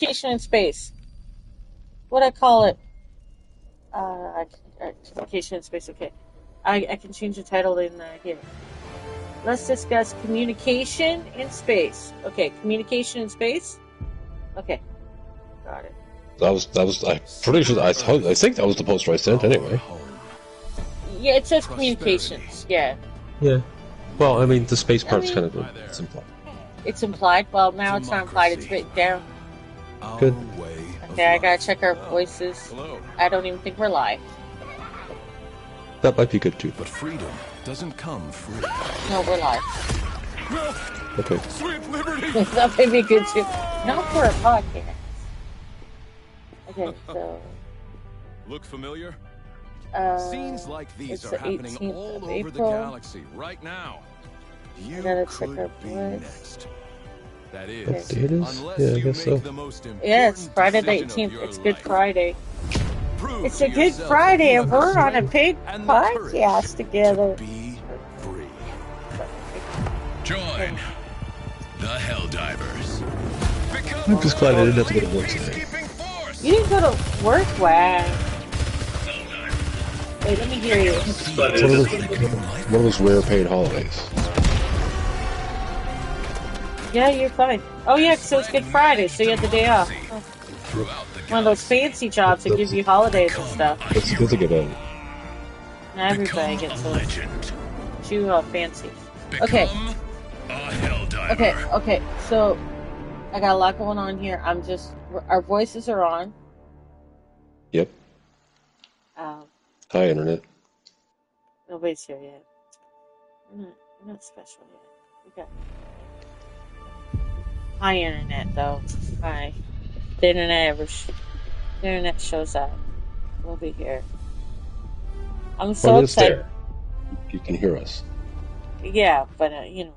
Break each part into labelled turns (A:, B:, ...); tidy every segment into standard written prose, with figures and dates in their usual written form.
A: Communication in space. What I call it? Communication in space. Okay, I can change the title in here. Let's discuss communication in space. Okay, communication in space. Okay, got it.
B: That was. I'm pretty sure. I think that was the poster I sent anyway.
A: Yeah, it says communications. Yeah.
B: Yeah. Well, I mean, the space part's kind of it's implied.
A: It's implied. Well, now it's not implied. It's written down.
B: Good.
A: Okay, I gotta check our voices. I don't even think we're live.
B: That might be good too.
C: But freedom doesn't come free.
A: No, we're live.
B: Okay.
C: Sweet liberty.
A: That may be good too. Not for a podcast. Okay, so.
C: Look familiar? Scenes like these
A: it's
C: are
A: the
C: happening
A: 18th
C: all
A: of
C: over
A: April.
C: the galaxy right now. You
A: gotta check
C: could
A: our
C: be
A: voice.
C: next. That is,
B: What date is?
C: unless
B: Yeah, I
C: you
B: guess
C: make
B: so.
C: the most important
A: Yeah, it's Friday the
C: decision of
A: 18th.
C: your
A: It's Good
C: life.
A: Friday.
C: Prove
A: It's
C: to
A: a Good
C: yourself
A: Friday,
C: that you
A: and
C: have
A: we're
C: the
A: on a
C: strength
A: big
C: and the courage
A: podcast together.
C: to be free.
D: Join the Helldivers.
B: I'm just glad I didn't have to go to work today.
A: You didn't go to work, wow. Wait, let me hear you.
B: One of those rare paid holidays.
A: Yeah, you're fine. Oh yeah, so it's Good Friday, so you had the day off. Oh. One of those fancy jobs that give you holidays and stuff.
B: That's the good thing about it.
A: Not everybody gets those. Too fancy. Okay. Okay, so I got a lot going on here. Our voices are on.
B: Yep. Hi, Internet.
A: Nobody's here yet. We're not special yet. We got hi, Internet, though. Hi. The Internet shows up. We'll be here. I'm so
B: Well, it's
A: excited.
B: there. You can hear us.
A: Yeah, but you know,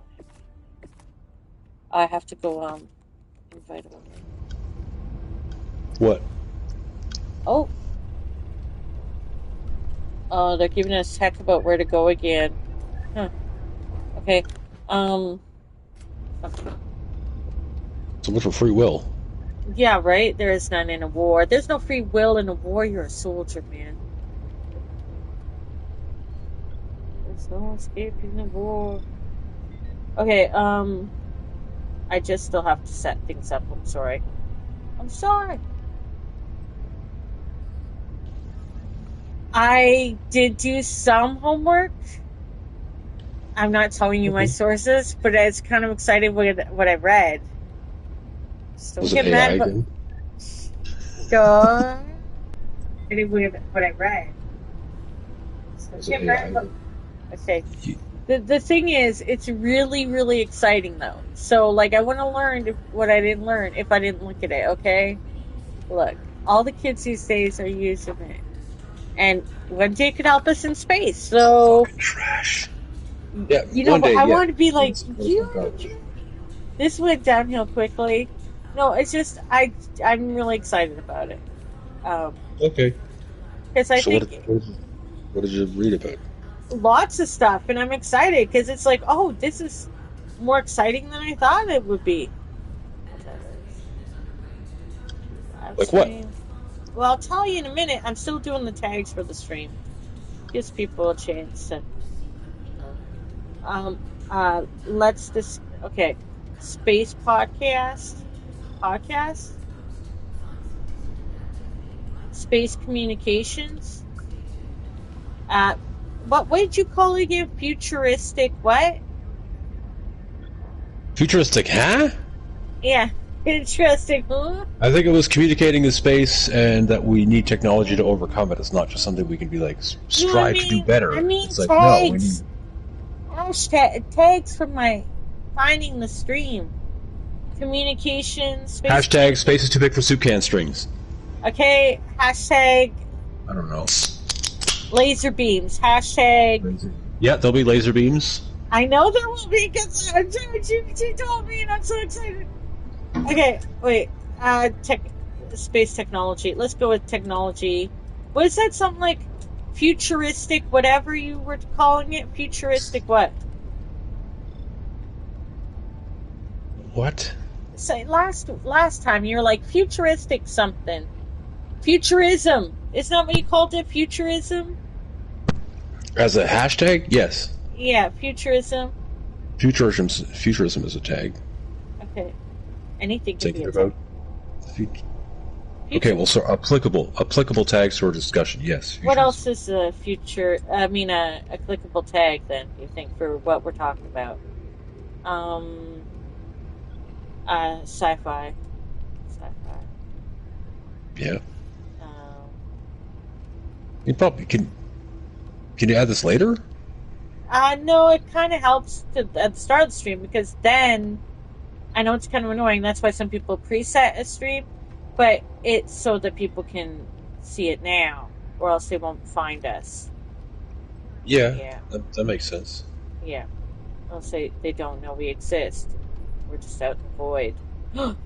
A: I have to go invite them.
B: What?
A: Oh, they're giving us tech about where to go again. Huh. Okay.
B: So much for free will.
A: Yeah, right. There is none in a war. There's no free will in a war. You're a soldier, man. There's no escaping the war. Okay. I just still have to set things up. I'm sorry. I did do some homework. I'm not telling you my sources, but it's kind of exciting what I read. Just don't
B: Was
A: get
B: it
A: mad
B: AI
A: about
B: again?
A: what I read. So
B: Was
A: get
B: it
A: mad
B: AI
A: about-
B: again?
A: Okay. The thing is, it's really, really exciting though. So like, I want to learn what I didn't learn if I didn't look at it. Okay. Look, all the kids these days are using it, and one day it could help us in space. So
B: Trash. Yeah,
A: you know,
B: one day,
A: I
B: yeah.
A: want to be like
B: It's
A: you.
B: garbage.
A: This went downhill quickly. No, it's just I'm really excited about it.
B: Okay.
A: Because I
B: So
A: think
B: what did you read about?
A: lots of stuff, and I'm excited because it's like, oh, this is more exciting than I thought it would be.
B: Like what?
A: Well, I'll tell you in a minute. I'm still doing the tags for the stream. Gives people a chance to. Let's just okay. Space podcast. Space communications. What did you call it again? Futuristic what?
B: Futuristic, huh?
A: Yeah, futuristic. Huh?
B: I think it was communicating in space and that we need technology to overcome it. It's not just something we can be like, strive to do better.
A: I mean
B: It's like, no, we need...
A: tags. Hashtag tags from my finding the stream. Communication. Space.
B: Hashtag space is too big for soup can strings.
A: Okay. Hashtag
B: I don't know.
A: laser beams. Hashtag.
B: Yeah, there'll be laser beams.
A: I know there will be because she told me and I'm so excited. Okay, wait. Space technology. Let's go with technology. Was that something like futuristic, whatever you were calling it? Futuristic what?
B: What?
A: say last time you were like futuristic something. Futurism. Isn't that what you called it? Futurism?
B: As a hashtag, yes.
A: Yeah, futurism.
B: Futurism is a tag.
A: Okay. Anything can be
B: Thinking
A: a
B: about okay, well, so applicable tags for discussion. Yes.
A: What else is a a clickable tag then? Do you think for what we're talking about? Sci-fi.
B: Yeah. You probably can. Can you add this later?
A: No, it kind of helps at the start of the stream because then I know it's kind of annoying. That's why some people preset a stream, but it's so that people can see it now, or else they won't find us.
B: Yeah. That makes sense.
A: Yeah. I'll say they don't know we exist. We're just out in the void.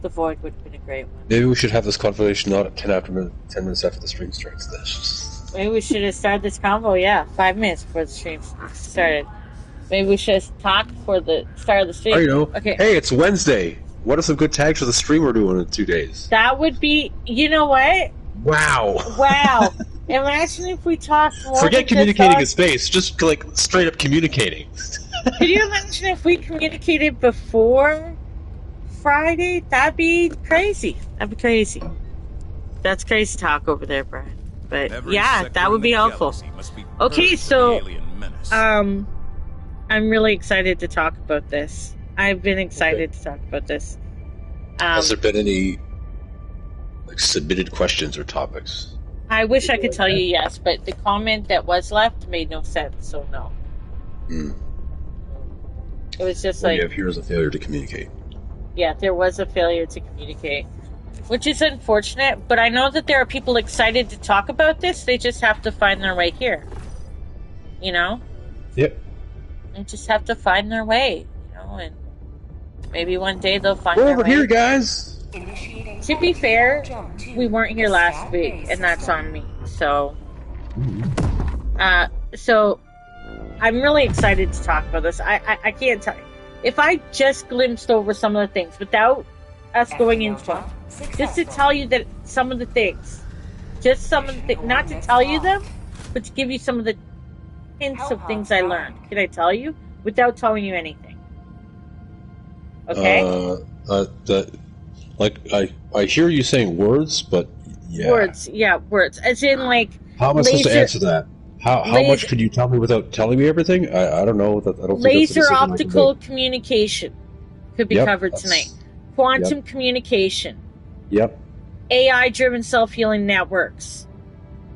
A: The void would have been a great one.
B: Maybe we should have this conversation not at 10 minutes after the stream starts. This.
A: Maybe we should have started this convo, 5 minutes before the stream started. Maybe we should have talked before the start of the stream.
B: Oh, you know.
A: Okay.
B: Hey, it's Wednesday. What are some good tags for the stream we're doing in 2 days?
A: That would be, you know what?
B: Wow.
A: Wow. Imagine if we talked more.
B: Forget communicating in space, just like straight up communicating.
A: Could you imagine if we communicated before Friday? That'd be crazy. That's crazy talk over there, Brian. But
C: Every
A: yeah,
C: sector
A: that would
C: in
A: be
C: the
A: helpful.
C: galaxy must be
A: Okay,
C: purged of
A: so,
C: the alien menace.
A: I'm really excited to talk about this. I've been excited to talk about this.
B: Has there been any submitted questions or topics?
A: I wish I could tell you yes, but the comment that was left made no sense, so no. It was just
B: What you have here is a failure to communicate.
A: Yeah, there was a failure to communicate, which is unfortunate, but I know that there are people excited to talk about this. They just have to find their way here. You know?
B: Yep.
A: They just have to find their way, and maybe one day they'll find
B: We're
A: their
B: over
A: way.
B: here, guys!
A: To be fair, we weren't here last week, and that's on me. So I'm really excited to talk about this. I can't tell you. If I just glimpsed over some of the things without us going into it, just to tell you that some of the things, not to tell you them, but to give you some of the hints of things I learned. Can I tell you? Without telling you anything. Okay?
B: I hear you saying words, but yeah.
A: Words. As in, like,
B: how am I supposed to answer that? How much could you tell me without telling me everything? I don't know. I don't
A: laser think optical communication could be covered tonight. Quantum communication.
B: Yep.
A: AI-driven self-healing networks,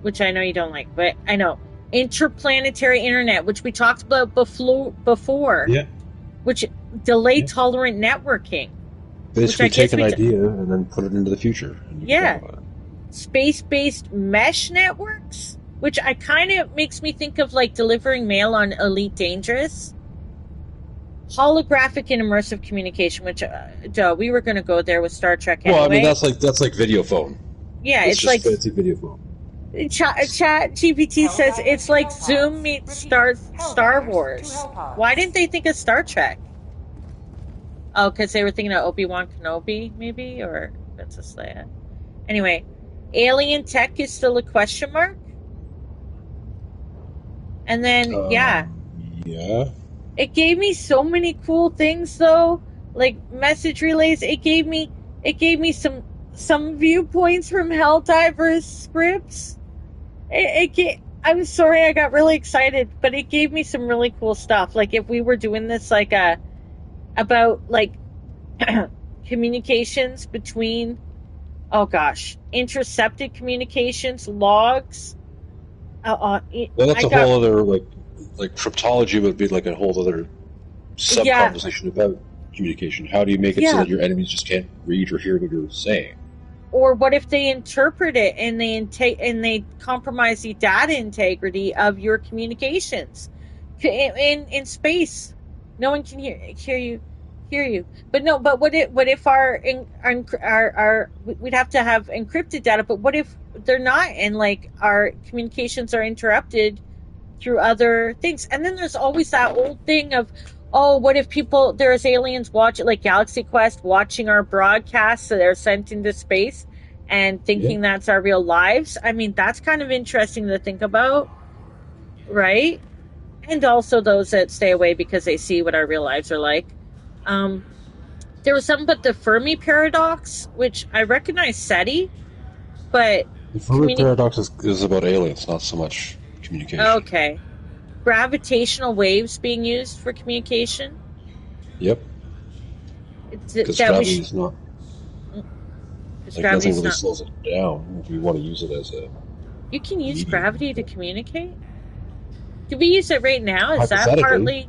A: which I know you don't like, but I know. Interplanetary internet, which we talked about before.
B: Yeah.
A: Which delay-tolerant networking.
B: Basically take an idea and then put it into the future.
A: Yeah. Space-based mesh networks, which I kind of makes me think of like delivering mail on Elite Dangerous. Holographic and immersive communication, which we were going to go there with Star Trek anyway.
B: Well, I mean that's like video phone.
A: Yeah, it's like
B: fancy video phone.
A: Chat GPT says it's like Zoom meets Star Wars. Why didn't they think of Star Trek? Oh, because they were thinking of Obi-Wan Kenobi, maybe, or Princess Leia. Anyway, alien tech is still a question mark. And then, yeah. It gave me so many cool things, though, like message relays. It gave me some viewpoints from Helldivers scripts. I'm sorry, I got really excited, but it gave me some really cool stuff. Like if we were doing this, like about like communications between, intercepted communications, logs.
B: Well, that's a whole other like cryptology would be like a whole other sub conversation about communication. How do you make it so that your enemies just can't read or hear what you're saying?
A: Or what if they interpret it and they compromise the data integrity of your communications in space? No one can hear you. But what if our we'd have to have encrypted data? But what if they're not, and like our communications are interrupted through other things? And then there's always that old thing of, oh, what if there's aliens watching, like Galaxy Quest, watching our broadcasts, so they're sent into space and thinking that's our real lives? I mean, that's kind of interesting to think about, right? And also those that stay away because they see what our real lives are like. There was something about the Fermi paradox, which I recognize SETI, but
B: the Fermi paradox is about aliens, not so much communication.
A: Okay. Gravitational waves being used for communication?
B: Yep. Because gravity is not... Like, nothing really slows it down if you want to use it as a...
A: You can use gravity to communicate? Do we use it right now? Is that partly...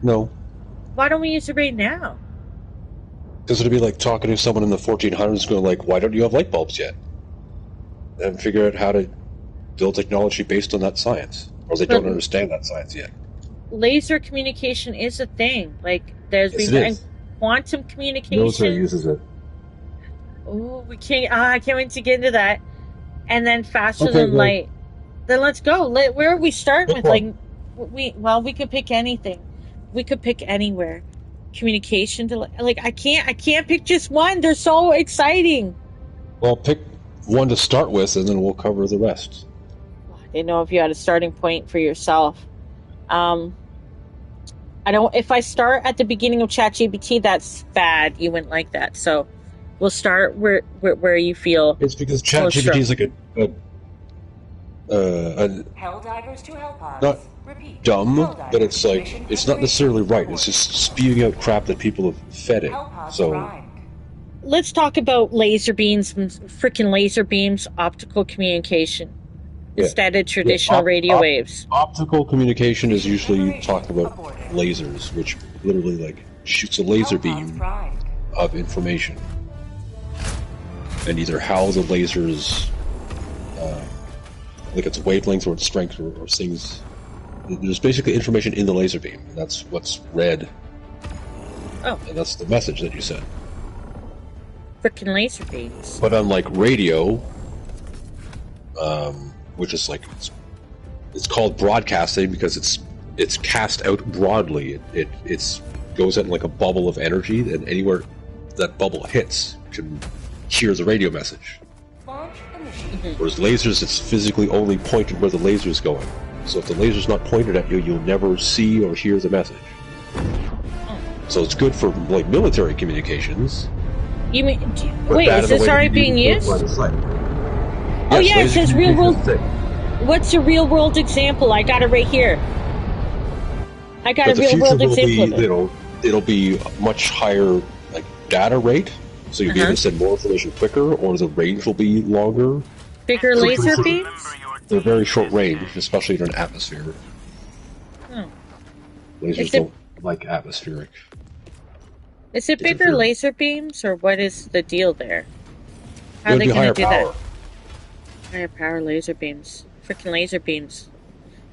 B: No.
A: Why don't we use it right now?
B: Because it'd be like talking to someone in the 1400s going like, why don't you have light bulbs yet? And figure out how to build technology based on that science. Or they don't understand that science yet.
A: Laser communication is a thing. Like, there's and quantum communication.
B: Military uses it.
A: Oh, I can't wait to get into that. And then faster than light. Then let's go. Where are we starting with? Like, we could pick anything. We could pick anywhere. Communication to I can't pick just one. They're so exciting.
B: Well, pick one to start with, and then we'll cover the rest.
A: I didn't know if you had a starting point for yourself. If I start at the beginning of ChatGPT, that's bad. You wouldn't like that. So we'll start where you feel.
B: It's because ChatGPT is like
E: Helldivers to Hellpods.
B: Not dumb, but it's like, it's not necessarily right. It's just spewing out crap that people have fed it. So
A: let's talk about laser beams, freaking laser beams, optical communication. Instead of traditional radio waves.
B: Optical communication is usually talking about lasers, which literally like shoots a laser beam of information. And either how the lasers, like its wavelength or its strength or things. There's basically information in the laser beam. And that's what's read.
A: Oh.
B: And that's the message that you send.
A: Frickin' laser beams.
B: But unlike radio, which is like it's called broadcasting because it's cast out broadly. It goes out in like a bubble of energy, and anywhere that bubble hits can hear the radio message. Whereas lasers, it's physically only pointed where the laser's going. So if the laser's not pointed at you, you'll never see or hear the message. So it's good for like military communications.
A: You mean? Wait, is this already being used? Oh yeah, it says real world. What's a real world example? I got it right here. I got a real world example of it.
B: It'll be a much higher like data rate, so you'll be able to send more information quicker, or the range will be longer.
A: Bigger laser beams?
B: They're very short range, especially in an atmosphere. Lasers don't like atmospheric.
A: Is it bigger laser beams, or what is the deal there? How are they going to do that? Higher power laser beams. Freaking laser beams.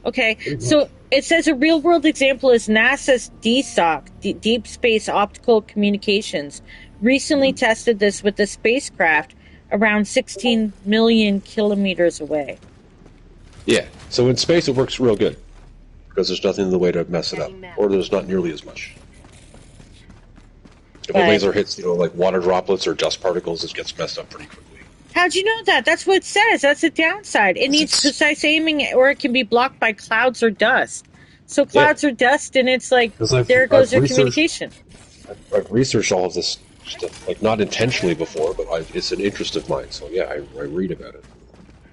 A: Okay, so it says a real-world example is NASA's DSOC, Deep Space Optical Communications, recently tested this with a spacecraft around 16 million kilometers away.
B: Yeah, so in space it works real good, because there's nothing in the way to mess it up, or there's not nearly as much. If a laser hits, like water droplets or dust particles, it gets messed up pretty quickly.
A: How'd you know that? That's what it says. That's the downside. It needs precise aiming, or it can be blocked by clouds or dust. So clouds or dust, and it's like, there goes your communication.
B: I've researched all of this stuff, like not intentionally before, but it's an interest of mine. So yeah, I read about it.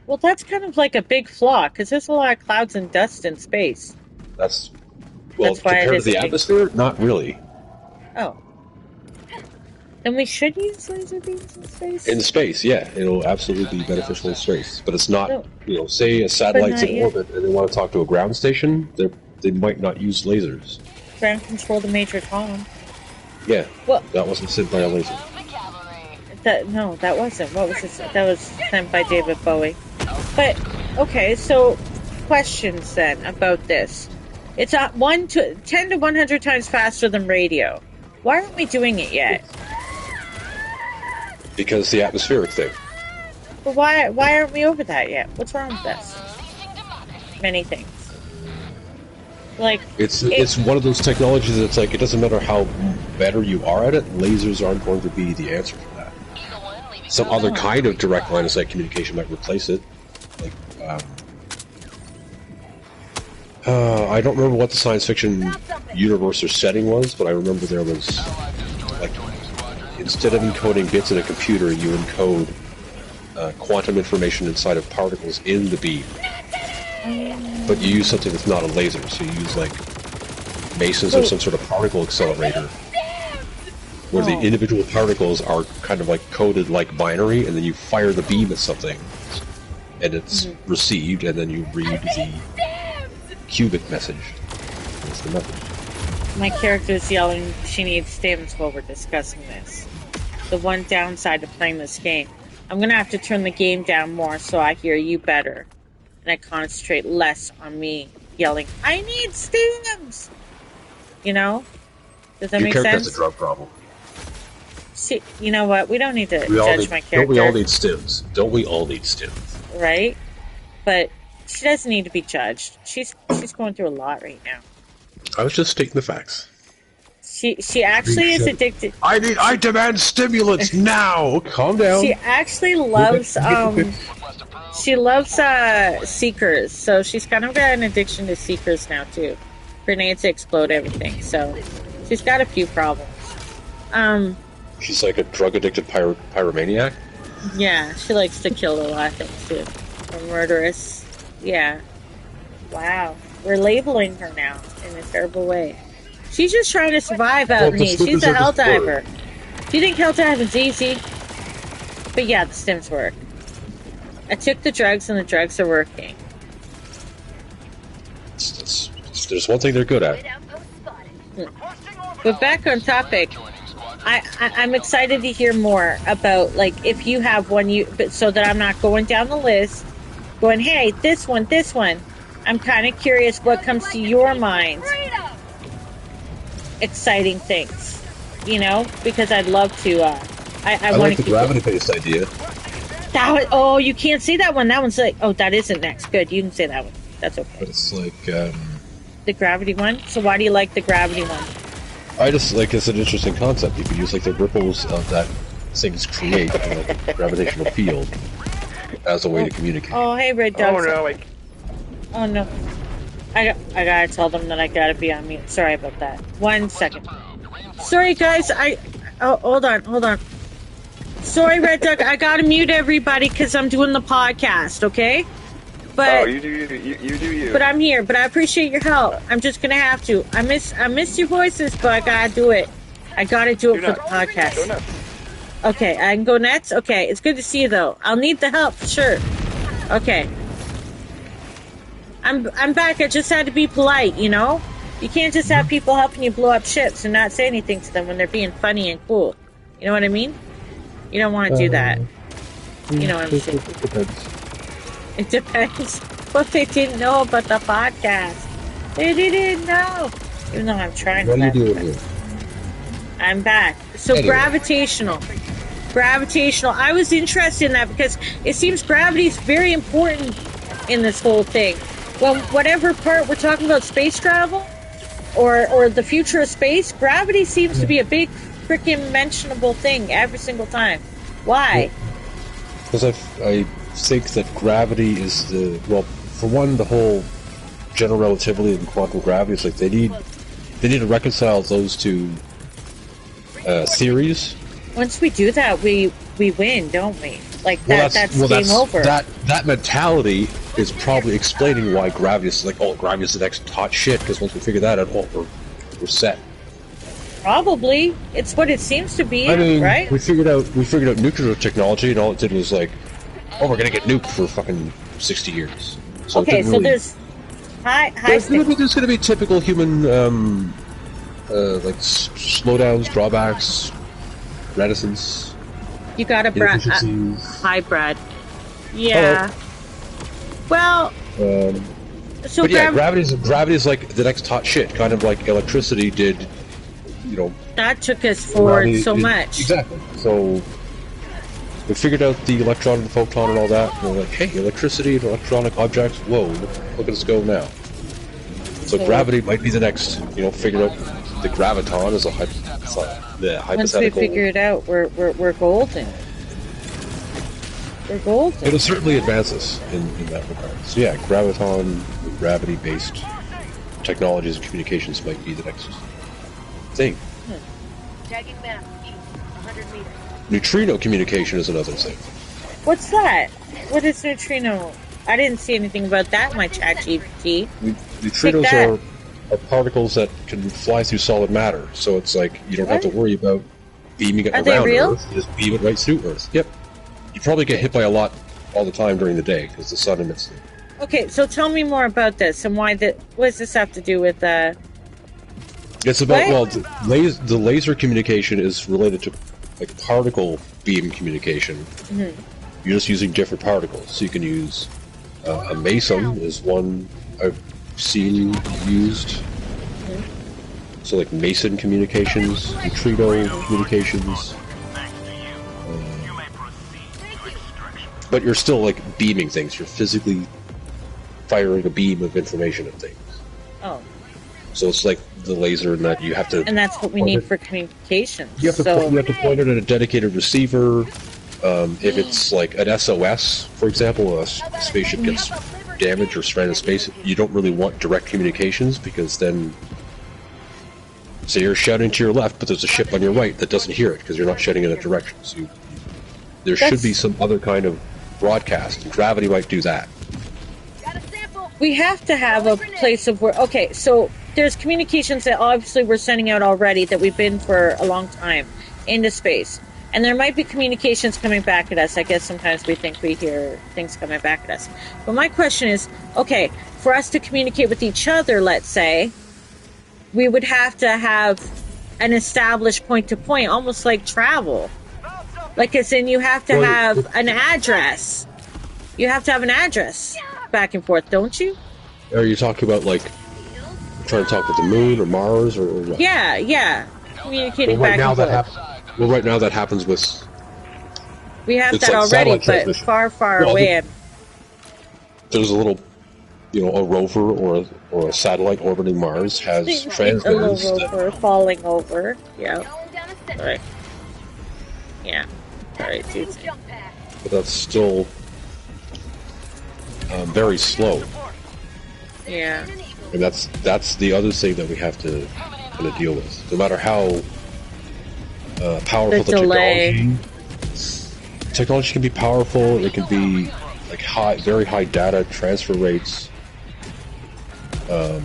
A: Well, that's kind of like a big flaw, because there's a lot of clouds and dust in space.
B: That's compared to the atmosphere, not really.
A: Oh. Then we should use laser beams in space?
B: In space, yeah. It'll absolutely be beneficial in space. But it's not, say a satellite's in orbit and they want to talk to a ground station, they might not use lasers.
A: Ground control the Major Tom.
B: Yeah. Well, that wasn't sent by a laser.
A: No, that wasn't. What was it? That was sent by David Bowie. But, okay, so questions then about this. It's 10 to 100 times faster than radio. Why aren't we doing it yet?
B: Because the atmospheric thing.
A: But why aren't we over that yet? What's wrong with this? Many things. Like
B: it's one of those technologies that's like it doesn't matter how better you are at it, lasers aren't going to be the answer for that. Some other kind of direct line of sight communication might replace it. Like I don't remember what the science fiction universe or setting was, but I remember there was like instead of encoding bits in a computer, you encode quantum information inside of particles in the beam. But you use something that's not a laser, so you use like masons or some sort of particle accelerator, where the individual particles are kind of like coded like binary, and then you fire the beam at something, and it's received, and then you read the cubic message. That's the message.
A: My character is yelling she needs stims while we're discussing this. The one downside of playing this game. I'm gonna have to turn the game down more so I hear you better. And I concentrate less on me yelling, I need stims! You know? Does that make sense?
B: Your character has a drug problem.
A: See, you know what? We don't need to judge my character.
B: Don't we all need stims? Don't we all need stims?
A: Right? But she doesn't need to be judged. She's going through a lot right now.
B: I was just stating the facts.
A: She actually is addicted.
B: I demand stimulants now! Calm down.
A: She actually loves she loves Seekers, so she's kind of got an addiction to Seekers now too. Grenades explode everything, so she's got a few problems.
B: She's like a drug-addicted pyromaniac?
A: Yeah, she likes to kill a lot of things too. A murderous. Yeah. Wow. We're labeling her now in a terrible way. She's just trying to survive out in the East. She's a hell diver. Do you think hell diving's easy? But yeah, the stims work. I took the drugs and the drugs are working.
B: There's one thing they're good at.
A: But back on topic, I'm excited to hear more about, like, if you have one, so that I'm not going down the list, going, hey, this one. I'm kind of curious what comes to your mind. Exciting things, you know, because I'd love to. I
B: like the gravity-based idea.
A: That was, oh, you can't say that one. That one's like, oh, that isn't next. Good, you can say that one. That's okay.
B: But it's like
A: the gravity one. So why do you like the gravity one?
B: I just like it's an interesting concept. You could use like the ripples of that things create like a gravitational field as a way to communicate.
A: Oh, hey, Red Dog.
F: Oh no!
A: Oh no! I gotta tell them that I gotta be on mute. Sorry about that. 1 second. Sorry, guys. Oh, hold on. Sorry, Red Duck. I gotta mute everybody because I'm doing the podcast. Okay? But
F: you do you.
A: But I'm here. But I appreciate your help. I'm just gonna have to. I miss your voices, but I gotta do it. I gotta do it for the podcast.
F: Go nuts.
A: Okay, I can go nuts. Okay, it's good to see you though. I'll need the help for sure. Okay. I'm back. I just had to be polite, you know? You can't just have people helping you blow up ships and not say anything to them when they're being funny and cool. You know what I mean? You don't want to do that. You know what I'm saying?
B: It depends.
A: It depends what they didn't know about the podcast. They didn't know. Even though I'm trying to.
B: What are you doing here?
A: I'm back. So anyway. Gravitational. I was interested in that because it seems gravity is very important in this whole thing. Well, whatever part we're talking about space travel or the future of space, gravity seems to be a big freaking mentionable thing every single time. Why?
B: Because I think that gravity is for one, the whole general relativity and quantum gravity is like they need to reconcile those two theories.
A: Once we do that, we win, don't we? Like that's game over.
B: That mentality is probably explaining why gravity is like, oh, gravity is the next hot shit. Because once we figure that out, we're set.
A: Probably, it's what it seems to be.
B: I mean,
A: right?
B: We figured out nuclear technology, and all it did was like, oh, we're gonna get nuked for fucking 60 years. So
A: okay, so there's high.
B: There's gonna be typical human like slowdowns, drawbacks, reticence.
A: You got a hi, Brad. Yeah.
B: Hello.
A: Well. So
B: but yeah, gravity is like the next hot shit, kind of like electricity did. You know. That
A: took us forward so much.
B: Exactly. So we figured out the electron and the photon and all that. And we're like, hey, electricity and electronic objects. Whoa, look at us go now. So gravity might be the next, figure out the graviton is the hypothetical.
A: Once we figure it out, we're golden. We're golden.
B: It'll certainly advance us in that regard. So yeah, graviton, gravity-based technologies and communications might be the next thing.
E: Tagging map, east, 100 meters.
B: Neutrino communication is another thing.
A: What's that? What is neutrino? I didn't see anything about that in my ChatGPT.
B: Neutrinos are particles that can fly through solid matter, so it's like you don't have to worry about beaming it around Earth. You just beam it right through Earth. Yep. You probably get hit by a lot all the time during the day because the sun emits them.
A: Okay, so tell me more about this and why what does this have to do with
B: It's about the laser communication is related to like particle beam communication. Mm-hmm. You're just using different particles, so you can use a meson is one I've seen used. Mm-hmm. So like meson communications, neutrino communications. But you're still like beaming things. You're physically firing a beam of information at things.
A: Oh.
B: So it's like the laser in that you have to...
A: And that's what we need for communication.
B: You have to point it at a dedicated receiver. If it's like an SOS, for example, a spaceship gets damaged or stranded in space, you don't really want direct communications because then... Say you're shouting to your left, but there's a ship on your right that doesn't hear it because you're not shouting in a direction. So there should be some other kind of broadcast, and gravity might do that.
A: We have to have a place of where... Okay, so there's communications that obviously we're sending out already that we've been for a long time into space. And there might be communications coming back at us. I guess sometimes we think we hear things coming back at us. But my question is, okay, for us to communicate with each other, let's say, we would have to have an established point-to-point, almost like travel. Like, as in you have to have an address. You have to have an address back and forth, don't you?
B: Are you talking about, like, trying to talk with the moon or Mars or what?
A: Yeah. Communicating back and forth.
B: Right now that happens with...
A: We have that already, but far away.
B: There's a little, a rover or a satellite orbiting Mars has transmitters.
A: A little rover falling over. Yeah. Right. Yeah. Sorry,
B: but that's still very slow.
A: Yeah.
B: And that's the other thing that we have to kind of deal with. No matter how powerful the technology can be powerful. It can be like very high data transfer rates. And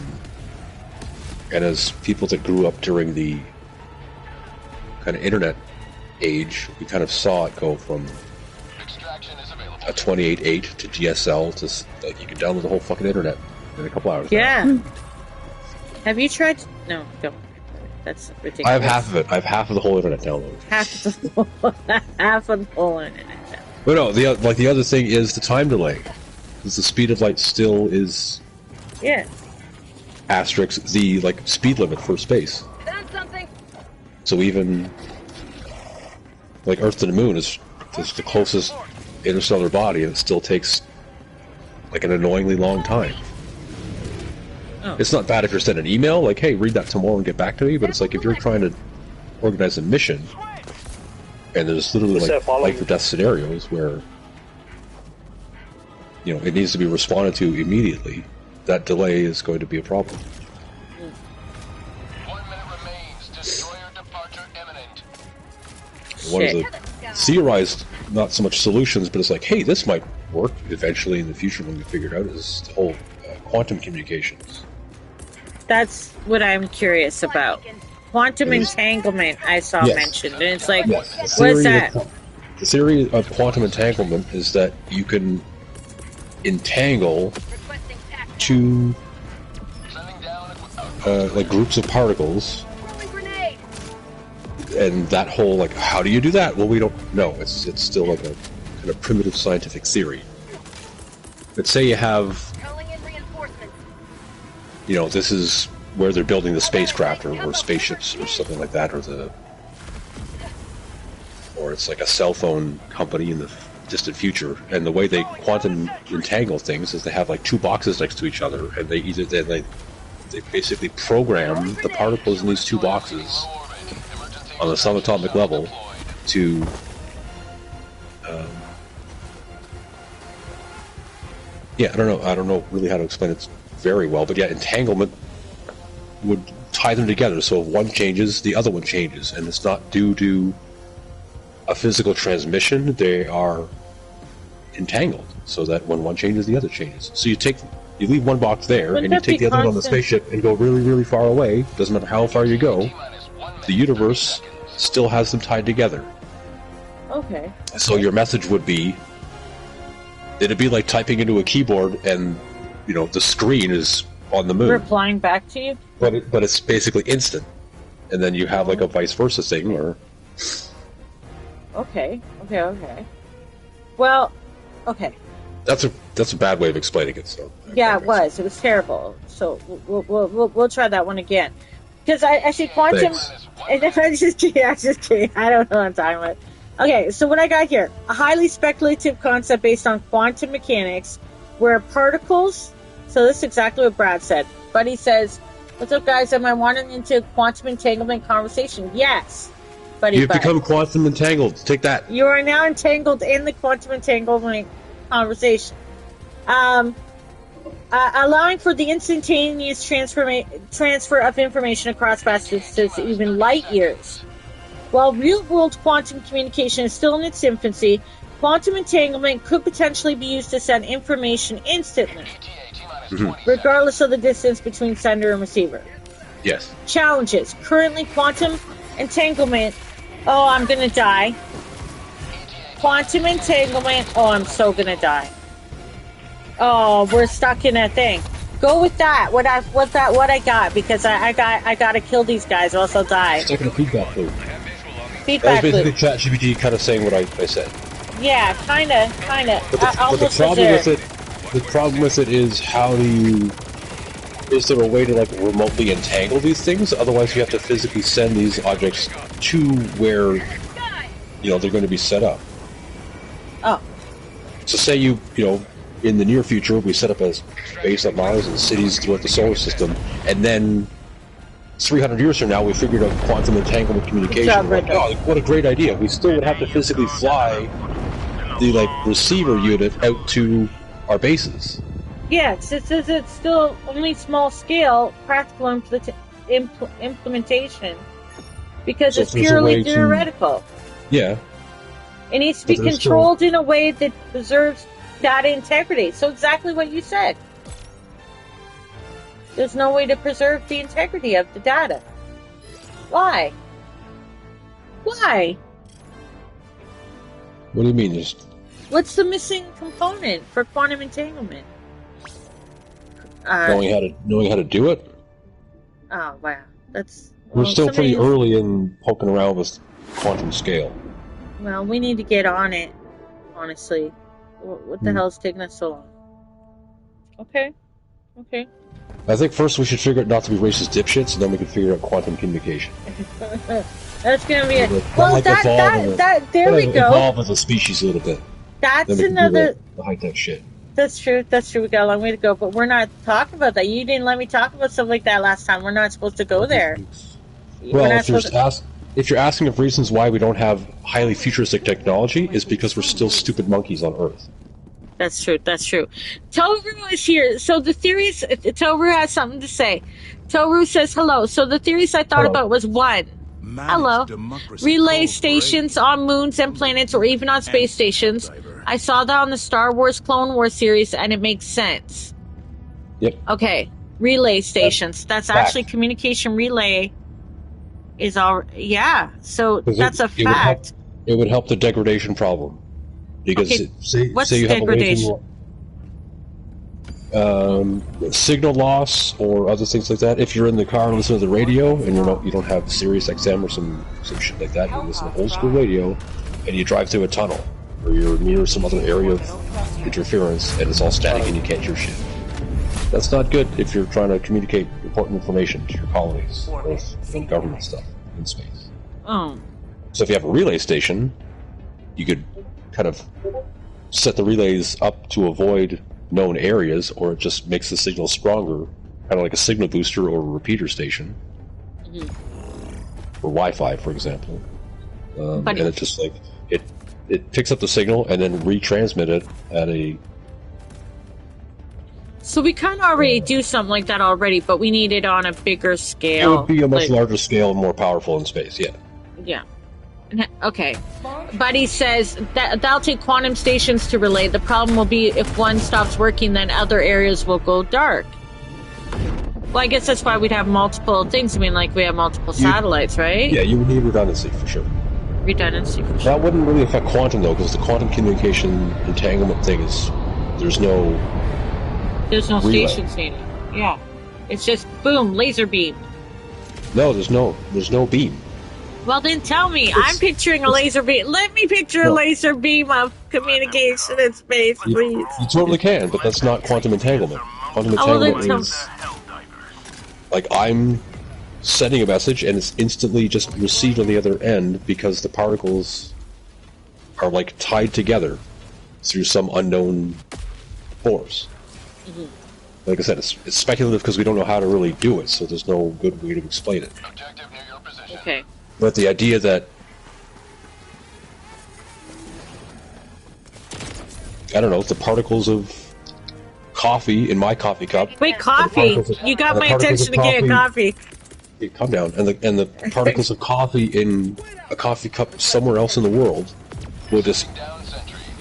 B: as people that grew up during the kind of internet age, we kind of saw it go from a 28.8 to DSL to like you can download the whole fucking internet in a couple hours.
A: Yeah.
B: Now.
A: Have you tried? No, don't. That's ridiculous.
B: I have half of it. I have half of the whole internet downloaded.
A: Half of the whole internet.
B: But no, the other thing is the time delay, because the speed of light still is.
A: Yeah.
B: Asterisk the speed limit for space.
E: Found something.
B: So even like Earth to the Moon is the closest interstellar body, and it still takes like an annoyingly long time. Oh. It's not bad if you're sending an email, like, hey, read that tomorrow and get back to me, but it's like if you're trying to organize a mission, and there's literally like life or death scenarios where, it needs to be responded to immediately, that delay is going to be a problem.
F: 1 minute remains. Destroyer departure imminent.
B: One of the theorized, not so much solutions, but it's like, hey, this might work eventually in the future when we figure it out, is the whole quantum communications.
A: That's what I'm curious about. Quantum entanglement I saw mentioned, and it's like, what is that?
B: The theory of quantum entanglement is that you can entangle two groups of particles, and that whole how do you do that? Well, we don't know. It's still like a kind of primitive scientific theory. But say you have, this is where they're building the spacecraft or spaceships or something like that, or it's like a cell phone company in the distant future, and the way they quantum entangle things is they have two boxes next to each other, and they they basically program the particles in these two boxes on the subatomic level to I don't know really how to explain it very well, but yeah, entanglement would tie them together, so if one changes, the other one changes, and it's not due to a physical transmission. They are entangled, so that when one changes, the other changes. So you leave one box there, and you take the other one on the spaceship and go really, really far away. Doesn't matter how far you go, the universe still has them tied together.
A: Okay.
B: So your message would be, it'd be like typing into a keyboard, and the screen is on the moon,
A: replying back to you.
B: But it's basically instant, and then you have like a vice versa thing, or.
A: Okay. Well, okay.
B: That's a bad way of explaining it. So
A: yeah, it was terrible. So we'll try that one again, because I see quantum. And I'm just kidding. I don't know what I'm talking about. Okay, so what I got here, a highly speculative concept based on quantum mechanics, where particles. So this is exactly what Brad said. Buddy says, "What's up, guys? Am I wandering into quantum entanglement conversation?" Yes.
B: You've become quantum entangled. Take that.
A: You are now entangled in the quantum entanglement conversation. Allowing for the instantaneous transfer of information across vast distances, even light years. While real-world quantum communication is still in its infancy, quantum entanglement could potentially be used to send information instantly, regardless of the distance between sender and receiver.
B: Yes.
A: Challenges. Currently, quantum entanglement. Oh, I'm gonna die. Quantum entanglement. Oh, I'm so gonna die. Oh, we're stuck in that thing. Go with that. What I got, because I gotta kill these guys or else I'll die.
B: Stuck in a feedback loop.
A: Feedback loop.
B: That was basically ChatGPT kind of saying what I said.
A: Yeah, kinda.
B: But the problem with it is, is there a way to like remotely entangle these things? Otherwise, you have to physically send these objects to where they're going to be set up.
A: Oh.
B: So say you in the near future we set up a base on Mars and cities throughout the solar system, and then 300 years from now we figured out quantum entanglement communication. Like, oh, what a great idea! We still would have to physically fly the receiver unit out to our bases.
A: Yeah, it's still only small scale practical implementation, because it's purely theoretical.
B: Yeah.
A: It needs to be controlled in a way that preserves data integrity. So exactly what you said. There's no way to preserve the integrity of the data. Why? Why?
B: What do you mean?
A: What's the missing component for quantum entanglement?
B: Knowing how to do it.
A: Oh wow,
B: we're still pretty early in poking around with quantum scale.
A: Well, we need to get on it. Honestly, what the hell is taking us so long? Okay.
B: I think first we should figure out not to be racist dipshits, and then we can figure out quantum communication.
A: That's gonna be it. Well, there we go.
B: Evolve as a species a little bit.
A: That's another
B: the high tech shit.
A: That's true. We got a long way to go, but we're not talking about that. You didn't let me talk about stuff like that last time. We're not supposed to go there.
B: Well, if you're asking of reasons why we don't have highly futuristic technology, is because we're still stupid monkeys on Earth.
A: That's true. Toru is here. So the theories, Toru has something to say. Toru says hello. So the theories I thought about was one. Hello. Relay stations on moons and planets, or even on space stations. I saw that on the Star Wars Clone Wars series, and it makes sense.
B: Yep.
A: Okay. Relay stations. That's actually communication relay. Is all. Yeah. So that's a fact.
B: It would help the degradation problem. Because say you have degradation? Signal loss or other things like that. If you're in the car and listen to the radio, and you don't have Sirius XM or some shit like that, you listen to old school radio, and you drive through a tunnel, or you're near some other area of interference, and it's all static and you can't hear shit. That's not good if you're trying to communicate important information to your colonies or from government stuff in space.
A: Oh.
B: So if you have a relay station, you could kind of set the relays up to avoid known areas, or it just makes the signal stronger kind of like a signal booster or a repeater station, or Wi-Fi, for example. And it's just like it picks up the signal and then retransmit it at a.
A: So we kind of already do something like that already, but we need it on a bigger scale.
B: It would be a much larger scale and more powerful in space. Yeah.
A: Yeah. Okay. Buddy says that that'll take quantum stations to relay. The problem will be if one stops working, then other areas will go dark. Well, I guess that's why we'd have multiple things. I mean, like we have multiple satellites, right?
B: Yeah, you would need redundancy for sure.
A: Redundancy for sure.
B: That wouldn't really affect quantum though, because the quantum communication entanglement thing is there's no relay.
A: Stations needed. Yeah, it's just boom, laser beam.
B: No, there's no beam.
A: Well, then tell me. I'm picturing a laser beam. Let me picture a laser beam of communication in space, please.
B: You totally can, but that's not quantum entanglement. Quantum entanglement is like I'm sending a message and it's instantly just received on the other end because the particles are like tied together through some unknown force. Like I said, it's speculative because we don't know how to really do it, so there's no good way to explain it.
F: Objective near your position.
A: Okay.
B: But the idea that, I don't know, the particles of coffee in my coffee cup.
A: Wait, coffee? You got my attention again, coffee.
B: Hey, calm down. And the particles of coffee in a coffee cup somewhere else in the world will just...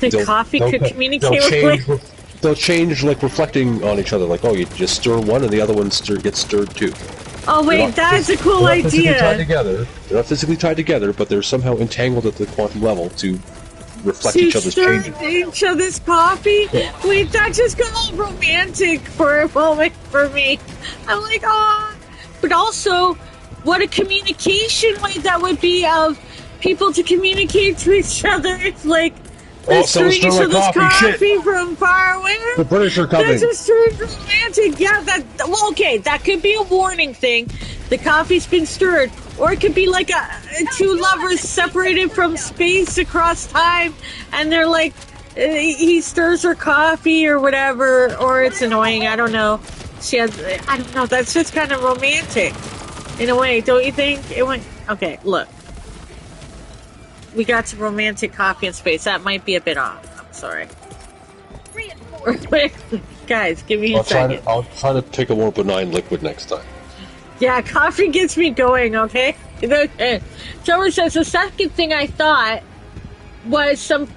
A: The coffee could communicate with...
B: They'll change, like, reflecting on each other. Like, oh, you just stir one and the other one gets stirred too.
A: Oh, wait, that's a cool idea.
B: They're not physically tied together, but they're somehow entangled at the quantum level to reflect each other's changes.
A: Each other's coffee? Yeah. Wait, that just got all romantic for a moment for me. I'm like, oh. But also, what a communication way that would be of people to communicate to each other. It's like, they're stirring each other's coffee from far away.
B: The British are coming.
A: That's just romantic. Yeah, well, okay, that could be a warning thing. The coffee's been stirred. Or it could be like two lovers separated from space across time, and they're like, he stirs her coffee or whatever, or it's annoying, I don't know. I don't know, that's just kind of romantic. In a way, don't you think? Okay, look. We got some romantic coffee in space. That might be a bit off. I'm sorry. Guys, give me a second.
B: I'll try to pick a more benign liquid next time.
A: Yeah, coffee gets me going, okay? Trevor says, the second thing I thought was some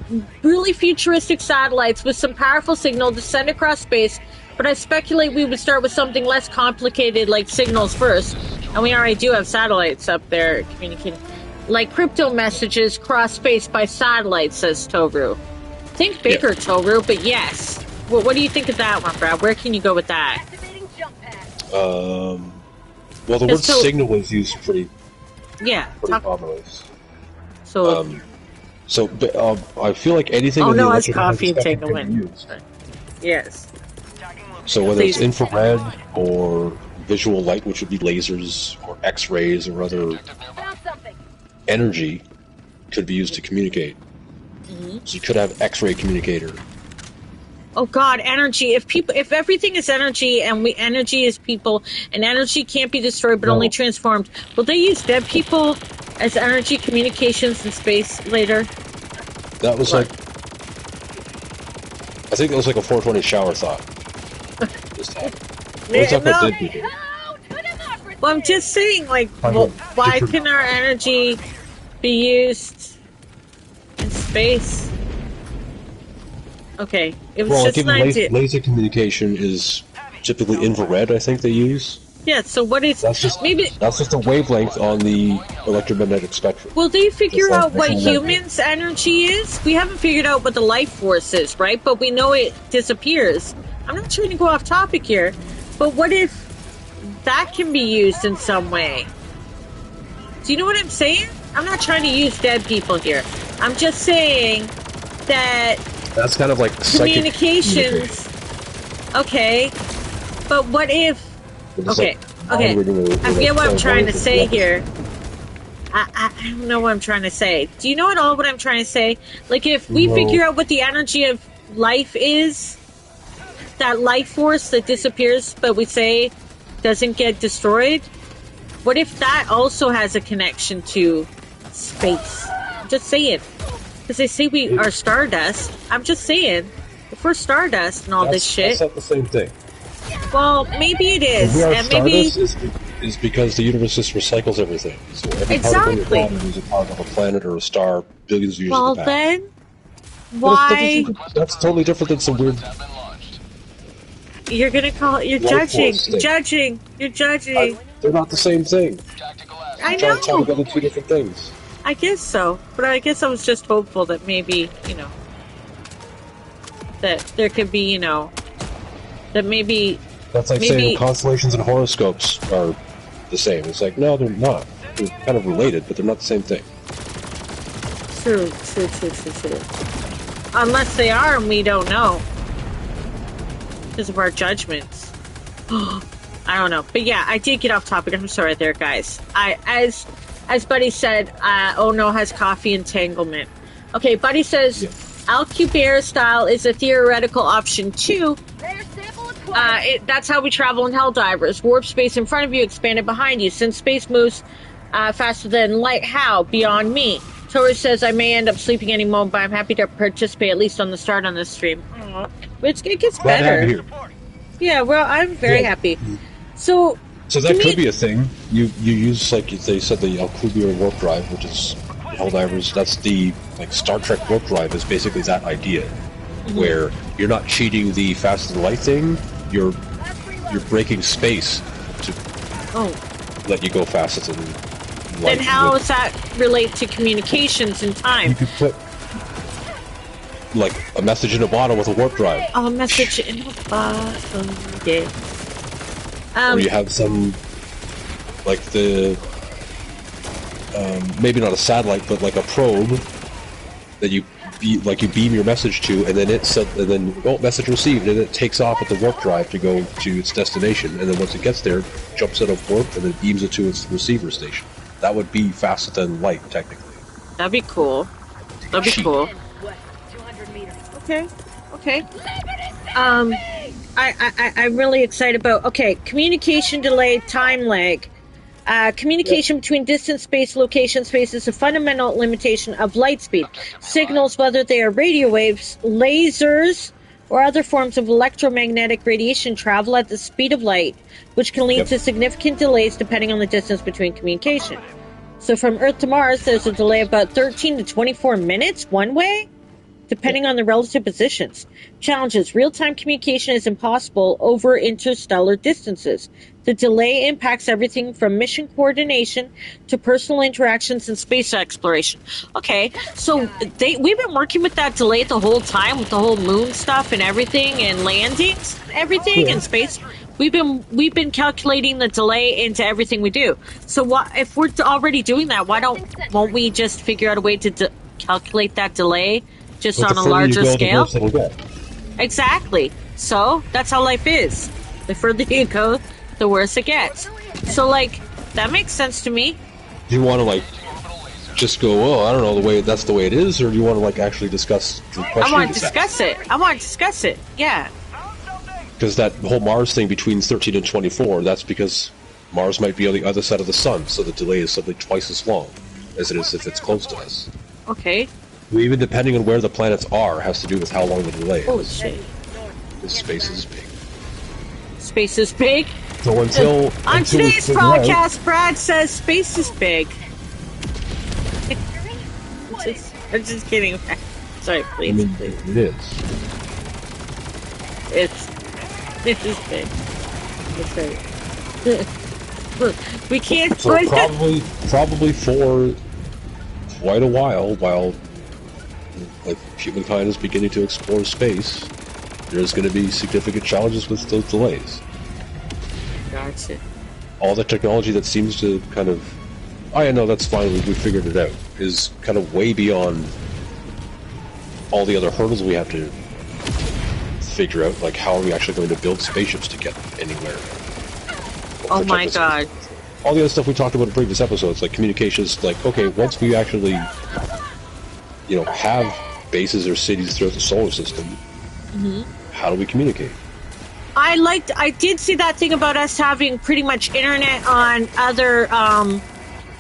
A: really futuristic satellites with some powerful signal to send across space, but I speculate we would start with something less complicated like signals first, and we already do have satellites up there communicating. Like crypto messages cross space by satellite, says Toru. Think bigger, yeah. Toru, but yes. What do you think of that one, Brad? Where can you go with that?
B: Well, the word signal is used pretty commonly. So, I feel like anything.
A: Oh no, it's coffee entanglement. Yes.
B: So whether it's infrared or visual light, which would be lasers or X-rays or other energy, could be used to communicate. So you could have X-ray communicator.
A: Oh God, energy! If everything is energy and energy is people, and energy can't be destroyed but only transformed, will they use dead people as energy communications in space later?
B: That was I think that was like a 420 shower thought. This time. Dead people.
A: Well, I'm just saying, why can our energy be used in space? Okay, it was just an idea.
B: Laser communication is typically infrared, I think they use.
A: Yeah, so what is... That's
B: just a wavelength on the electromagnetic spectrum.
A: Will they figure out what humans' energy is? We haven't figured out what the life force is, right? But we know it disappears. I'm not trying to go off topic here, but what if that can be used in some way? Do you know what I'm saying? I'm not trying to use dead people here. I'm just saying that...
B: That's kind of like
A: communications. Okay, but what if... Okay. I forget what I'm trying to say here. I don't know what I'm trying to say. Do you know at all what I'm trying to say? Like, if we figure out what the energy of life is, that life force that disappears, but we say doesn't get destroyed, what if that also has a connection to space? I'm just saying. Because they say we are Stardust. I'm just saying. If we're Stardust and all this shit...
B: That's not the same thing.
A: Well, maybe it is.
B: We are
A: and maybe
B: is because the universe just recycles everything. So every
A: exactly.
B: particle in is a part of a planet or a star billions of years
A: well,
B: in the past.
A: then, why...
B: That's totally different than some weird...
A: You're gonna call it... You're judging. You're judging. You're judging.
B: They're not the same thing.
A: I
B: know. I'm talking about two different things.
A: I guess so. But I guess I was just hopeful that maybe, you know... that there could be, you know... that maybe...
B: That's like saying constellations and horoscopes are the same. It's like, no, they're not. They're kind of related, but they're not the same thing.
A: True. Unless they are and we don't know. Because of our judgments. I don't know. But yeah, I did get off topic. I'm sorry there, guys. As Buddy said, Ono has coffee entanglement. Okay, Buddy says, yeah. Alcubierre style is a theoretical option too. That's how we travel in Helldivers. Warp space in front of you, expanded behind you. Since space moves faster than light, how? Beyond me. Tori says, I may end up sleeping any moment, but I'm happy to participate, at least on the start on this stream. It gets better. Yeah, well, I'm very happy. So
B: that could be a thing. You use, like they said, the Alcubierre warp drive, which is Helldivers. That's the, like, Star Trek warp drive is basically that idea. Where you're not cheating the faster than light thing, you're breaking space to let you go faster than light.
A: Then how does that relate to communications and time?
B: You could put like a message in a bottle with a warp drive.
A: Oh, a message in a bottle. Yeah.
B: Or you have some like the maybe not a satellite, but like a probe that you beam your message to, and then message received, and it takes off with the warp drive to go to its destination, and then once it gets there, jumps out of warp and then beams it to its receiver station. That would be faster than light, technically.
A: That'd be cool. That'd be cool.
E: 200 meters.
A: Okay. I'm really excited about. Communication delay, time lag. Communication between distant space location space is a fundamental limitation of light speed. Signals, whether they are radio waves, lasers, or other forms of electromagnetic radiation, travel at the speed of light, which can lead to significant delays depending on the distance between communication. So from Earth to Mars, there's a delay of about 13 to 24 minutes one way, depending on the relative positions. Challenges. Real-time communication is impossible over interstellar distances. The delay impacts everything from mission coordination to personal interactions and space exploration. Okay, so we've been working with that delay the whole time, with the whole moon stuff and everything, and landings, and everything in space. We've been calculating the delay into everything we do. So if we're already doing that, won't we just figure out a way to calculate that delay just on a larger scale? Exactly. So that's how life is. The further you go, the worse it gets. So, like, that makes sense to me.
B: Do you want to, like, just go, I don't know, that's the way it is, or do you want to, like, actually discuss the question?
A: I want to discuss it. Yeah.
B: Because that whole Mars thing between 13 and 24, that's because Mars might be on the other side of the sun, so the delay is simply twice as long as it is if it's close to us.
A: Okay.
B: Even depending on where the planets are has to do with how long the delay is.
A: Holy shit.
B: Because space is big.
A: Space is big?
B: So on
A: today's podcast, Brad says space is big. I'm just kidding. Sorry, please.
B: I mean,
A: please.
B: It is.
A: It is big. That's right. We can't
B: so probably for quite a while like humankind is beginning to explore space, there's going to be significant challenges with those delays.
A: Gotcha.
B: All the technology that seems to kind of, know that's fine, we figured it out, is kind of way beyond all the other hurdles we have to figure out, like how are we actually going to build spaceships to get anywhere.
A: Oh my god.
B: All the other stuff we talked about in previous episodes, like communications, like, okay, once we actually, have bases or cities throughout the solar system, how do we communicate?
A: I did see that thing about us having pretty much internet on other,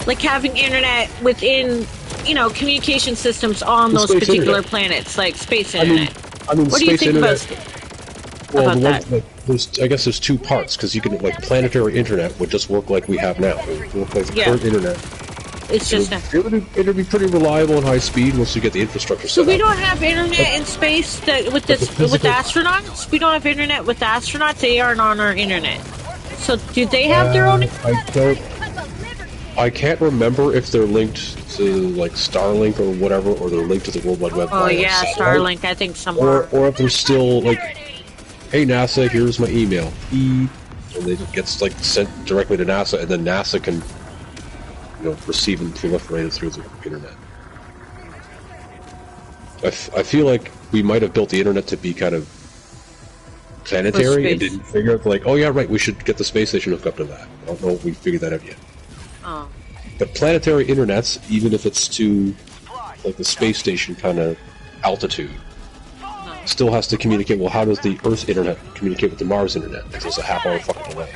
A: like having internet within, communication systems on those particular planets, like space internet.
B: I mean,
A: what do you think
B: internet,
A: about that?
B: I guess there's two parts, because you can, like, planetary internet would just work like we have now. It would work like the current internet.
A: It's just
B: it'd be pretty reliable and high speed once you get the infrastructure set up.
A: So we don't have internet in space with astronauts? We don't have internet with astronauts? They aren't on our internet. So do they have their own internet?
B: I can't remember if they're linked to, like, Starlink or whatever, or they're linked to the World Wide Web.
A: Oh, yeah, Starlink, I think some are.
B: Or if they're still, like, hey, NASA, here's my email. And it gets, like, sent directly to NASA, and then NASA can, receive and proliferate it through the internet. I feel like we might have built the internet to be kind of planetary and didn't figure out, like, oh yeah, right, we should get the space station hooked up to that. I don't know if we figured that out yet.
A: Oh.
B: But planetary internets, even if it's to, like, the space station kind of altitude, still has to communicate. Well, how does the Earth's internet communicate with the Mars internet? Because there's a half-hour fucking delay.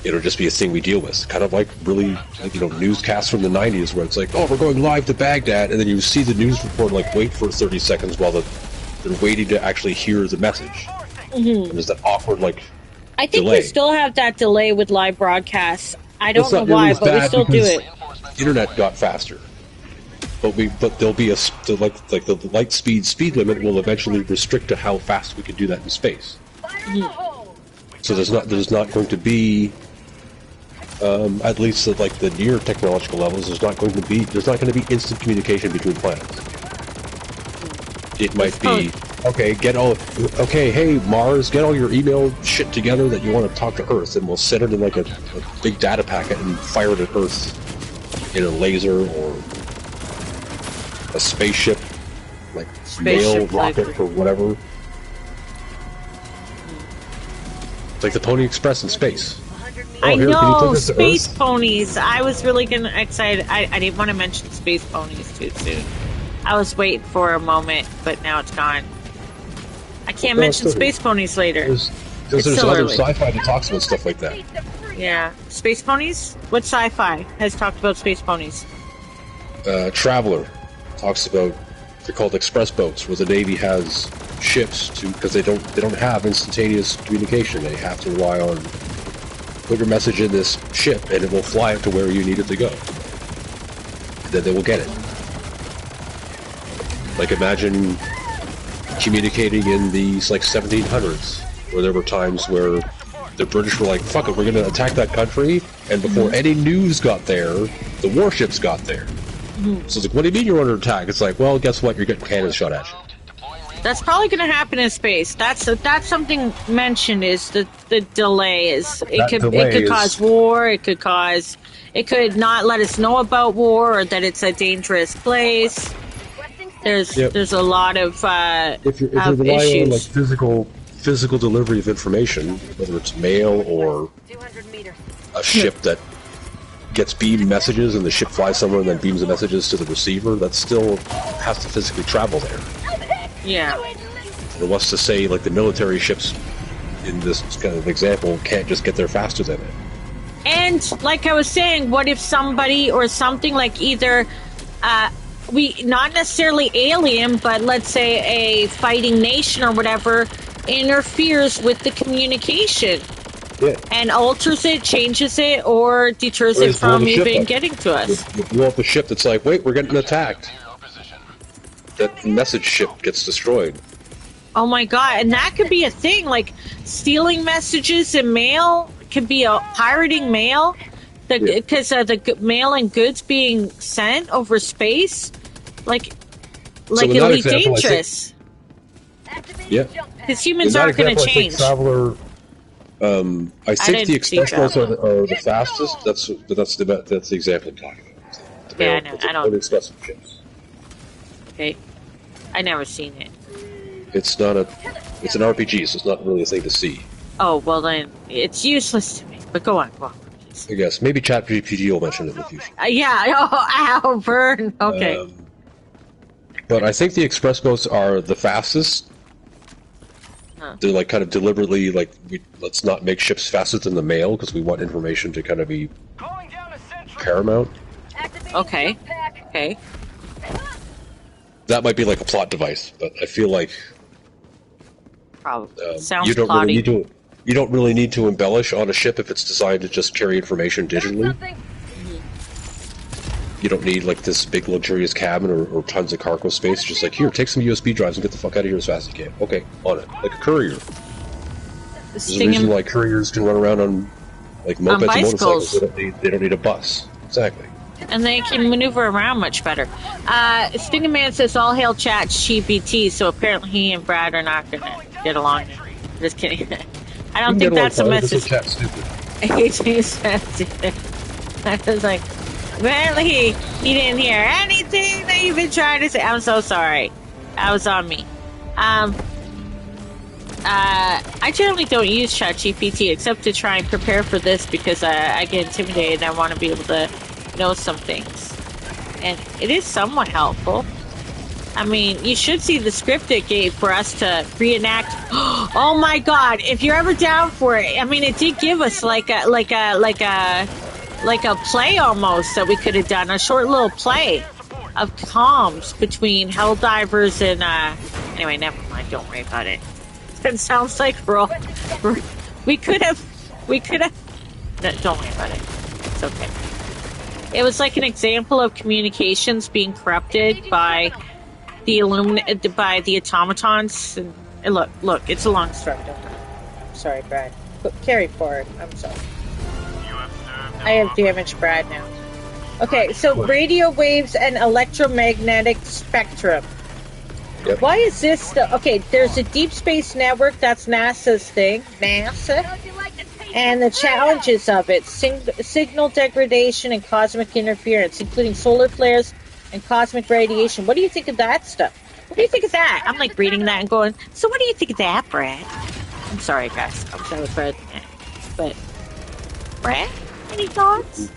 B: It'll just be a thing we deal with. Kind of like really, newscasts from the 90s where it's like, oh, we're going live to Baghdad, and then you see the news report, like, wait for 30 seconds while they're waiting to actually hear the message. Mm-hmm. And there's that awkward, like,
A: I think
B: delay.
A: we still have that delay with live broadcasts. I don't know why, but we still do it.
B: Internet got faster. But there'll be the light speed limit will eventually restrict to how fast we can do that in space.
A: Mm-hmm.
B: So there's not going to be, at least at, like, the near technological levels, there's not going to be instant communication between planets. It might be, hey Mars, get all your email shit together that you want to talk to Earth, and we'll set it in, like, a big data packet and fire it at Earth in a laser or a spaceship, like mail rocket or whatever. It's like the Pony Express in space.
A: I know, space ponies. I was really excited. I didn't want to mention space ponies too soon. I was waiting for a moment, but now it's gone. I can't mention space ponies later.
B: There's other sci-fi that talks about stuff like that.
A: Yeah. Space ponies? What sci-fi has talked about space ponies?
B: Traveler talks about, they're called express boats, where the Navy has ships because they don't have instantaneous communication. They have to rely on, put your message in this ship and it will fly it to where you need it to go. And then they will get it. Like, imagine communicating in these, like, 1700s, where there were times where the British were like, fuck it, we're going to attack that country, and before any news got there, the warships got there. So it's like, what do you mean you're under attack? It's like, well, guess what? You're getting cannons shot at you.
A: That's probably going to happen in space. That's something mentioned, is the delay is it could cause war. It could not let us know about war, or that it's a dangerous place. There's a lot of
B: if you're relying on, like, physical delivery of information, whether it's mail or a ship that gets beamed messages and the ship flies somewhere and then beams the messages to the receiver, that still has to physically travel there.
A: Yeah.
B: And what's to say, like, the military ships in this kind of example can't just get there faster than it?
A: And like I was saying, what if somebody or something, like, either not necessarily alien, but let's say a fighting nation or whatever, interferes with the communication and alters it, changes it, or deters it from even getting to us.
B: You blow up a ship that's like, wait, we're getting attacked. That message ship gets destroyed.
A: Oh my god, and that could be a thing, like stealing messages and mail could be a pirating mail, because of the mail and goods being sent over space. Like it'll be dangerous. Because humans aren't going to change.
B: Traveler, I think the express boats are the fastest. That's the example I'm talking about.
A: I don't.
B: Express ships.
A: Okay, I never seen it.
B: It's an RPG, so it's not really a thing to see.
A: Oh well, then it's useless to me. But go on. Please.
B: I guess maybe ChatGPT will mention it in the future.
A: Yeah. Oh, burn. Okay.
B: But I think the express boats are the fastest, They're like kind of deliberately like, let's not make ships faster than the mail because we want information to kind of be paramount.
A: Okay. Okay.
B: That might be like a plot device, but I feel like
A: Probably. Sounds
B: you don't
A: plotty.
B: really need to. You don't really need to embellish on a ship if it's designed to just carry information digitally. You don't need like this big luxurious cabin or tons of cargo space. Just like, here, take some USB drives and get the fuck out of here as fast as you can. Okay, on it. Like a courier. There's a reason why couriers can run around on like mopeds and motorcycles. They don't need a bus. Exactly.
A: And they can maneuver around much better. Stinging Man says, all hail ChatGPT, so apparently he and Brad are not going to get along. Just kidding. I don't think that's a message. I was like, apparently he didn't hear anything that you've been trying to say. I'm so sorry. That was on me. I generally don't use ChatGPT except to try and prepare for this because I get intimidated and I want to be able to know some things. And it is somewhat helpful. I mean, you should see the script it gave for us to reenact. Oh my god, if you're ever down for it. I mean, it did give us like a play almost that we could have done, a short little play of comms between Helldivers and anyway, never mind, don't worry about it. It sounds like we could have no, don't worry about it. It's okay. It was like an example of communications being corrupted by the by the automatons. And look, it's a long story. Don't worry. I'm sorry, Brad. But carry forward. I'm sorry. I have damaged Brad now. Okay, so radio waves and electromagnetic spectrum.
B: Yep.
A: Why is this still... Okay, there's a deep space network. That's NASA's thing. NASA. And the challenges of it. Signal degradation and cosmic interference, including solar flares and cosmic radiation. What do you think of that stuff? What do you think of that? I'm like reading that and going, so what do you think of that, Brad? I'm sorry, guys. I'm sorry, Brad. But, Brad, any thoughts?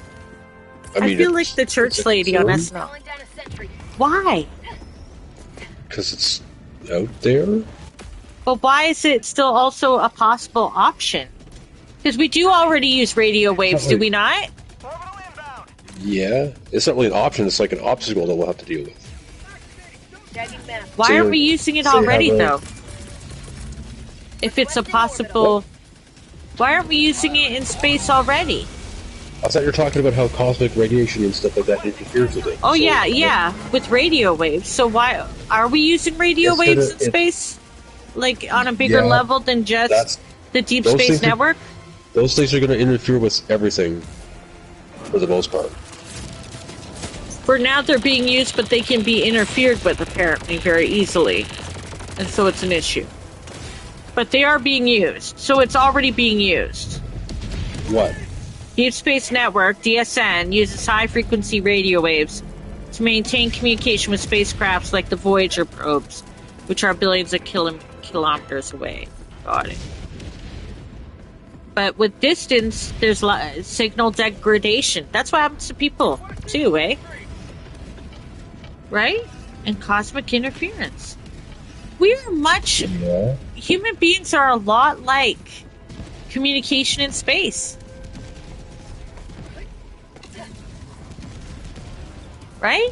A: I feel like the church lady on SNL. Why?
B: Because it's out there?
A: But why is it still also a possible option? Because we do already use radio waves, do we not?
B: Yeah. It's not really an option, it's like an obstacle that we'll have to deal with.
A: Why aren't we using it already, though? If it's a possible... Why aren't we using it in space already?
B: I thought you were talking about how cosmic radiation and stuff like that interferes with it.
A: Oh, so, yeah, with radio waves. So why... Are we using radio waves in space? Like, on a bigger level than just the Deep Space Network?
B: Those things are going to interfere with everything, for the most part.
A: For now, they're being used, but they can be interfered with, apparently, very easily. And so it's an issue. But they are being used. So it's already being used.
B: What?
A: Deep Space Network, DSN, uses high-frequency radio waves to maintain communication with spacecrafts like the Voyager probes, which are billions of kilometers away. Got it. But with distance, there's signal degradation. That's what happens to people, too, eh? Right? And cosmic interference. We are much... Yeah. Human beings are a lot like communication in space. Right?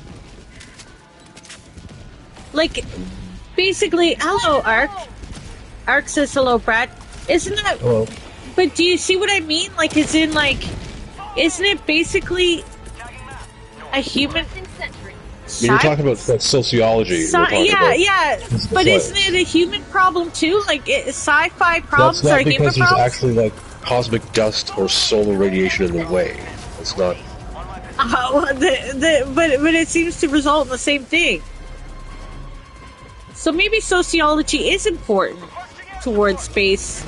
A: Like, basically, hello, Ark. Ark says hello, Brad. Isn't that...
B: Hello.
A: But do you see what I mean? Like, as in, like, isn't it basically a human...
B: You're talking about sociology.
A: Yeah. But isn't it a human problem, too? Like, sci-fi problems are human problems?
B: That's not because there's actually, like, cosmic dust or solar radiation in the way. It's not...
A: but it seems to result in the same thing. So maybe sociology is important towards space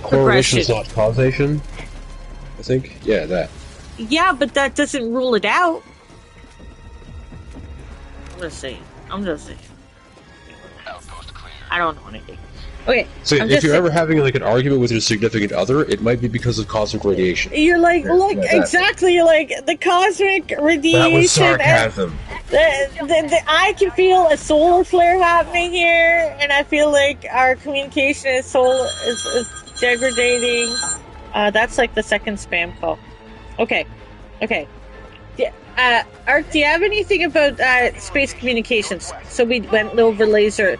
B: correlation is not causation, I think. Yeah, that.
A: Yeah, but that doesn't rule it out. I'm just saying. I don't know anything. Okay.
B: So if you're ever having like an argument with your significant other, it might be because of cosmic radiation.
A: You're like, look, exactly. You're like the cosmic radiation.
B: That was sarcasm.
A: I can feel a solar flare happening here, and I feel like our communication is degrading. That's like the second spam call. Okay. Art, do you have anything about space communications? So we went over laser.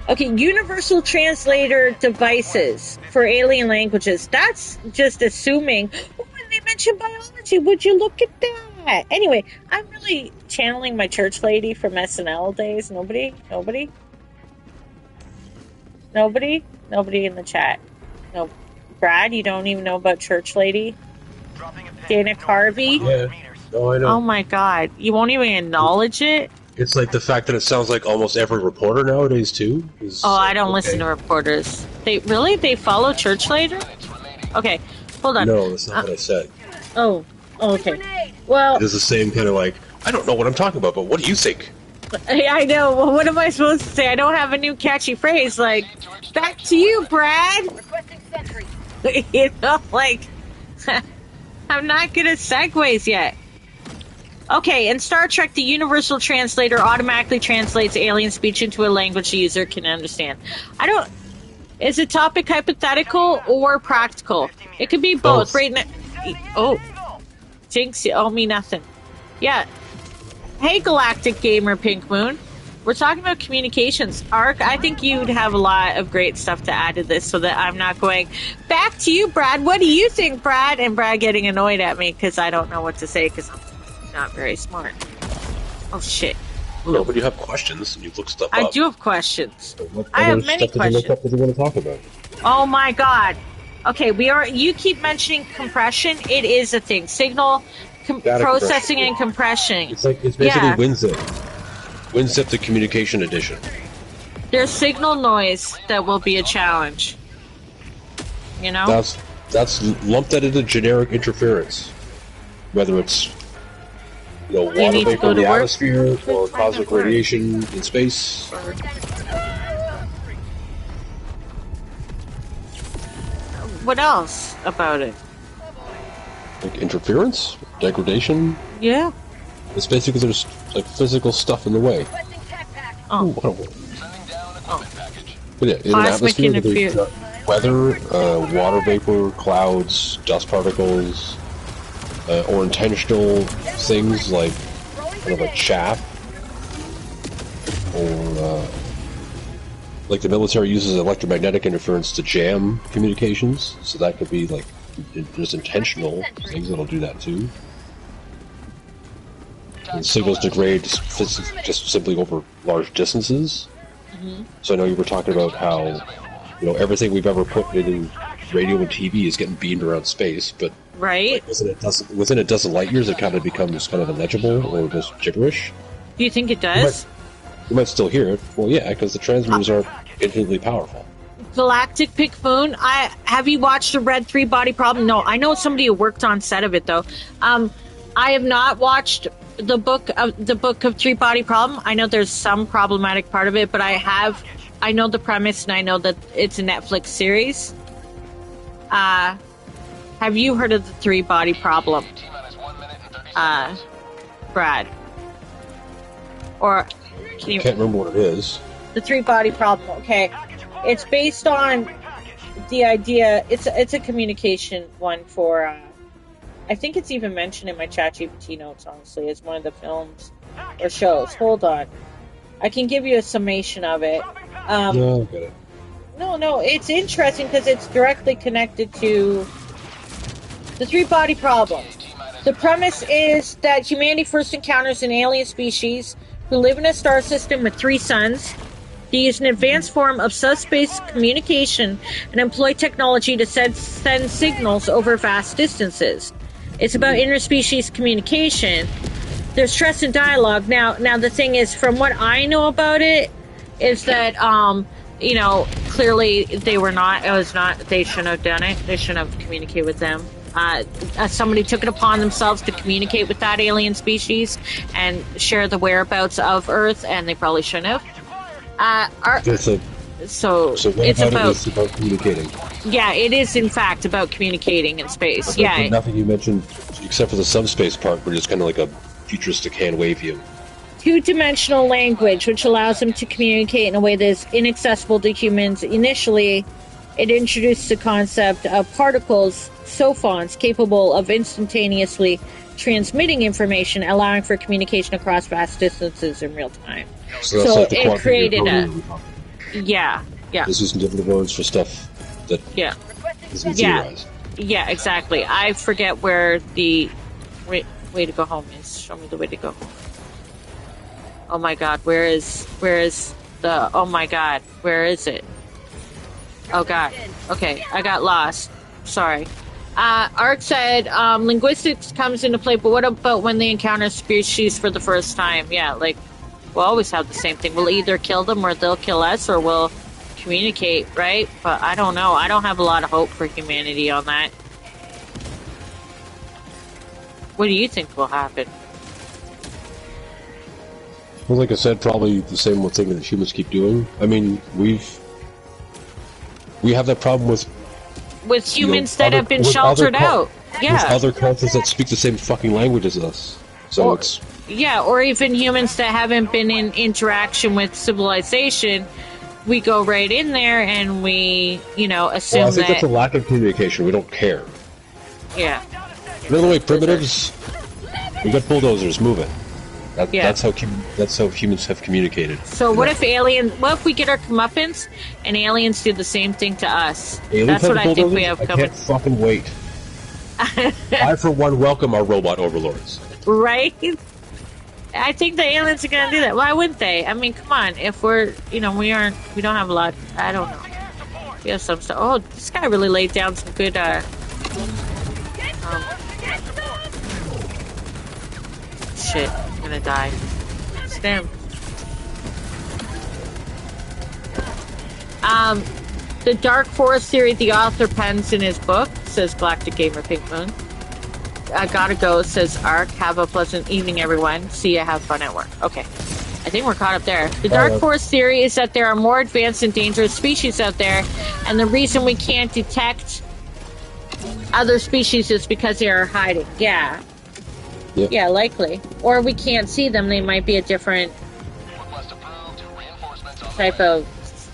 A: Okay, universal translator devices for alien languages. That's just assuming. Oh, when they mention biology, would you look at that? Anyway, I'm really channeling my church lady from SNL days. Nobody in the chat. No, Brad, you don't even know about church lady? Dana Carvey?
B: Yeah, no, I know.
A: Oh my god, you won't even acknowledge it?
B: It's like the fact that it sounds like almost every reporter nowadays, too.
A: I don't listen to reporters. They follow church later? Okay, hold on.
B: No, that's not what I said.
A: Oh, okay. Well...
B: It is the same kind of like, I don't know what I'm talking about, but what do you think?
A: I know. Well, what am I supposed to say? I don't have a new catchy phrase, like, back to you, Brad!
E: Requesting sentry.
A: You know, like, I'm not good at segues yet. Okay, in Star Trek, the Universal Translator automatically translates alien speech into a language the user can understand. Is it topic hypothetical or practical? It could be both. Right now. Oh. Jinx, you owe me nothing. Yeah. Hey, Galactic Gamer Pink Moon. We're talking about communications. Ark, I think you'd have a lot of great stuff to add to this so that I'm not going, back to you, Brad. What do you think, Brad? And Brad getting annoyed at me because I don't know what to say because I'm not very smart. Oh, shit.
B: No, but you have questions and you look stuff up.
A: I do have questions. I have many questions.
B: What did you want to talk about?
A: Oh my god. Okay, you keep mentioning compression. It is a thing. Signal processing and compression.
B: It's basically WinZip. WinZip, the communication edition.
A: There's signal noise that will be a challenge. You know?
B: That's lumped into generic interference. Whether it's water vapor in the atmosphere or cosmic radiation in space.
A: What else about it?
B: Like interference? Degradation?
A: Yeah.
B: It's basically there's like physical stuff in the way.
A: Oh.
B: But yeah, in an atmosphere, there's weather, water vapor, clouds, dust particles, or intentional things like kind of like chaff, or like the military uses electromagnetic interference to jam communications, so that could be like there's intentional things that'll do that too. And signals degrade just simply over large distances. Mm-hmm. So I know you were talking about how everything we've ever put in radio and TV is getting beamed around space, but
A: right
B: within a dozen light years, it kind of becomes kind of illegible or just gibberish.
A: Do you think it does?
B: You might still hear it. Well, yeah, because the transmitters are infinitely powerful.
A: Galactic Pick Moon. Have you watched the Red 3 Body Problem? No, I know somebody who worked on set of it though. I have not watched the book of 3 Body Problem. I know there's some problematic part of it, but I know the premise and I know that it's a Netflix series. Have you heard of the 3 Body Problem? Brad? Or
B: I can't remember what it is.
A: The 3 Body Problem. Okay, it's based on the idea. It's a communication one for. I think it's even mentioned in my ChatGPT notes. Honestly, as one of the films or shows. Hold on, I can give you a summation of it.
B: No, I get it.
A: No, it's interesting because it's directly connected to the 3 Body Problem. The premise is that humanity first encounters an alien species who live in a star system with 3 suns. They use an advanced form of subspace communication and employ technology to send signals over vast distances. It's about interspecies communication. There's trust and dialogue. Now the thing is, from what I know about it, is that clearly they shouldn't have done it. They shouldn't have communicated with them. Somebody took it upon themselves to communicate with that alien species and share the whereabouts of Earth, and they probably shouldn't have. So
B: what
A: it's
B: it's about communicating?
A: Yeah, it is in fact about communicating in space.
B: But
A: Yeah.
B: nothing you mentioned, except for the subspace part, where it's kind of like a futuristic hand wave view.
A: Two-dimensional language, which allows them to communicate in a way that is inaccessible to humans. Initially, it introduced the concept of particles, sophons, capable of instantaneously transmitting information, allowing for communication across vast distances in real time.
B: So that's like the
A: it created a... Yeah.
B: This is different words for stuff that isn't theorized.
A: Yeah, exactly. I forget where the way to go home is. Show me the way to go home. Oh my god, where is the... Oh my god, where is it? Oh god. Okay, I got lost. Sorry. Ark said, linguistics comes into play, but what about when they encounter species for the first time? Yeah, like, we'll always have the same thing. We'll either kill them or they'll kill us, or we'll communicate, right? But I don't know. I don't have a lot of hope for humanity on that. What do you think will happen?
B: Well, like I said, probably the same thing that humans keep doing. I mean, we have that problem with
A: humans that have been sheltered out. Yeah.
B: With other cultures that speak the same fucking language as us. So
A: or even humans that haven't been in interaction with civilization. We go right in there and we, assume
B: I think that's a lack of communication. We don't care.
A: Yeah.
B: Another way, primitives, we got bulldozers, move it. That's how humans have communicated.
A: So what if we get our comeuppance and aliens do the same thing to us?
B: Aliens
A: That's what I think we have coming.
B: I can't fucking wait. I, for one, welcome our robot overlords.
A: Right? I think the aliens are going to do that. Why wouldn't they? I mean, come on. If we're, we don't have a lot. I don't know. We have some stuff. Oh, this guy really laid down some good, shit. I'm gonna die. Stem. The Dark Forest theory the author pens in his book, says Galactic Gamer Pink Moon. I gotta go, says Ark. Have a pleasant evening, everyone. See ya, have fun at work. Okay. I think we're caught up there. The Dark Forest theory is that there are more advanced and dangerous species out there, and the reason we can't detect other species is because they are hiding. Yeah. Yep. Yeah, likely. Or we can't see them. They might be a different type of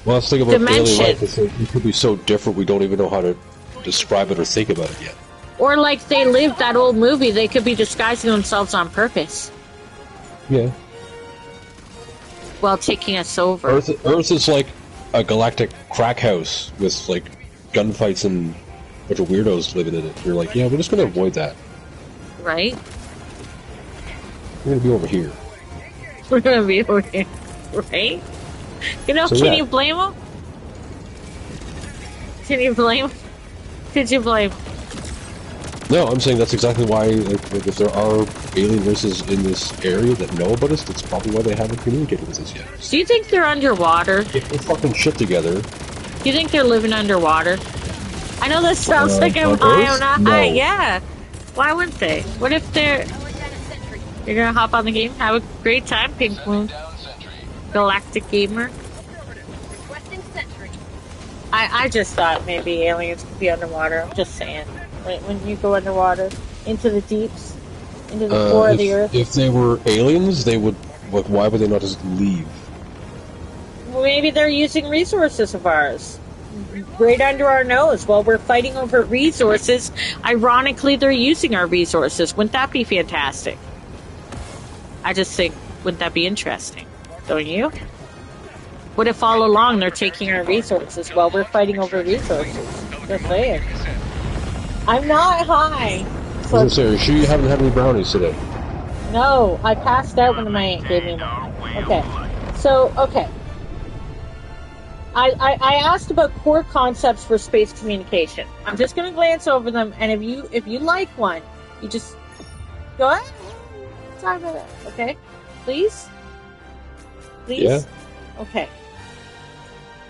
B: Well, let's think about
A: dimension.
B: Alien Life. It could be so different we don't even know how to describe it or think about it yet.
A: Or like they lived that old movie, they could be disguising themselves on purpose.
B: Yeah.
A: While taking us over.
B: Earth is like a galactic crack house with like gunfights and a bunch of weirdos living in it. You're like, yeah, we're just going to avoid that.
A: Right?
B: We're going to be over here.
A: We're going to be over here. Right? Can you blame them? Can you blame them? Could you blame them?
B: No, I'm saying that's exactly why, like, if there are alien races in this area that know about us, that's probably why they haven't communicated with us yet.
A: Do you think they're underwater?
B: Get their fucking shit together.
A: Do you think they're living underwater? I know this sounds like I'm high on a high. Yeah. Why wouldn't they? What if you're gonna hop on the game, have a great time, Pink Moon, Galactic Gamer? I just thought maybe aliens could be underwater. I'm just saying. When you go underwater, into the deeps, into the core of the earth.
B: If they were aliens, they would. Like, why would they not just leave?
A: Well, maybe they're using resources of ours. Right under our nose while we're fighting over resources. Ironically, they're using our resources. Wouldn't that be fantastic? I just think, wouldn't that be interesting? Don't you? What if all along they're taking our resources while we're fighting over resources? Just saying. I'm not high.
B: So, I was gonna say, are you sure you haven't had any brownies today?
A: No, I passed out when my aunt gave me one. Okay. So, okay. I asked about core concepts for space communication. I'm just going to glance over them, and if you like one, you just go ahead. Talk about it, okay? Please?
B: Yeah.
A: Okay.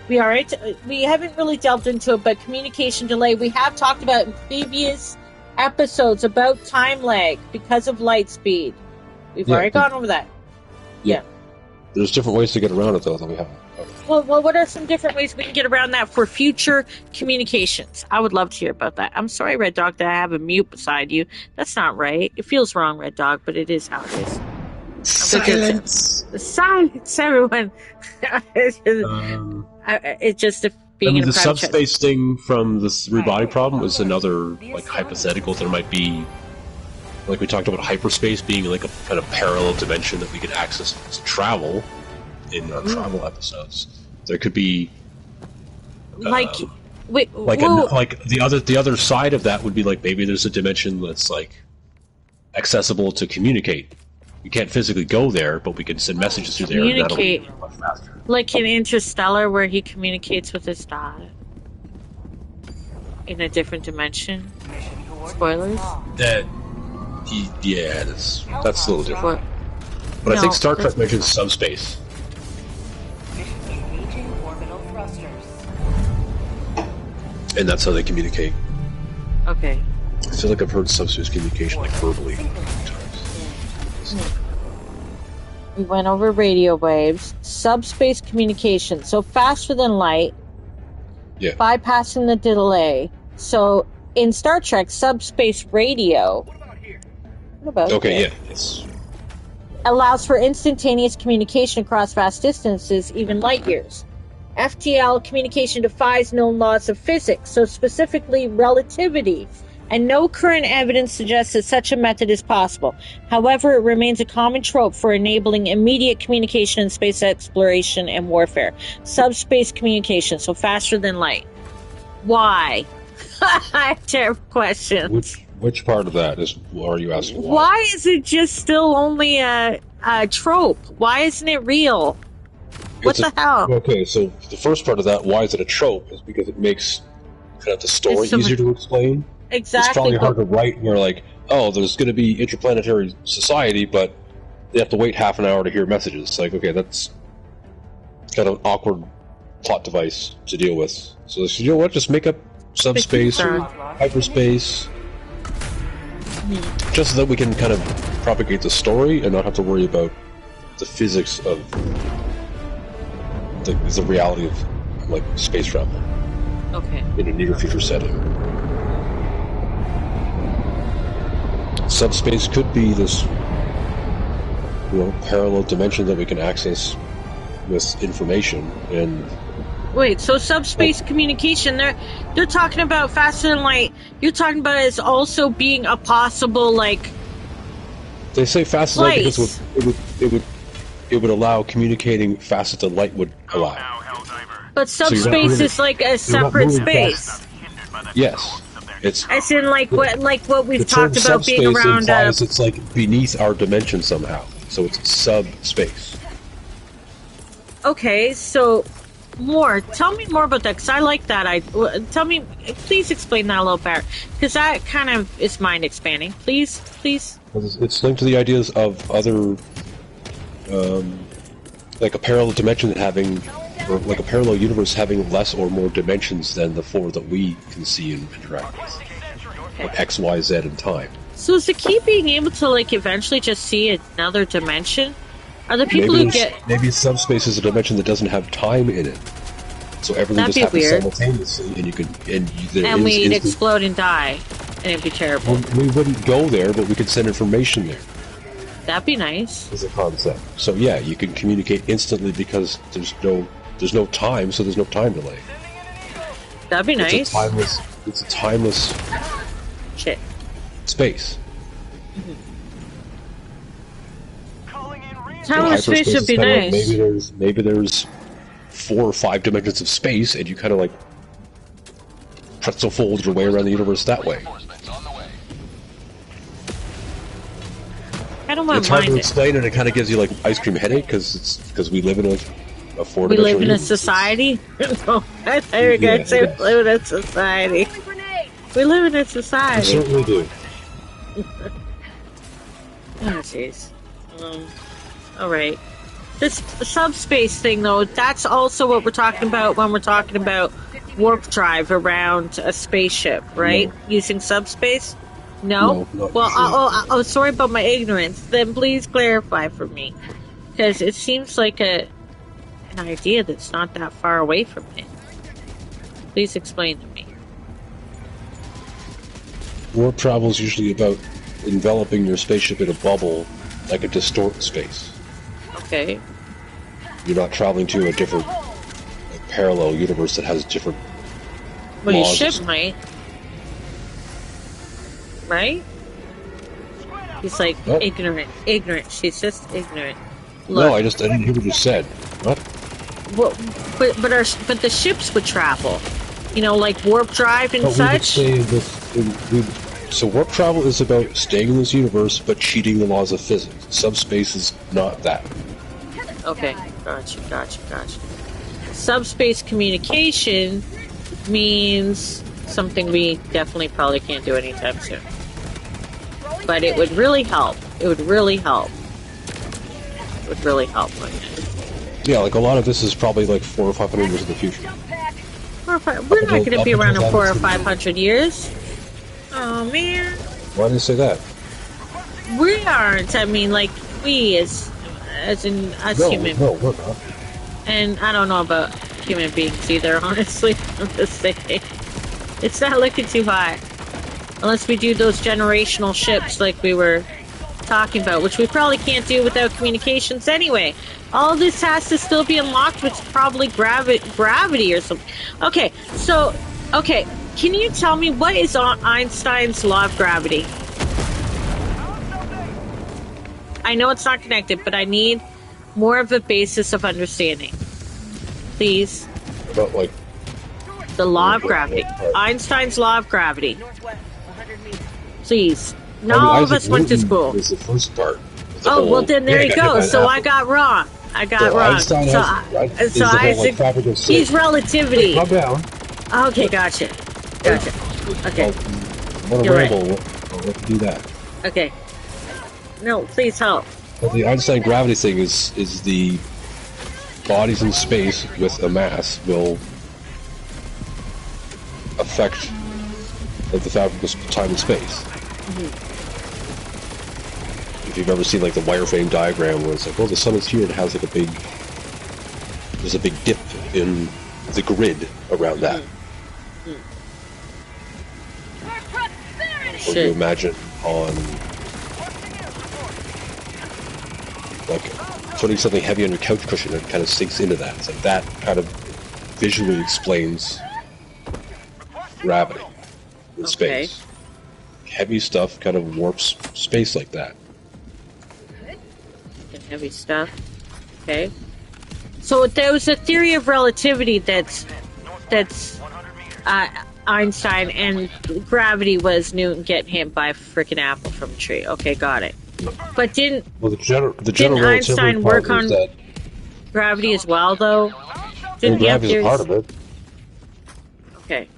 A: We haven't really delved into it, but communication delay, we have talked about in previous episodes about time lag because of light speed. We've already gone over that. Yeah.
B: There's different ways to get around it, though, that we haven't covered.
A: Well, what are some different ways we can get around that for future communications? I would love to hear about that. I'm sorry, Red Dog, that I have a mute beside you. That's not right. It feels wrong, Red Dog, but it is how it is.
G: Silence!
A: Silence, everyone. It's just being in a
G: the
A: private
G: subspace thing from the rebody problem was another like hypothetical. There might be, like we talked about hyperspace being like a kind of parallel dimension that we could access to travel in our travel episodes. There could be
A: like
G: the other side of that would be like maybe there's a dimension that's like accessible to communicate. We can't physically go there, but we can send messages through there.
A: Communicate,
G: and that'll be much faster.
A: like in Interstellar, where he communicates with his dad in a different dimension. Spoilers.
G: That's a little different.
A: What?
G: But I think Star Trek mentions subspace. And that's how they communicate.
A: Okay.
G: I feel like I've heard subspace communication like verbally.
A: We went over radio waves, subspace communication, so faster than light, bypassing the delay. So in Star Trek, subspace radio. What about
G: yes.
A: Allows for instantaneous communication across vast distances, even light years. FTL communication defies known laws of physics, so specifically relativity, and no current evidence suggests that such a method is possible. However, it remains a common trope for enabling immediate communication in space exploration and warfare. Subspace communication, so faster than light. Why? Terrible question.
B: Which part of that are you asking?
A: Why is it just still only a trope? Why isn't it real? What the hell?
B: Okay, so the first part of that, why is it a trope, is because it makes kind of the story easier to explain.
A: Exactly.
B: It's probably hard to write where, like, oh, there's going to be interplanetary society, but they have to wait half an hour to hear messages. It's like, okay, that's kind of an awkward plot device to deal with. So, you know what? Just make up subspace or hyperspace, just so that we can kind of propagate the story and not have to worry about the physics of the reality of, like, space travel.
A: Okay.
B: In a near future setting. Subspace could be this, parallel dimension that we can access with information. And
A: wait, so subspace communication, they're talking about faster than light. You're talking about it as also being a possible, like,
B: they say faster than light because it would allow communicating faster than light would allow.
A: But subspace is like a separate space.
B: Yes. It's
A: as in like what we've talked about being around.
B: It's like beneath our dimension somehow, so it's subspace.
A: Okay, so tell me more about that, because I like that. Please explain that a little better, because that kind of is mind expanding. Please.
B: It's linked to the ideas of other, like a parallel dimension having, or like a parallel universe having less or more dimensions than the four that we can see and interact with. Like X, Y, Z in time.
A: So is the key being able to, like, eventually just see another dimension? Are the people who get...
B: Maybe subspace is a dimension that doesn't have time in it. So everything just happens simultaneously, and you could... And
A: we'd explode and die, and it'd be terrible.
B: We wouldn't go there, but we could send information there.
A: That'd be nice.
B: As a concept. So yeah, you can communicate instantly because there's no time, so there's no time delay.
A: That'd be nice.
B: It's a timeless
A: shit
B: space.
A: Timeless space would be nice.
B: Like maybe there's 4 or 5 dimensions of space, and you kind of like pretzel fold your way around the universe that way.
A: I don't want
B: it's hard to explain, and it kind of gives you like ice cream headache because we live in a 4-dimensional.
A: We live in a society. No, I thought you were going to say we live in a society. We live in a society.
B: We certainly do.
A: Oh, jeez. Alright. This subspace thing, though, that's also what we're talking about when we're talking about warp drive around a spaceship, right? No. Using subspace? No? Well, sorry about my ignorance. Then please clarify for me. Because it seems like an idea that's not that far away from it. Please explain to me.
B: Warp travel is usually about enveloping your spaceship in a bubble that can distort space.
A: Okay.
B: You're not traveling to a different parallel universe that has different
A: Well, your
B: laws.
A: ship might. Right? He's like,
B: Oh.
A: ignorant. Ignorant. She's just ignorant.
B: No, I didn't hear what you said. What?
A: Well, but the ships would travel. You know, like warp drive and
B: But we would
A: such.
B: say so warp travel is about staying in this universe but cheating the laws of physics. Subspace is not that.
A: Okay, gotcha. Subspace communication means something we definitely probably can't do anytime soon. But it would really help. It would really help. Wouldn't it?
B: Yeah, like a lot of this is probably like 400 or 500 years in the future.
A: We're not going to be around in 400 or 500 years. Oh man.
B: Why did you say that?
A: We aren't. I mean, like we as in us human.
B: No, we're not.
A: And I don't know about human beings either. Honestly, I'm just saying, it's not looking too hot. Unless we do those generational ships like we were talking about, which we probably can't do without communications anyway. All this has to still be unlocked with probably gravity or something. Okay, so, can you tell me what is Einstein's law of gravity? I know it's not connected, but I need more of a basis of understanding. Please.
B: About like
A: The law of gravity. Einstein's law of gravity.
E: Northwest, 100 meters.
A: Please. Not all of us went to school.
B: Is the first part.
A: Oh, well then there you go. So I got wrong. I got wrong.
B: Einstein has,
A: So Isaac,
B: fabric of space.
A: he's relativity.
B: Calm down.
A: Okay, gotcha. Okay.
B: Want to
A: You're right.
B: ramble? Let's do that.
A: Okay. No, please help.
B: But the Einstein gravity thing is the bodies in space with a mass will affect the fabric of time and space. If you've ever seen like the wireframe diagram where it's like, well, the sun is here, it has like there's a big dip in the grid around that. Or you imagine on like putting something heavy on your couch cushion, it kind of sinks into that. It's like that kind of visually explains gravity in space. Heavy stuff kind of warps space like that.
A: Heavy stuff. Okay. So there was a theory of relativity that's Einstein, and gravity was Newton getting hit by a freaking apple from a tree. Okay, got it. But didn't Einstein work on gravity as well, though? Didn't he have
B: gravity's a part of it.
A: Okay.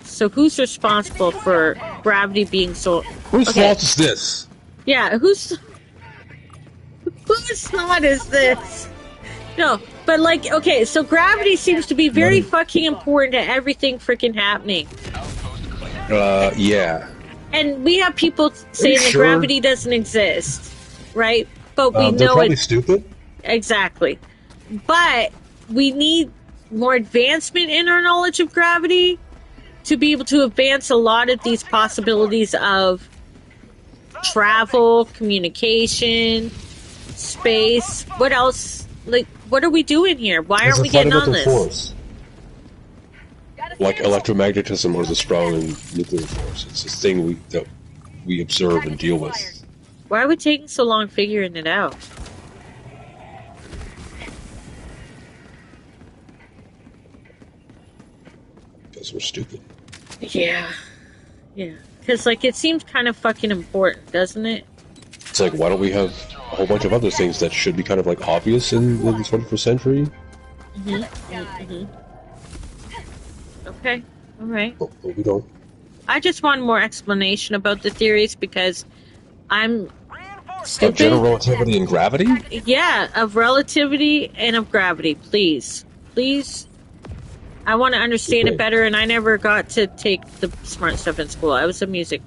A: So who's responsible for gravity being so...
B: Whose fault is this?
A: Yeah, whose thought is this? No, but like, okay, so gravity seems to be very fucking important to everything freaking happening.
B: Yeah.
A: And we have people saying that gravity doesn't exist, right? But we
B: they're
A: know
B: probably
A: it...
B: stupid.
A: Exactly. But we need more advancement in our knowledge of gravity to be able to advance a lot of these possibilities of travel, communication, space. What else? Like, what are we doing here? Why aren't we getting on this?
B: Force. Like electromagnetism or the strong nuclear force. It's this thing that we observe and deal with.
A: Why are we taking so long figuring it out?
B: Because we're stupid.
A: Yeah. Yeah. Because, like, it seems kind of fucking important, doesn't it?
B: It's like, why don't we have a whole bunch of other things that should be kind of, like, obvious in the 21st century?
A: Okay. Alright.
B: But we don't.
A: I just want more explanation about the theories because I'm stupid.
B: Of general relativity and gravity?
A: Yeah, of relativity and of gravity, please. Please. I want to understand it better, and I never got to take the smart stuff in school. I was a music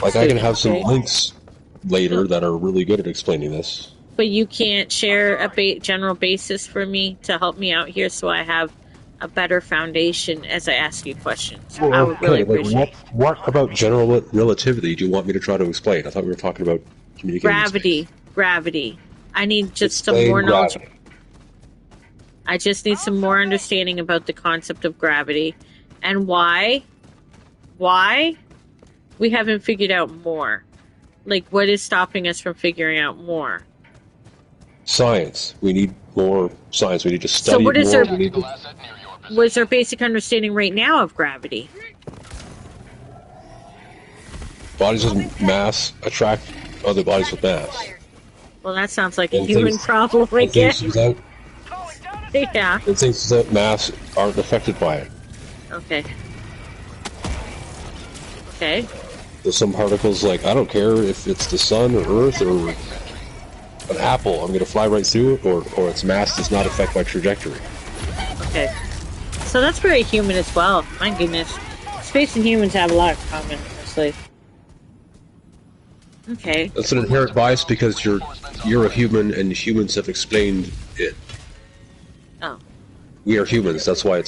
B: Like,
A: student,
B: I can have some
A: okay?
B: links later that are really good at explaining this.
A: but you can't share a general basis for me to help me out here so I have a better foundation as I ask you questions.
G: Well,
A: I would really appreciate
G: what about general relativity do you want me to try to explain? I thought we were talking about communicating
A: Gravity. I need just
G: Explain
A: some more knowledge.
G: gravity.
A: I just need some more understanding about the concept of gravity and why we haven't figured out more. Like, what is stopping us from figuring out more?
G: Science. We need more science. We need to study
A: what is
G: more.
A: What is our basic understanding right now of gravity?
G: Bodies with mass attract other bodies with mass.
A: Well, that sounds like a human problem again. Yeah.
G: And things without mass aren't affected by it.
A: Okay.
G: There's some particles like, I don't care if it's the sun or Earth or an apple, I'm going to fly right through it, or its mass does not affect my trajectory.
A: Okay. So that's very human as well. My goodness. Space and humans have a lot in common, honestly. Okay.
G: That's an inherent bias because you're a human and humans have explained it.
A: Oh.
G: We are humans, that's why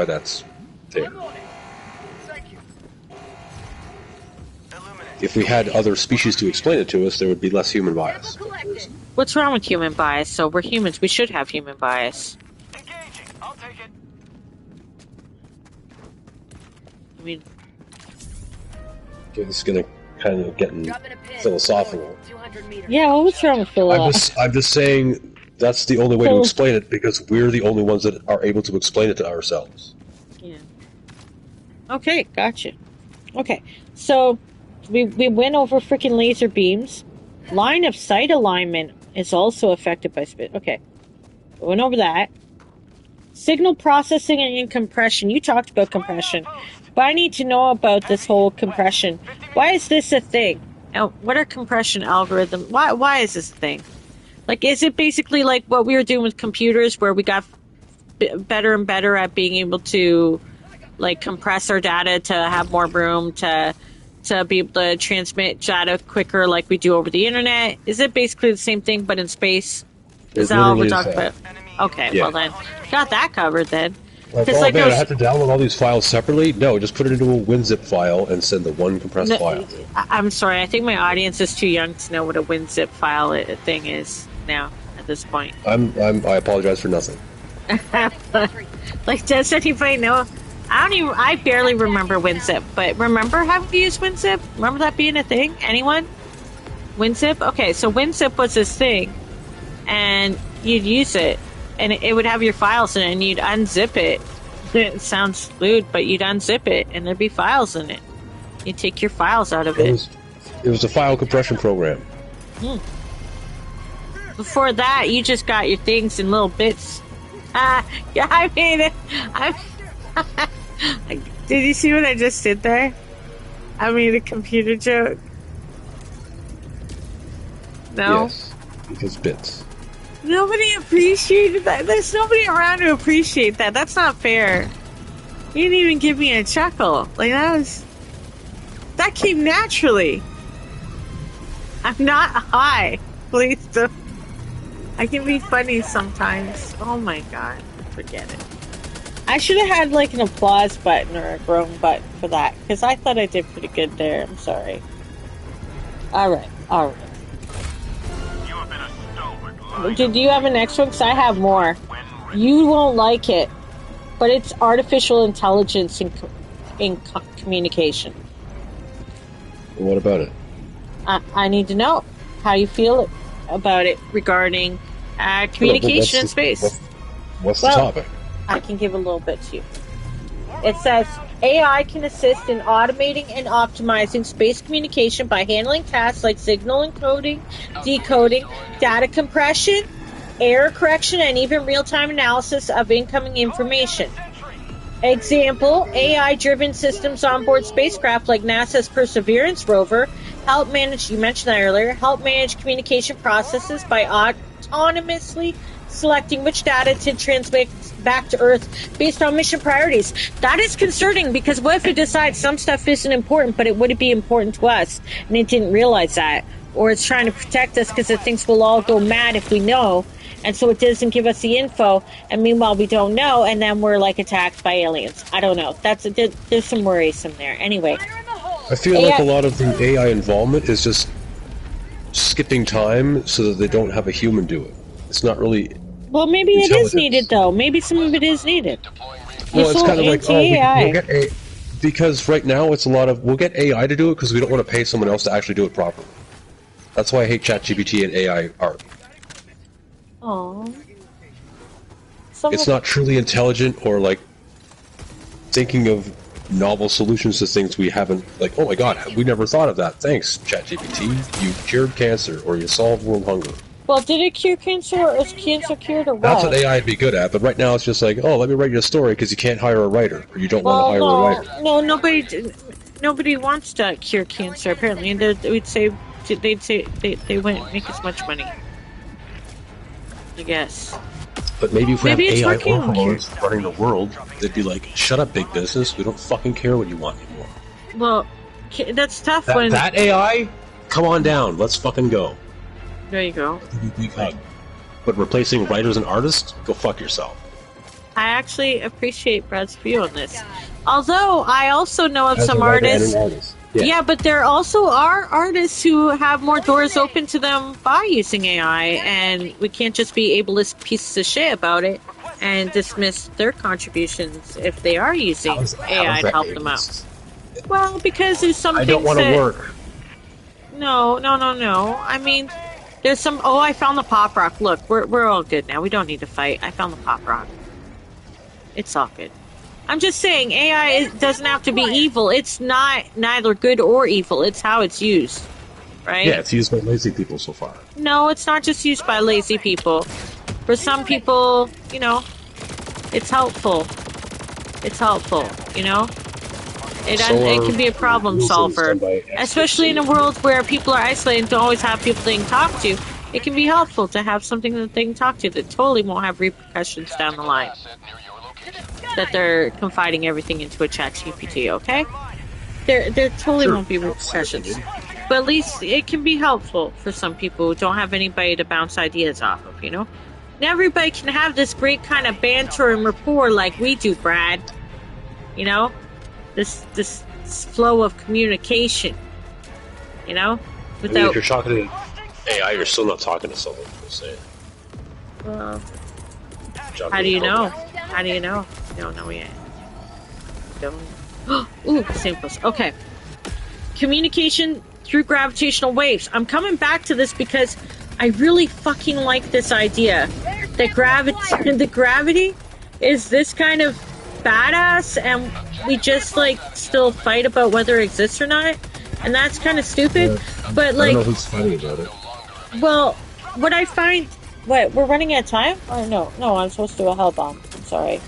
G: that's there. If we had other species to explain it to us, there would be less human bias.
A: What's wrong with human bias? So we're humans, we should have human bias.
F: Engaging. I'll take it.
A: I mean...
G: Okay, this is gonna kind of get philosophical.
E: 200 meters.
A: Yeah, what's wrong with philosophy?
G: I'm just saying that's the only way to explain it because we're the only ones that are able to explain it to ourselves.
A: Yeah. Okay, gotcha. Okay, so we went over freaking laser beams. Line of sight alignment is also affected by spit. Okay, we went over that. Signal processing and compression. You talked about compression, but I need to know about this whole compression. Why is this a thing? What are compression algorithms? Why is this a thing? Like, is it basically like what we were doing with computers, where we got better and better at being able to, like, compress our data to have more room to be able to transmit data quicker, like we do over the internet? Is it basically the same thing, but in space? Is that all we're talking about? Okay, yeah. Well then, got that covered then.
G: Like, oh man, I have to download all these files separately? No, just put it into a WinZip file and send the one compressed file.
A: I'm sorry, I think my audience is too young to know what a WinZip file thing is now, at this point.
G: I apologize for nothing.
A: Like, does anybody know? I barely remember WinZip, but remember having to use WinZip? Remember that being a thing? Anyone? WinZip? Okay, so WinZip was this thing, and you'd use it, and it would have your files in it, and you'd unzip it. It sounds lewd, but you'd unzip it, and there'd be files in it. You'd take your files out of it.
G: It was a file compression program.
A: Before that, you just got your things in little bits. Yeah, I made it. Did you see what I just did there? I made a computer joke. No?
G: Yes, because bits.
A: Nobody appreciated that. There's nobody around to appreciate that. That's not fair. You didn't even give me a chuckle. Like, that came naturally. I'm not high. Please don't. I can be funny sometimes. Oh my god. Forget it. I should have had like an applause button or a groan button for that, because I thought I did pretty good there. I'm sorry. Alright. Did you have a next one? Because I have more. You won't like it, but it's artificial intelligence in communication.
G: What about it?
A: I need to know how you feel about it regarding communication in space.
G: What's the topic?
A: I can give a little bit to you. It says, AI can assist in automating and optimizing space communication by handling tasks like signal encoding, decoding, data compression, error correction, and even real-time analysis of incoming information. Example, AI-driven systems on board spacecraft like NASA's Perseverance rover help manage, you mentioned that earlier, help manage communication processes by autonomously selecting which data to transmit back to Earth based on mission priorities. That is concerning, because what if it decides some stuff isn't important, but it would be important to us, and it didn't realize that? or it's trying to protect us because it thinks we'll all go mad if we know, and so it doesn't give us the info, and meanwhile we don't know, and then we're like attacked by aliens. I don't know. There's some worrisome there. Anyway,
G: I feel like a lot of the AI involvement is just skipping time so that they don't have a human do it. It's not really.
A: Well, maybe it is needed though. Maybe some of it is needed.
G: Well, it's kind of like, we'll get because right now it's a lot of, we'll get AI to do it because we don't want to pay someone else to actually do it properly. That's why I hate ChatGPT and AI art.
A: Aww.
G: It's not truly intelligent or like thinking of novel solutions to things we haven't, like, oh my god, we never thought of that. Thanks, ChatGPT. You cured cancer or you solved world hunger.
A: Well, did it cure cancer, or is cancer cured, or what?
G: That's what AI would be good at, but right now it's just like, oh, let me write you a story because you can't hire a writer, or you don't want to hire a writer.
A: No, nobody wants to cure cancer, apparently, and they'd say they wouldn't make as much money. I guess.
G: But maybe if we have AI overlords running the world, they'd be like, shut up, big business, we don't fucking care what you want anymore.
A: Well, that's tough
G: that AI? Come on down, let's fucking go.
A: There you go.
G: But replacing writers and artists? Go fuck yourself.
A: I actually appreciate Brad's view on this. Although, I also know of some artists... Yeah, but there also are artists who have more doors open to them by using AI, and we can't just be ableist pieces of shit about it and dismiss their contributions if they are using AI to help them out. Well, because there's some things
G: I don't want to work.
A: No. I mean... There's some... Oh, I found the pop rock. Look, we're all good now. We don't need to fight. I found the pop rock. It's all good. I'm just saying, AI doesn't have to be evil. It's neither good or evil. It's how it's used. Right?
G: Yeah, it's used by lazy people so far.
A: No, it's not just used by lazy people. For some people, you know, it's helpful. It's helpful, you know? It can be a problem solver, especially in a world where people are isolated and don't always have people they can talk to. It can be helpful to have something that they can talk to that totally won't have repercussions down the line. That they're confiding everything into a ChatGPT, okay? There totally won't be repercussions. But at least it can be helpful for some people who don't have anybody to bounce ideas off of, you know? Not everybody can have this great kind of banter and rapport like we do, Brad. You know? This flow of communication, you know, without. I mean,
G: if you're talking to AI, you're still not talking to someone.
A: Well, how do you know? How do you know? You don't know yet. Don't. Ooh, samples. Okay. Communication through gravitational waves. I'm coming back to this because I really fucking like this idea that the gravity is this kind of badass, and we just like still fight about whether it exists or not, and that's kind of stupid. Yeah, but like,
G: I don't know who's fighting about it.
A: Well, what I find, we're running out of time? Or no, I'm supposed to do a hell bomb. I'm sorry.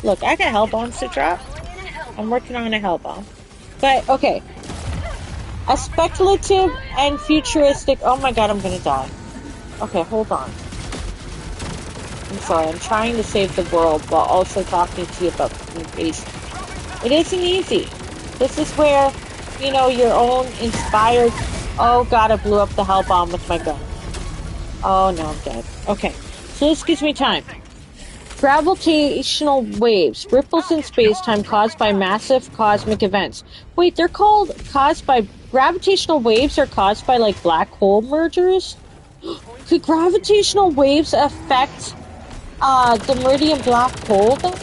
A: Look, I got hell bombs to drop. I'm working on a hell bomb. But okay, a speculative and futuristic. Oh my god, I'm gonna die. Okay, hold on. I'm sorry, I'm trying to save the world while also talking to you about communication. It isn't easy. This is where, you know, your own inspired... Oh god, I blew up the hell bomb with my gun. Oh no, I'm dead. Okay, so this gives me time. Gravitational waves. Ripples in space-time caused by massive cosmic events. Wait, they're caused by... Gravitational waves are caused by, like, black hole mergers? Could gravitational waves affect... the meridian black hole, then?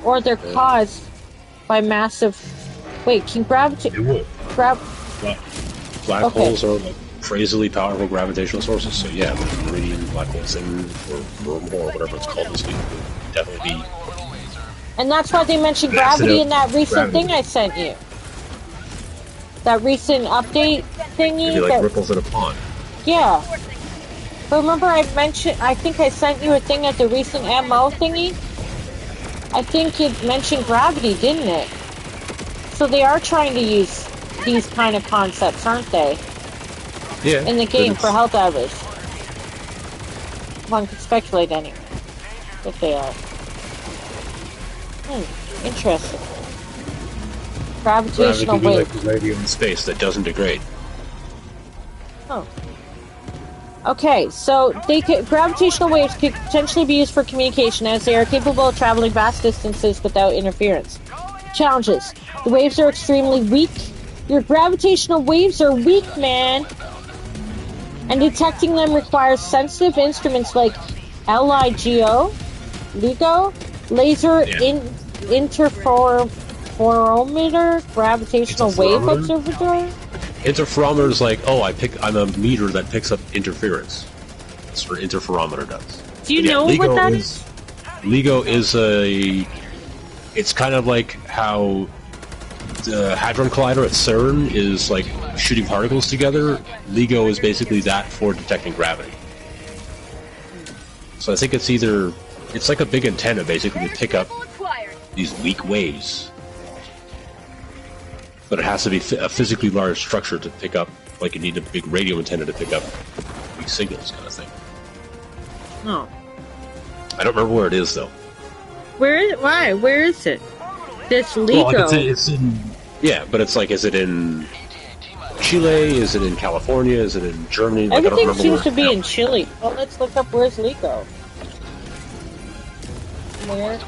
A: Or they're caused by massive... Wait, can gravity...
G: It would. Black holes are like crazily powerful gravitational sources, so yeah, the meridian black hole thing, or wormhole, or whatever it's called this week, would definitely be...
A: And that's why they mentioned gravity in that recent thing I sent you. That recent update thingy.
G: Maybe like ripples in a pond.
A: Yeah. But remember I think I sent you a thing at the recent MO thingy? I think it mentioned gravity, didn't it? So they are trying to use these kind of concepts, aren't they?
G: Yeah.
A: In the game for Helldivers. One could speculate anyway. If they are. Interesting. Gravitational
G: Gravity could be
A: wave.
G: like radium in space that doesn't degrade.
A: Oh. Okay, so gravitational waves could potentially be used for communication as they are capable of traveling vast distances without interference. Challenges. The waves are extremely weak. Your gravitational waves are weak, man. And detecting them requires sensitive instruments like LIGO, laser interferometer, gravitational wave observatory.
G: Interferometer is like, I'm a meter that picks up interference. That's what an interferometer does.
A: Do you know what that is?
G: LIGO is it's kind of like how the Hadron Collider at CERN is like shooting particles together. LIGO is basically that for detecting gravity. So I think it's like a big antenna basically to pick up these weak waves. But it has to be a physically large structure to pick up, like you need a big radio antenna to pick up weak signals kind of thing.
A: Oh.
G: I don't remember where it is though.
A: Why? Where is it? This LIGO.
G: Well, it's in... Yeah, but it's like, is it in Chile? Is it in California? Is it in Germany? Like,
A: Everything seems to be in Chile. Well, let's look up where's LIGO. Where is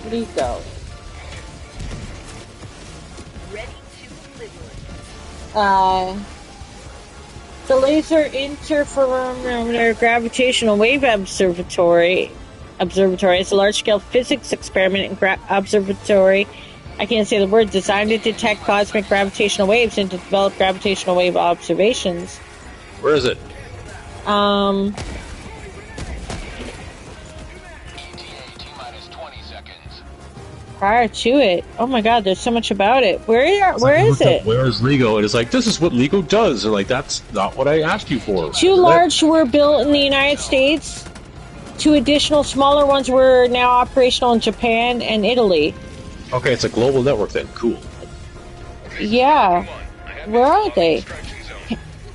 A: LIGO? The Laser Interferometer Gravitational Wave Observatory is a large-scale physics experiment and observatory. I can't say the word. Designed to detect cosmic gravitational waves and to develop gravitational wave observations.
G: Where is it?
A: Prior to it, oh my God, there's so much about it. Where is it?
G: Where is LIGO? And it's like, this is what LIGO does. And like, that's not what I asked you for.
A: Two large were built in the United States. Two additional smaller ones were now operational in Japan and Italy.
G: Okay, it's a global network then. Cool.
A: Yeah. Where are they?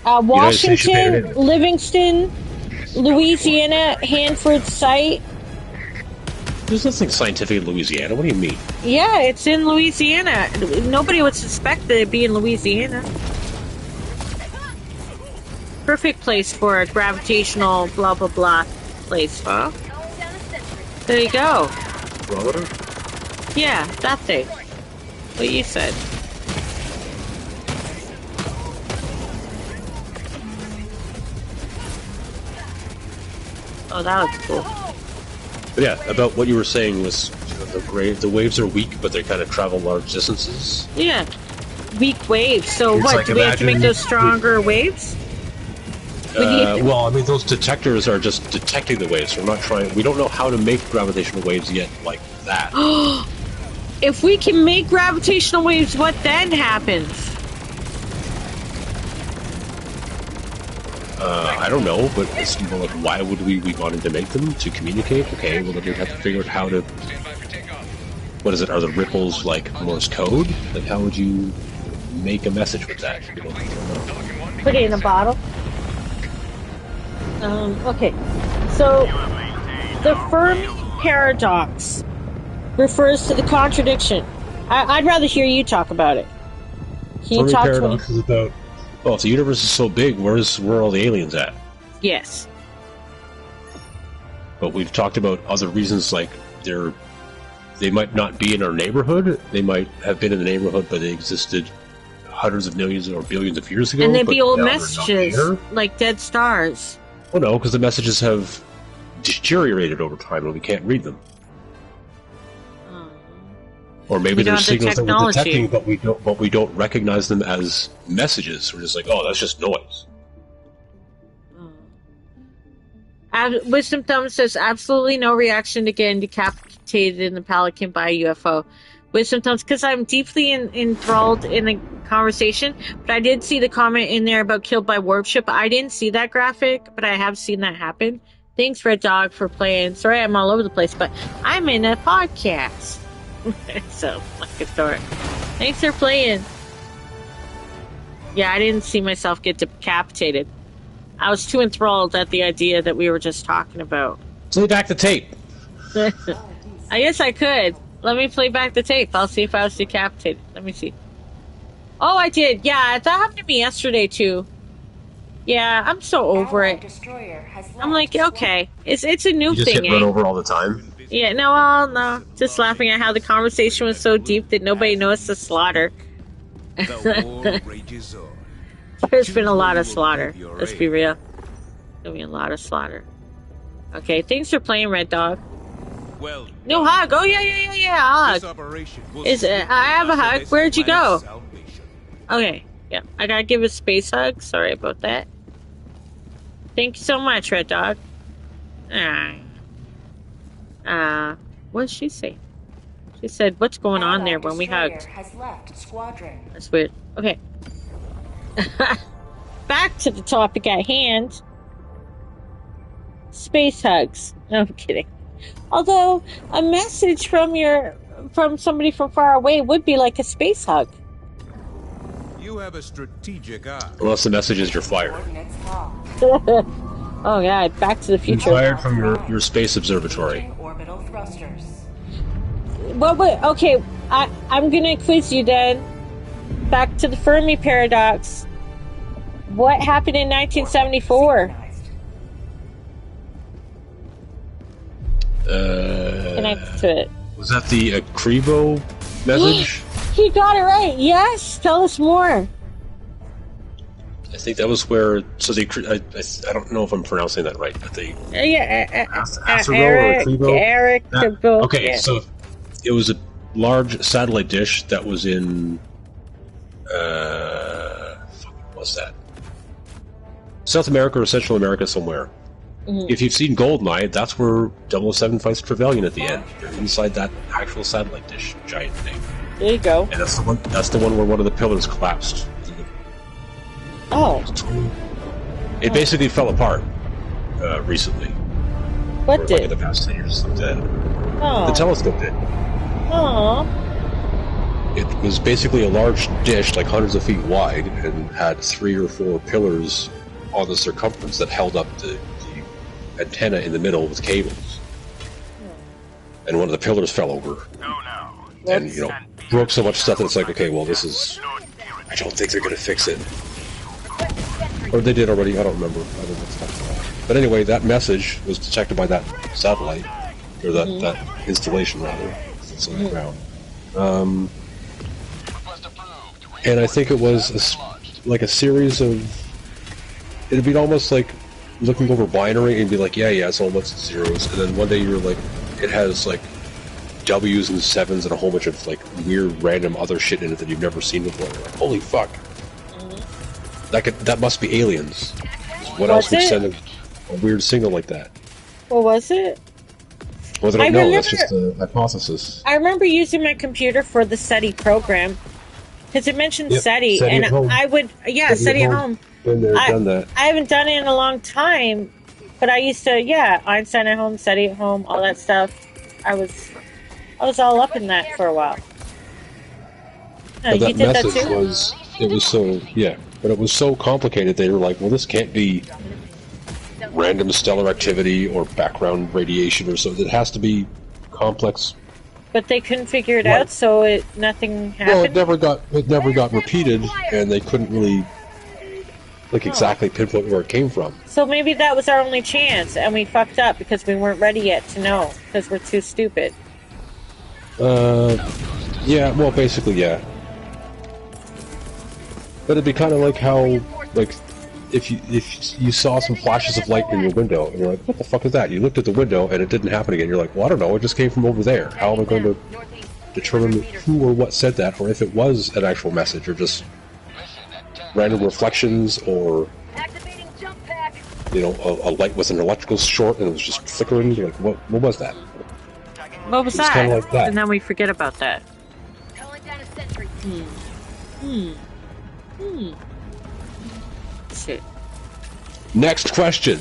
A: Washington, Livingston, Louisiana, Hanford site.
G: There's nothing scientific in Louisiana. What do you mean?
A: Yeah, it's in Louisiana. Nobody would suspect that it'd be in Louisiana. Perfect place for a gravitational blah blah blah place, huh? There you go.
G: Barometer?
A: Yeah, that thing. What you said. Oh, that looks cool.
G: But yeah, about what you were saying was the waves are weak, but they kind of travel large distances.
A: Yeah, weak waves. So
G: It's
A: what?
G: like,
A: Do we have to make those stronger waves?
G: Well, I mean, those detectors are just detecting the waves. So we don't know how to make gravitational waves yet like that.
A: If we can make gravitational waves, what then happens?
G: I don't know, but it's more like, why would we wanted to make them? To communicate? Okay, well then we'd have to figure out how to... What is it? Are the ripples like Morse code? Like, how would you make a message with that? I don't know.
A: Put it in a bottle. Okay, so the Fermi paradox refers to the contradiction. I'd rather hear you talk about it. Can you talk to me?
G: Is about... Well, if the universe is so big, where are all the aliens at?
A: Yes.
G: But we've talked about other reasons, like they might not be in our neighborhood. They might have been in the neighborhood, but they existed hundreds of millions or billions of years ago.
A: And they'd be old messages, like dead stars.
G: Well, no, because the messages have deteriorated over time, and we can't read them. Or maybe there's signals that we're detecting, but we don't recognize them as messages. We're just like, oh, that's just noise.
A: Wisdom Thumb says, absolutely no reaction to getting decapitated in the Pelican by a UFO. Wisdom Thumbs, because I'm deeply enthralled in the conversation, but I did see the comment in there about killed by warp ship. I didn't see that graphic, but I have seen that happen. Thanks, Red Dog, for playing. Sorry I'm all over the place, but I'm in a podcast. So, like a story. Thanks for playing. Yeah, I didn't see myself get decapitated. I was too enthralled at the idea that we were just talking about.
G: Play back the tape.
A: I guess I could. Let me play back the tape. I'll see if I was decapitated. Let me see. Oh, I did. Yeah, that happened to me yesterday, too. Yeah, I'm so over it. I'm like, okay. It's a new
G: You just
A: thing,
G: get run over all the time?
A: Yeah, no. Just laughing at how the conversation was so deep that nobody noticed the slaughter.
C: The war rages on.
A: There's been a lot of slaughter. Let's be real. There's been a lot of slaughter. Okay, thanks for playing, Red Dog.
C: Well,
A: No hug. Oh, yeah, hug. I have a hug. Where'd you go? Okay, yeah. I gotta give a space hug. Sorry about that. Thank you so much, Red Dog. What did she say? She said, what's going on there when we hugged? That's weird. Okay. Back to the topic at hand. Space hugs. No, I'm kidding. Although a message from somebody from far away would be like a space hug.
C: You have a strategic eye.
G: Unless the message is you're fired.
A: Oh yeah, Back to the Future.
G: You're fired from your space observatory.
E: Orbital thrusters.
A: Well, wait, okay, I'm gonna quiz you then. Back to the Fermi paradox. What happened in 1974? Connected to it.
G: Was that the Akrivo message?
A: He got it right. Yes. Tell us more.
G: I think that was where. So I don't know if I'm pronouncing that right, but they.
A: Eric.
G: Okay,
A: yeah.
G: so it was a large satellite dish that was in. What was that? South America or Central America somewhere. Mm-hmm. If you've seen Goldeneye, that's where 007 fights Trevelyan at the end. They're inside that actual satellite dish, giant thing.
A: There you go.
G: And that's the one where one of the pillars collapsed.
A: Oh.
G: It basically fell apart recently.
A: What did?
G: Like in the past 10 years, something like that.
A: Oh.
G: The telescope did.
A: Oh.
G: It was basically a large dish, like hundreds of feet wide, and had 3 or 4 pillars on the circumference that held up the antenna in the middle with cables. And one of the pillars fell over. And, broke so much stuff that it's like, okay, well, this is... I don't think they're going to fix it. Or they did already, I don't remember. But anyway, that message was detected by that satellite, or that installation, rather. It's on the ground. And I think it was like a series of... It'd be almost like looking over binary and be like, yeah, it's all ones and zeros. And then one day you're like, it has like W's and 7s and a whole bunch of like weird random other shit in it that you've never seen before. You're like, holy fuck. That must be aliens. What else would send a weird signal like that?
A: What was it?
G: Well, I don't know. That's just a hypothesis.
A: I remember using my computer for the SETI program because it mentioned SETI, and I would SETI at home.
G: Been there, done that.
A: I haven't done it in a long time, but I used to, Einstein at home, SETI at home, all that stuff. I was all up in that for a while.
G: No,
A: you did that too?
G: But it was so complicated they were like, well, this can't be random stellar activity or background radiation or so. It has to be complex.
A: But they couldn't figure it out, so nothing happened.
G: Well, it never got repeated, and they couldn't really exactly pinpoint where it came from.
A: So maybe that was our only chance, and we fucked up because we weren't ready yet to know because we're too stupid.
G: Yeah. Well, basically, yeah. But it'd be kind of like how, if you saw some flashes of light in your window, and you're like, what the fuck is that? You looked at the window, and it didn't happen again. You're like, well, I don't know. It just came from over there. How am I going to determine who or what said that, or if it was an actual message, or just random reflections, or a light with an electrical short and it was just flickering? You're like, what was that?
A: What was that?
G: Kind of like that.
A: And then we forget about that. Shit.
G: Next question.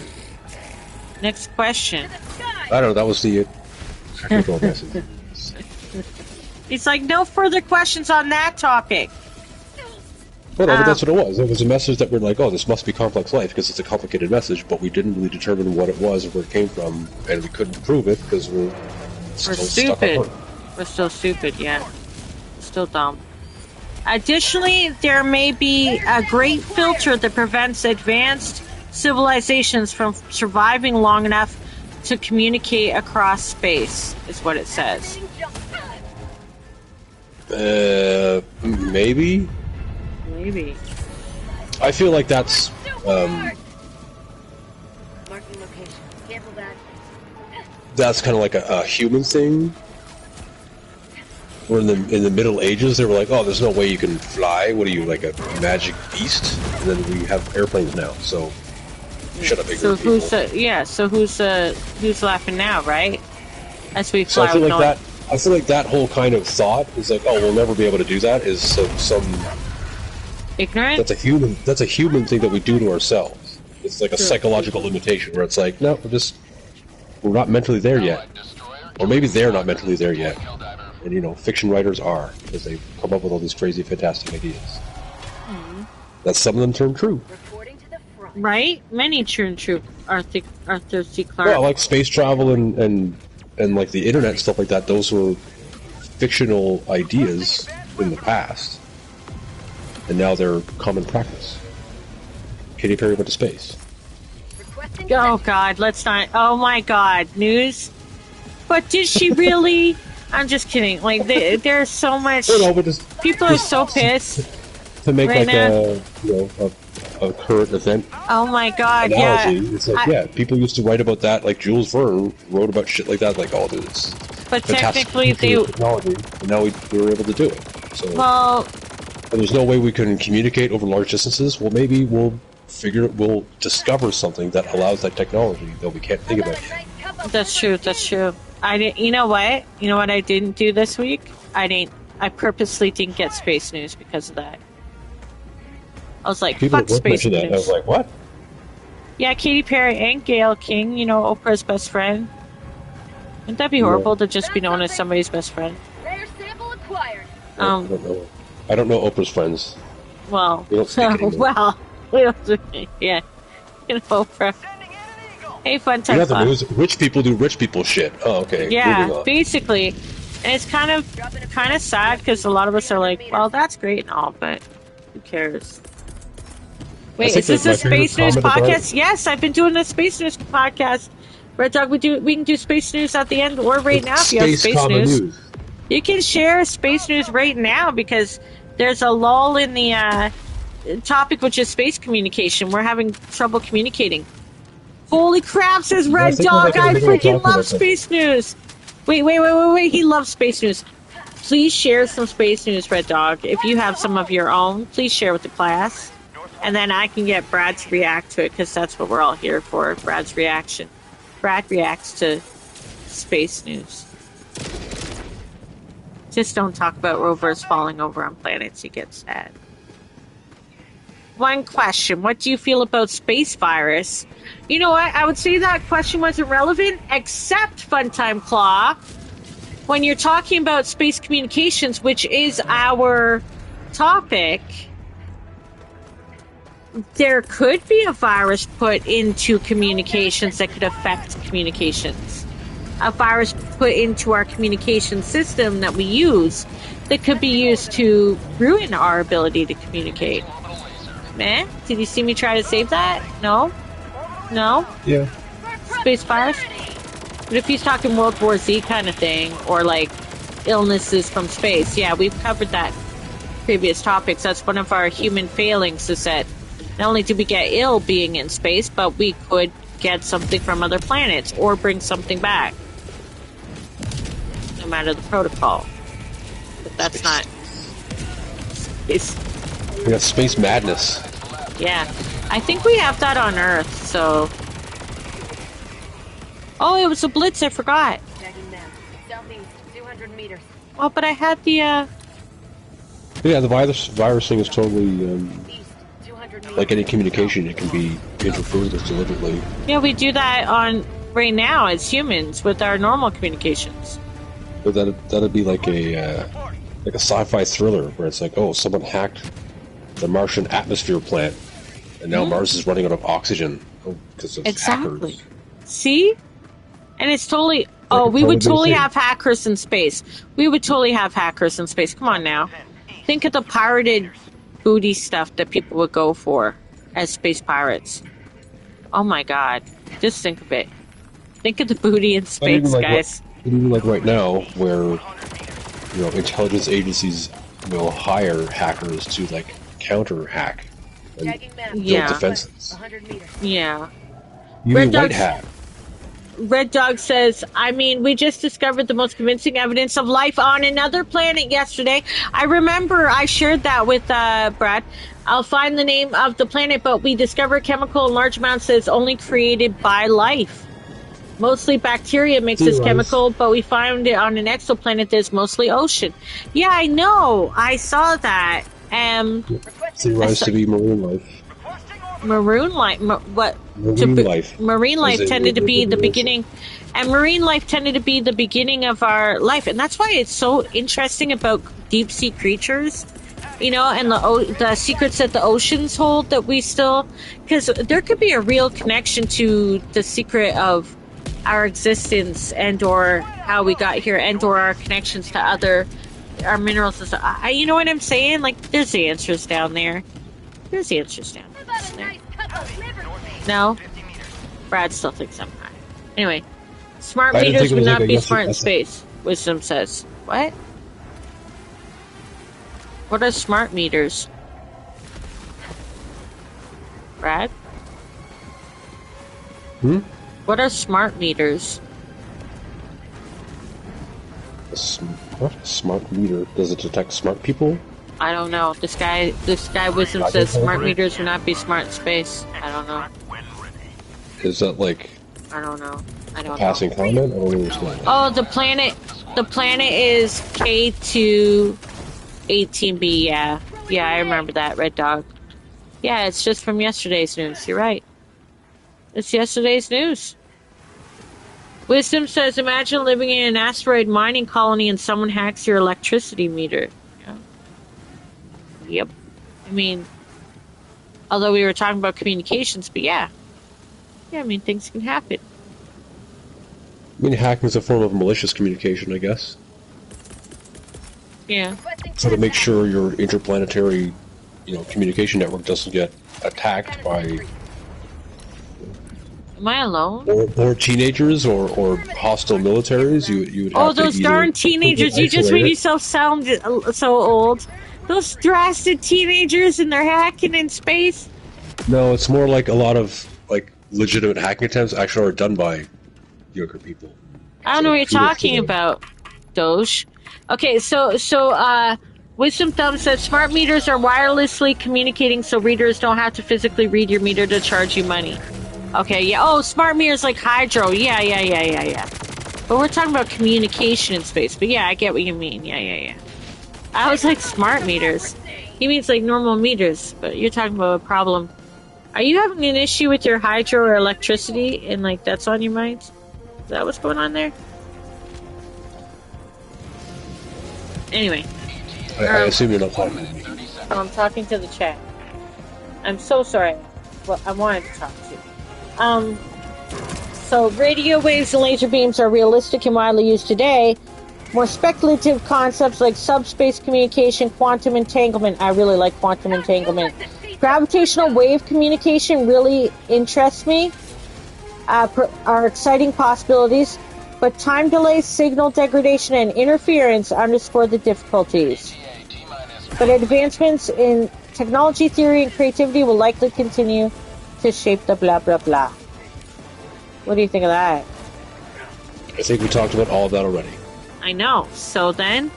A: I
G: don't know. That was the technical message.
A: It's like no further questions on that topic.
G: Well, no, but that's what it was. It was a message that we're like, oh, this must be complex life because it's a complicated message, but we didn't really determine what it was or where it came from, and we couldn't prove it because we're still
A: stupid.
G: stuck on
A: We're still stupid, yeah. Still dumb. Additionally, there may be a great filter that prevents advanced civilizations from surviving long enough to communicate across space, is what it says.
G: Maybe?
A: Maybe.
G: I feel like that's,
E: Marking location. Cancel that.
G: that's kind of like a human thing. Where in the Middle Ages, they were like, "Oh, there's no way you can fly. What are you, like a magic beast?" And then we have airplanes now. So shut up, ignorant people.
A: So who's laughing now, right? As we
G: So
A: fly.
G: I feel like that whole kind of thought is like, "Oh, we'll never be able to do that." Is some
A: ignorant.
G: That's a human thing that we do to ourselves. It's like a psychological limitation where it's like, no, we're not mentally there yet, or maybe they're not mentally there yet. And, you know, fiction writers are, because they come up with all these crazy, fantastic ideas. Mm-hmm. That some of them turn true.
A: Right? Many turn true, Arthur C. Clarke.
G: Well, like space travel and like the internet, stuff like that, those were fictional ideas in the past. And now they're common practice. Katy Perry went to space.
A: Oh, God, let's not... Oh, my God, news? But did she really... I'm just kidding. Like, there's so much... people are so pissed.
G: To make
A: right
G: like a current event.
A: Oh my God!
G: Analogy.
A: Yeah.
G: It's like people used to write about that. Like Jules Verne wrote about shit like that. Like, oh, it's
A: but technically
G: technology, and now we were able to do it. So,
A: well,
G: and there's no way we can communicate over large distances. Well, maybe we'll discover something that allows that technology that we can't think about yet.
A: That's true. That's true. You know what? You know what I didn't do this week? I purposely didn't get space news because of that. I was like,
G: people
A: fuck space news.
G: That. I was like, what?
A: Yeah, Katy Perry and Gayle King, you know, Oprah's best friend. Wouldn't that be horrible to just be known as somebody's best friend?
E: Rare sample acquired.
G: I don't know Oprah's friends.
A: Well,
G: we don't speak anymore.
A: Yeah, you know, Oprah. Hey, fun time.
G: You know the news. Rich people do rich people shit. Oh, okay.
A: Yeah, basically, and it's kind of sad because a lot of us are like, well, that's great and all, but who cares? Wait, is this a Space News podcast? Yes, I've been doing the Space News podcast. Red Dog, we can do Space News at the end or right now if you have Space News. You can share Space News right now because there's a lull in the topic, which is space communication. We're having trouble communicating. Holy crap, says Red Dog, I freaking love Space News. Wait, he loves Space News. Please share some Space News, Red Dog. If you have some of your own, please share with the class. And then I can get Brad to react to it, because that's what we're all here for, Brad's reaction. Brad reacts to Space News. Just don't talk about rovers falling over on planets, you get sad. One question, what do you feel about space virus? You know what, I would say that question wasn't relevant, except Funtime Claw. When you're talking about space communications, which is our topic, there could be a virus put into communications that could affect communications. A virus put into our communication system that we use that could be used to ruin our ability to communicate. Man, did you see me try to save that? No?
G: Yeah.
A: Space virus? But if he's talking World War Z kind of thing, or like illnesses from space, yeah, we've covered that in previous topics. That's one of our human failings, is that not only did we get ill being in space, but we could get something from other planets or bring something back. No matter the protocol. But that's not space.
G: We got space madness.
A: Yeah. I think we have that on Earth, so... Oh, it was a blitz, I forgot.
E: Southeast, 200 meters.
A: Oh, but I had the,
G: Yeah, the virus thing is totally, like any communication, it can be interfered with deliberately.
A: Yeah, we do that on right now as humans with our normal communications.
G: But that'd be like a sci-fi thriller where it's like, oh, someone hacked the Martian atmosphere plant, and now Mars is running out of oxygen because of hackers.
A: See? And it's totally Oh, we would totally have hackers in space. We would totally have hackers in space. Come on now. Think of the pirated booty stuff that people would go for as space pirates. Oh my god. Just think of it. Think of the booty in space, guys.
B: Even like right now, where intelligence agencies will hire hackers to like counter hack and build defenses.
A: Yeah.
B: You mean white hat?
A: Red Dog says, I mean, we just discovered the most convincing evidence of life on another planet yesterday. I remember I shared that with Brad. I'll find the name of the planet, but we discovered chemical in large amounts that's only created by life. Mostly bacteria makes this chemical, but we found it on an exoplanet that's mostly ocean. Yeah, I know. I saw that.
B: Sea rise to be marine life.
A: Marine life, marine life tended to be the beginning, and marine life tended to be the beginning of our life, and that's why it's so interesting about deep sea creatures, and the secrets that the oceans hold that we still, because there could be a real connection to the secret of our existence or how we got here or our connections to our minerals and stuff. You know what I'm saying? Like, there's the answers down there. There's the answers down there. No? Brad still thinks I'm high. Anyway, smart meters would not be smart in space, Wisdom says. What? What are smart meters? Brad? What are smart meters?
B: What? Smart meter? Does it detect smart people?
A: I don't know. This guy Wisdom says smart meters would not be smart in space. I don't know.
B: Is that like...
A: I don't know.
B: Passing comment? I don't understand.
A: Oh, the planet is K2-18b, yeah. Yeah, I remember that, Red Dog. Yeah, it's just from yesterday's news. You're right. It's yesterday's news. Wisdom says, imagine living in an asteroid mining colony and someone hacks your electricity meter. Yep. I mean, although we were talking about communications, but yeah. Yeah, I mean, things can happen.
B: I mean, hacking is a form of malicious communication, I guess.
A: Yeah.
B: So to make sure your interplanetary, communication network doesn't get attacked by...
A: Am I alone?
B: Or teenagers or hostile militaries, you would have
A: Oh, those darn teenagers! You just made yourself sound so old. Those drastic teenagers and they're hacking in space.
B: No, it's more like a lot of legitimate hacking attempts actually are done by younger people.
A: I don't know what you're talking about, Doge. Okay, so Wisdom Thumb says smart meters are wirelessly communicating so readers don't have to physically read your meter to charge you money. Okay, yeah. Oh, smart meters like hydro. Yeah. But we're talking about communication in space. But yeah, I get what you mean. Yeah. I was like, smart meters. He means like normal meters, but you're talking about a problem. Are you having an issue with your hydro or electricity and that's on your mind? Is that what's going on there? Anyway.
B: I assume you're not talking to me.
A: I'm talking to the chat. I'm so sorry. Well, I wanted to talk to you. So radio waves and laser beams are realistic and widely used today. More speculative concepts like subspace communication, quantum entanglement. I really like quantum entanglement. Gravitational wave communication really interests me. Are exciting possibilities, but time delay, signal degradation, and interference underscore the difficulties. But advancements in technology, theory, and creativity will likely continue to shape the blah blah blah. What do you think of that?
B: I think we talked about all of that already.
A: I know. So then,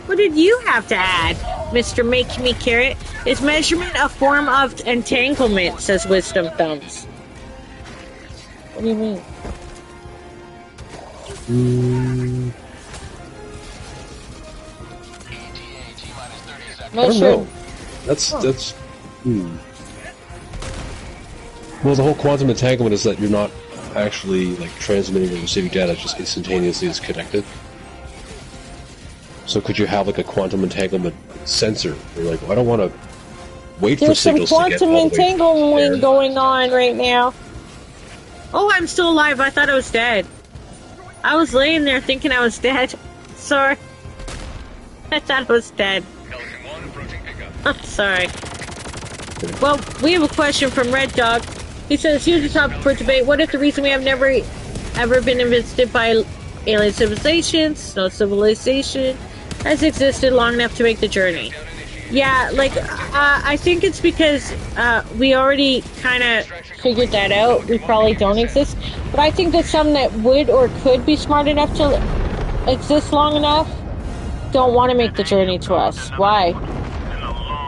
A: what did you have to add, Mr. Make Me Carrot? Is measurement a form of entanglement, says Wisdom Thumbs. What do you mean?
B: I don't know. That's Well, the whole quantum entanglement is that you're not actually transmitting or receiving data, just instantaneously is connected. So could you have a quantum entanglement sensor? You're I don't want to wait for signals to get all the way.
A: There's some quantum entanglement going on right now. Oh, I'm still alive. I thought I was dead. I was laying there thinking I was dead. Sorry. I thought I was dead. I'm sorry. Well, we have a question from Red Dog. He says, here's a topic for debate. What if the reason we have never ever been visited by alien civilizations, no civilization, has existed long enough to make the journey? Yeah, like, I think it's because we already kind of figured that out. We probably don't exist. But I think that some that would or could be smart enough to exist long enough don't want to make the journey to us. Why?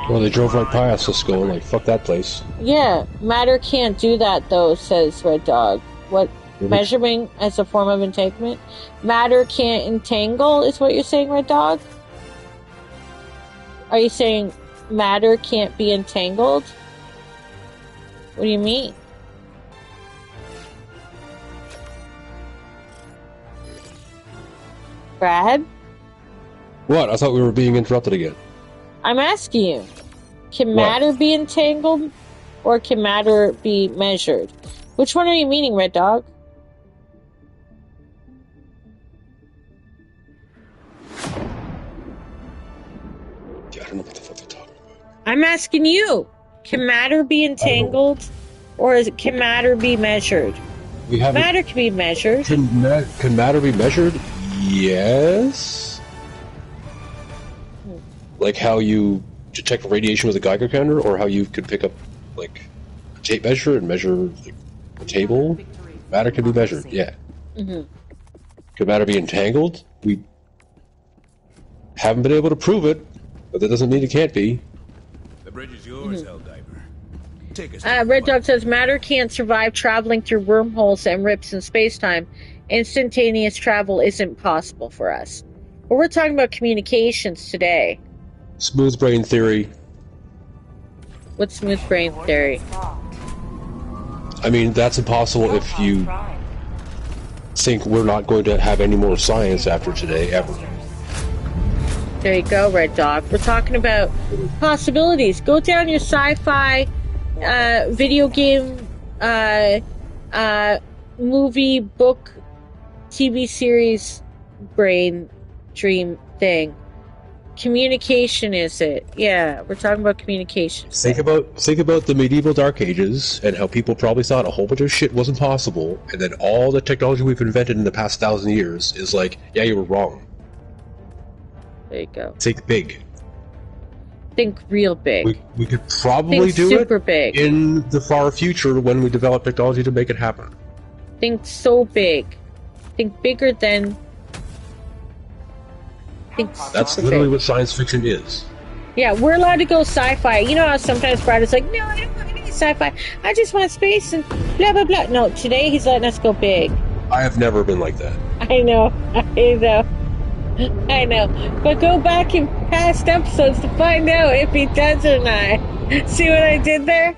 B: Well, they drove right past us going like, fuck that place.
A: Yeah, matter can't do that though, says Red Dog. What? Measuring as a form of entanglement? Matter can't entangle is what you're saying, Red Dog? Are you saying matter can't be entangled? What do you mean? Brad?
B: What? I thought we were being interrupted again.
A: I'm asking you. Can matter be entangled? Or can matter be measured? Which one are you meaning, Red Dog?
B: Yeah, I don't know what the fuck they're talking about.
A: I'm asking you. Can matter be entangled? Or can matter be measured? Matter can be measured.
B: Can matter be measured? Yes. Like how you detect radiation with a Geiger counter, or how you could pick up like a tape measure and measure like, a table. Matter can be measured. Yeah.
A: Mm-hmm.
B: Could matter be entangled? We haven't been able to prove it, but that doesn't mean it can't be.
C: The bridge is yours, Helldiver. Take us.
A: Red Dog says matter can't survive traveling through wormholes and rips in space-time. Instantaneous travel isn't possible for us. But we're talking about communications today.
B: Smooth brain theory.
A: What's smooth brain theory?
B: I mean, that's impossible if you think we're not going to have any more science after today, ever.
A: There you go, Red Dog. We're talking about possibilities. Go down your sci-fi, video game, movie, book, TV series, brain, dream thing. Communication is it? Yeah, we're talking about communication.
B: Think about the medieval Dark Ages and how people probably thought a whole bunch of shit wasn't possible, and then all the technology we've invented in the past 1,000 years is like, yeah, you were wrong.
A: There you go.
B: Think big.
A: Think real big.
B: We could probably
A: Think
B: do
A: super
B: it
A: big.
B: in the far future when we develop technology to make it happen.
A: Think so big. Think bigger than.
B: That's literally what science fiction is.
A: Yeah, we're allowed to go sci-fi. You know how sometimes Brad is like, no, I don't want any sci-fi. I just want space and blah, blah, blah. No, today he's letting us go big.
B: I have never been like that.
A: I know. I know. But go back in past episodes to find out if he does or not. See what I did there?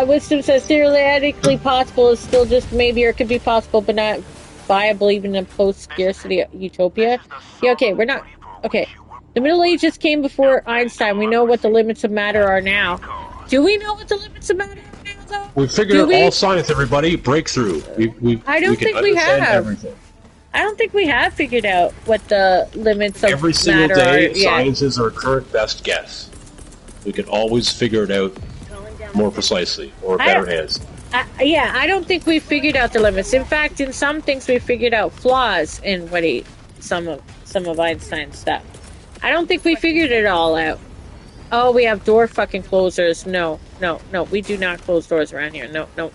A: Wisdom says theoretically possible is still just maybe, or it could be possible, but not viable even in a post-scarcity utopia. Yeah, okay, we're not... Okay. The Middle Ages came before Einstein. We know what the limits of matter are now. Do we know what the limits of matter are now, though?
B: We figured out all science, everybody. Breakthrough.
A: I don't think we have.
B: Everything.
A: I don't think we have figured out what the limits of
B: every single
A: matter
B: day,
A: are.
B: science is our current best guess. We can always figure it out more precisely, or better hands.
A: Yeah, I don't think we figured out the limits. In fact, in some things we figured out flaws in some of Einstein's stuff. I don't think we figured it all out. Oh, we have door fucking closers. No, we do not close doors around here. No. Nope,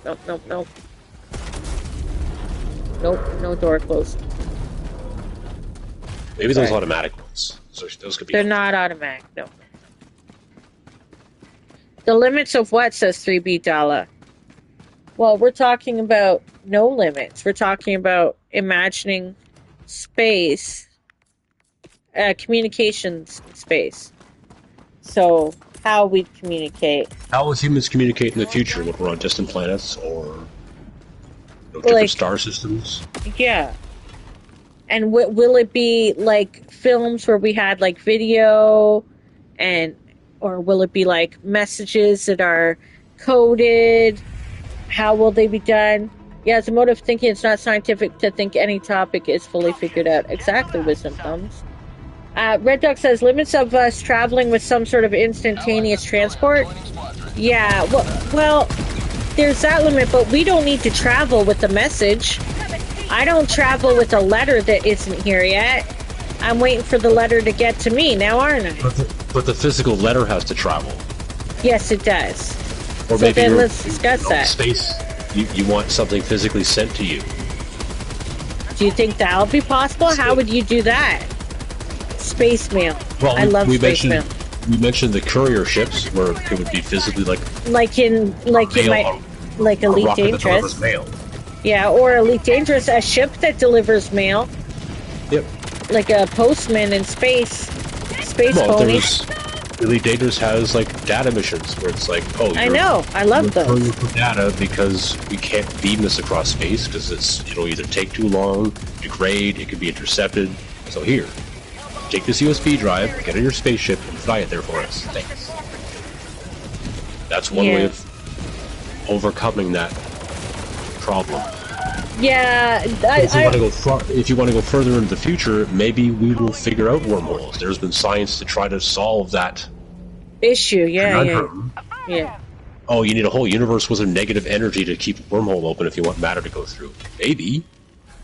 A: no door closed.
B: Maybe those automatic ones. Those could be.
A: They're not automatic, no. The limits of what, says 3B Dala? Well, we're talking about no limits. We're talking about imagining space, communications space. So, how we communicate.
B: How will humans communicate in the future when we're on distant planets or different star systems?
A: Yeah. And will it be like films where we had like video, or will it be like messages that are coded? How will they be done? Yeah, it's a mode of thinking. It's not scientific to think any topic is fully figured out. Exactly, Wisdom Thumbs. Red Duck says, limits of us traveling with some sort of instantaneous transport. Yeah, well, there's that limit, but we don't need to travel with a message. I don't travel with a letter that isn't here yet. I'm waiting for the letter to get to me now, aren't I?
G: But the physical letter has to travel.
A: Yes, it does.
G: Or
A: so
G: maybe
A: then let's discuss that.
G: Space, you want something physically sent to you.
A: Do you think that'll be possible? How would you do that? Space mail.
G: Well,
A: I love space mail.
G: We mentioned the courier ships, where it would be physically like
A: Elite Dangerous.
G: Mail.
A: Yeah, or Elite Dangerous, a ship that delivers mail.
G: Yep.
A: Like a postman in space. Space ponies.
G: Elite Dangerous has like data missions where it's like, oh,
A: I know, I love those.
G: For data because we can't beam this across space because it'll either take too long, degrade, it could be intercepted. So here, take this USB drive, get on your spaceship, and fly it there for us. Thanks. That's one way of overcoming that problem.
A: Yeah,
G: if you want to go further into the future, maybe we will figure out wormholes. There's been science to try to solve that
A: issue. Yeah.
G: Oh, you need a whole universe with a negative energy to keep a wormhole open if you want matter to go through. Maybe.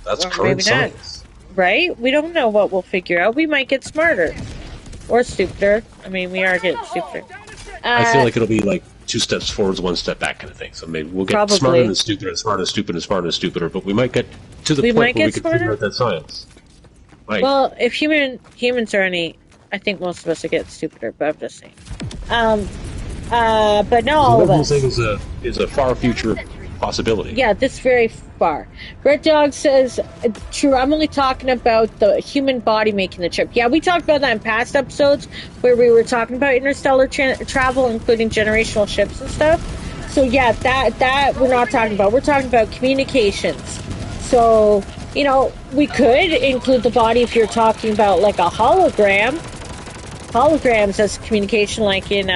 G: That's current science.
A: Right? We don't know what we'll figure out. We might get smarter. Or stupider. I mean, we are getting stupider.
G: I feel like it'll be like 2 steps forwards, 1 step back kind of thing. So maybe we'll get smarter than stupider, smarter than stupid, and smarter than stupider, but we might get to the point where we can figure out that science. Right.
A: Well, if humans are any... I think most of us will get stupider, but I'm just saying. But not all of us.
G: The whole thing is a far future possibility.
A: Yeah, this very far. Red Dog says, true, I'm only talking about the human body making the chip. Yeah, we talked about that in past episodes where we were talking about interstellar travel, including generational ships and stuff. So yeah, that we're not talking about. We're talking about communications. So, you know, we could include the body if you're talking about like a hologram. Holograms as communication, like in,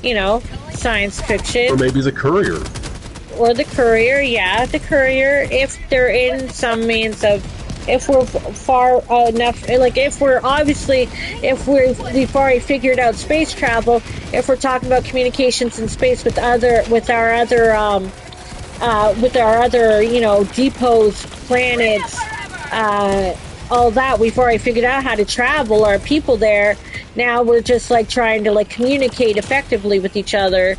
A: you know, science fiction.
G: Or maybe the courier.
A: Or the courier, yeah, the courier, if they're in some means of, if we're far enough, like if we've already figured out space travel, if we're talking about communications in space with our other, you know, depots, planets, all that, we've already figured out how to travel, our people there. Now we're just like trying to like communicate effectively with each other.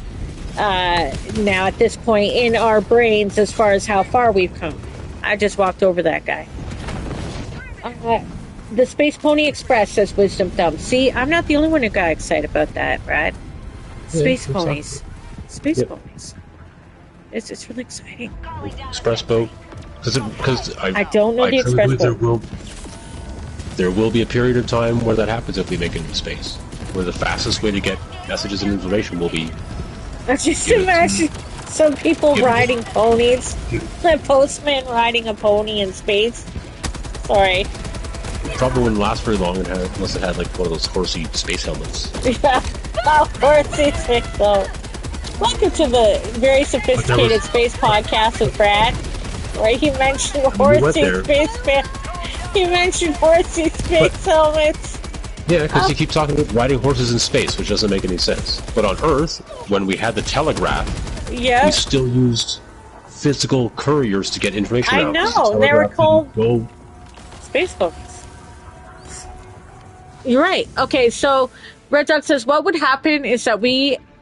A: Now at this point in our brains as far as how far we've come. I just walked over that guy. The Space Pony Express, says Wisdom Thumb. See, I'm not the only one who got excited about that, Brad. Space ponies. Space ponies. It's really exciting.
G: Express boat. Because
A: I don't know the express boat.
G: There will be a period of time where that happens if we make it into space. Where the fastest way to get messages and information will be...
A: I just imagine some people riding ponies. A postman riding a pony in space. Sorry.
G: It probably wouldn't last very long unless it had like one of those horsey space helmets.
A: Yeah, horsey space helmet. Welcome to the very sophisticated space podcast with Brad, where he mentioned horsey space helmets.
G: Yeah, because you keep talking about riding horses in space, which doesn't make any sense. But on Earth, when we had the telegraph, we still used physical couriers to get information out.
A: I know, they were called space ponies. You're right. Okay, so Red Duck says, what would happen is that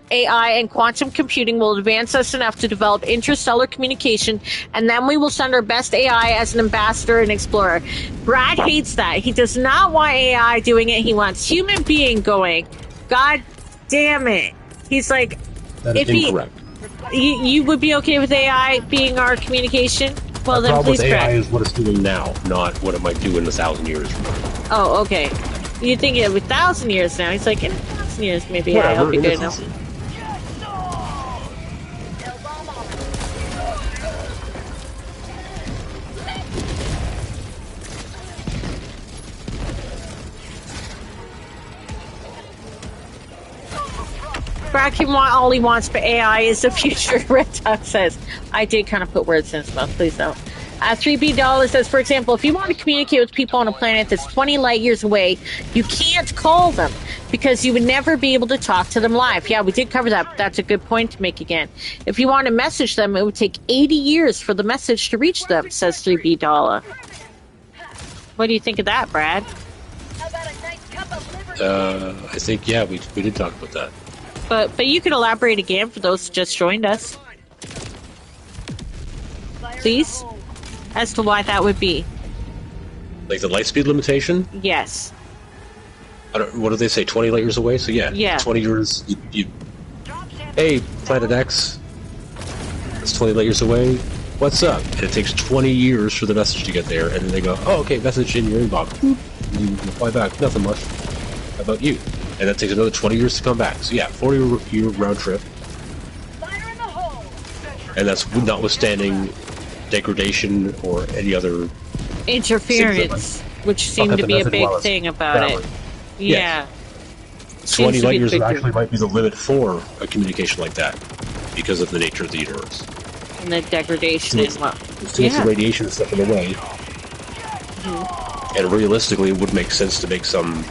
A: AI and quantum computing will advance us enough to develop interstellar communication, and then we will send our best AI as an ambassador and explorer. Brad hates that. He does not want AI doing it. He wants human being going. God damn it. He's like,
G: that is incorrect.
A: You would be okay with AI being our communication? Well, then please,
G: Brad. AI
A: Brad.
G: is what it's doing now, not what it might do in 1,000 years from now.
A: Oh, okay. You think it 1,000 years now? He's like, in 1,000 years, maybe AI will be good enough. Brad all he wants for AI is the future. Red Dog says. I did kind of put words in his mouth. Please don't. 3B Dollar says, for example, if you want to communicate with people on a planet that's 20 light years away, you can't call them because you would never be able to talk to them live. Yeah, we did cover that, but that's a good point to make again. If you want to message them, it would take 80 years for the message to reach them, says 3B Dollar. What do you think of that, Brad?
G: I think, yeah, we did talk about that.
A: But you could elaborate again for those who just joined us. Please? As to why that would be.
G: Like the light speed limitation?
A: Yes.
G: What do they say, 20 light years away? So yeah. 20 years, hey, Planet X, it's 20 light years away, what's up? And it takes 20 years for the message to get there, and then they go, oh, okay, message in your inbox. And you reply back, nothing much. How about you? And that takes another 20 years to come back. So yeah, 40-year round trip. And that's notwithstanding degradation or any other
A: interference, which seemed to be a big thing about it. Yeah.
G: 20 light years actually might be the limit for a communication like that because of the nature of the universe.
A: And the degradation as well.
G: There's too much radiation stuff in the way. And realistically, it would make sense to make some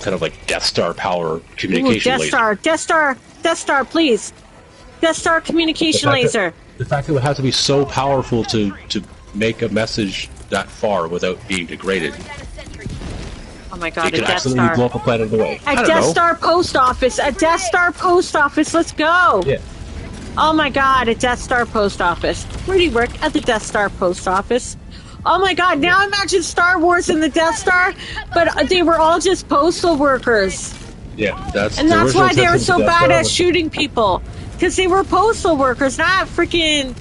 G: kind of like Death Star power communication laser.
A: Death Star, please. Death Star communication laser.
G: The fact that it would have to be so powerful to make a message that far without being degraded.
A: Oh my god,
G: a Death Star. Blow up a planet away.
A: A Death Star post office. A Death Star post office. Let's go.
G: Yeah.
A: Oh my god, a Death Star post office. Where do you work? At the Death Star post office. Oh my god, now imagine Star Wars and the Death Star, but they were all just postal workers.
G: Yeah, that's
A: why they were so bad at shooting people. Because they were postal workers, not freaking...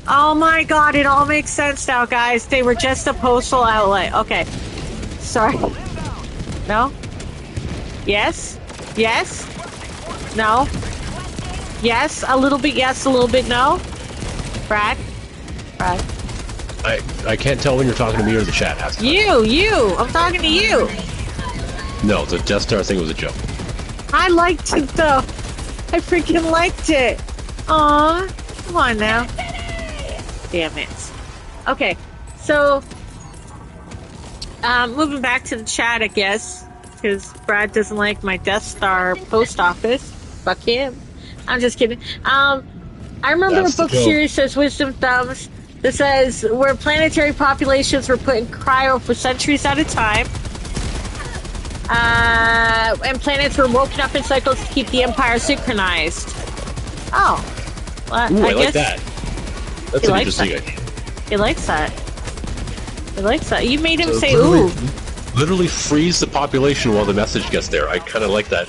A: Oh my god, it all makes sense now, guys. They were just a postal outlet. Okay. Sorry. No? Yes? Yes? No? Yes? A little bit yes, a little bit no? Brad?
G: I can't tell when you're talking to me or the chat.
A: You! I'm talking to you!
G: No, the Death Star thing was a joke.
A: I liked it, though. I freaking liked it. Aww. Come on now. Damn it. Okay, so... moving back to the chat, I guess. Because Brad doesn't like my Death Star post office. Fuck him. I'm just kidding. I remember a book series says Wisdom Thumbs that says where planetary populations were put in cryo for centuries at a time. And planets were woken up in cycles to keep the Empire synchronized. Oh. Well,
G: ooh, I like that. That's an interesting idea.
A: He likes that. He likes that. You made him say, ooh.
G: Literally freeze the population while the message gets there. I kind of like that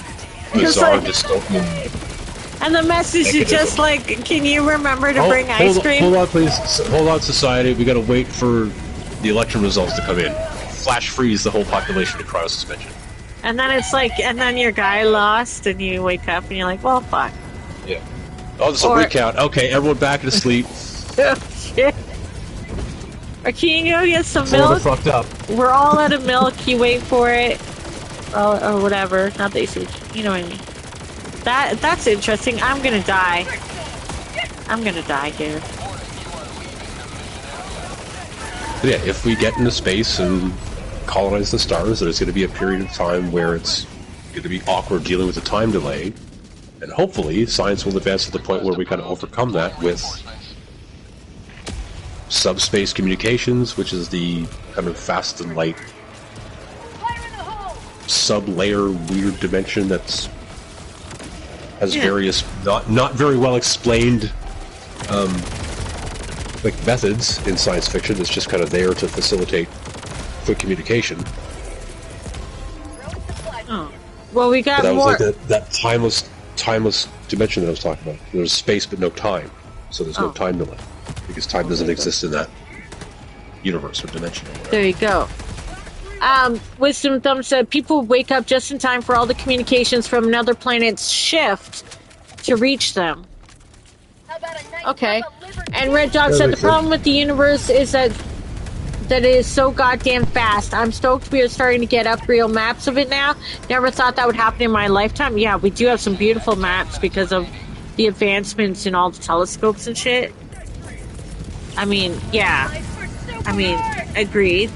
G: bizarre dystopian...
A: And the message is just like, can you remember to bring ice cream?
G: Hold on, please. Hold on, society. We gotta wait for the election results to come in. Flash freeze the whole population to cryo suspension.
A: And then it's like, and then your guy lost, and you wake up and you're like, well, fuck.
G: Yeah. Oh, there's a recount. Okay, everyone back to sleep.
A: Oh, shit. Or can you go get some milk?
G: Fucked up.
A: We're all out of milk. You wait for it. Or whatever. Not that you know what I mean. That's interesting. I'm gonna die. I'm gonna die here.
G: But yeah, if we get into space and colonize the stars, there's going to be a period of time where it's going to be awkward dealing with the time delay, and hopefully science will advance to the point where we kind of overcome that with subspace communications, which is the kind of fast and light sub-layer weird dimension that's has various not very well explained like methods in science fiction. It's just kind of there to facilitate quick communication.
A: Oh. Well, we got
G: that
A: more.
G: Was like that timeless dimension that I was talking about. There's space but no time, so there's no time delay because time doesn't exist in that universe or dimension. Or
A: there you go. Wisdom Thumb said people wake up just in time for all the communications from another planet's shift to reach them. Okay. And Red Dog said the problem with the universe is that that it is so goddamn fast. I'm stoked we are starting to get up real maps of it now. Never thought that would happen in my lifetime. Yeah, we do have some beautiful maps because of the advancements in all the telescopes and shit. I mean, yeah. I mean, agreed.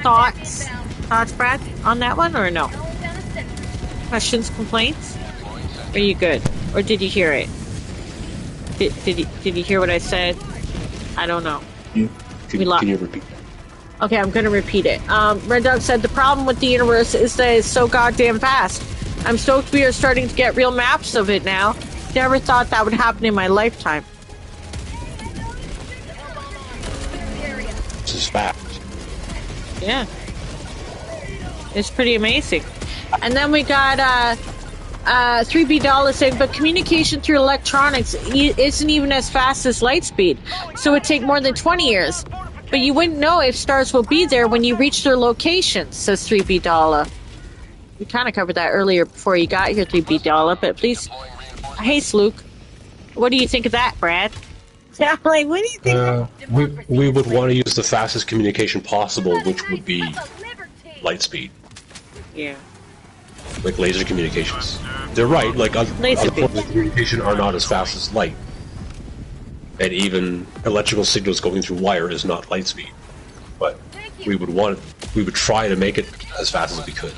A: Thoughts? Thoughts, Brad, on that one or no? Questions, complaints? Are you good? Or did you hear it? Did you hear what I said? I don't know.
G: Can you repeat?
A: Okay, I'm gonna repeat it. Red Dog said the problem with the universe is that it's so goddamn fast. I'm stoked we are starting to get real maps of it now. Never thought that would happen in my lifetime.
G: This is fact.
A: Yeah. It's pretty amazing. And then we got 3B Dollar saying, but communication through electronics isn't even as fast as light speed, so it would take more than 20 years. But you wouldn't know if stars will be there when you reach their locations, says 3B Dollar. We kind of covered that earlier before you got here, 3B Dollar, but please. Hey, Sluke. What do you think of that, Brad? Yeah, like, what do you think?
G: We would want to use the fastest communication possible, which would be light speed.
A: Yeah.
G: Like laser communications. They're right, like other forms of communication are not as fast as light. And even electrical signals going through wire is not light speed. But we would try to make it as fast as we could.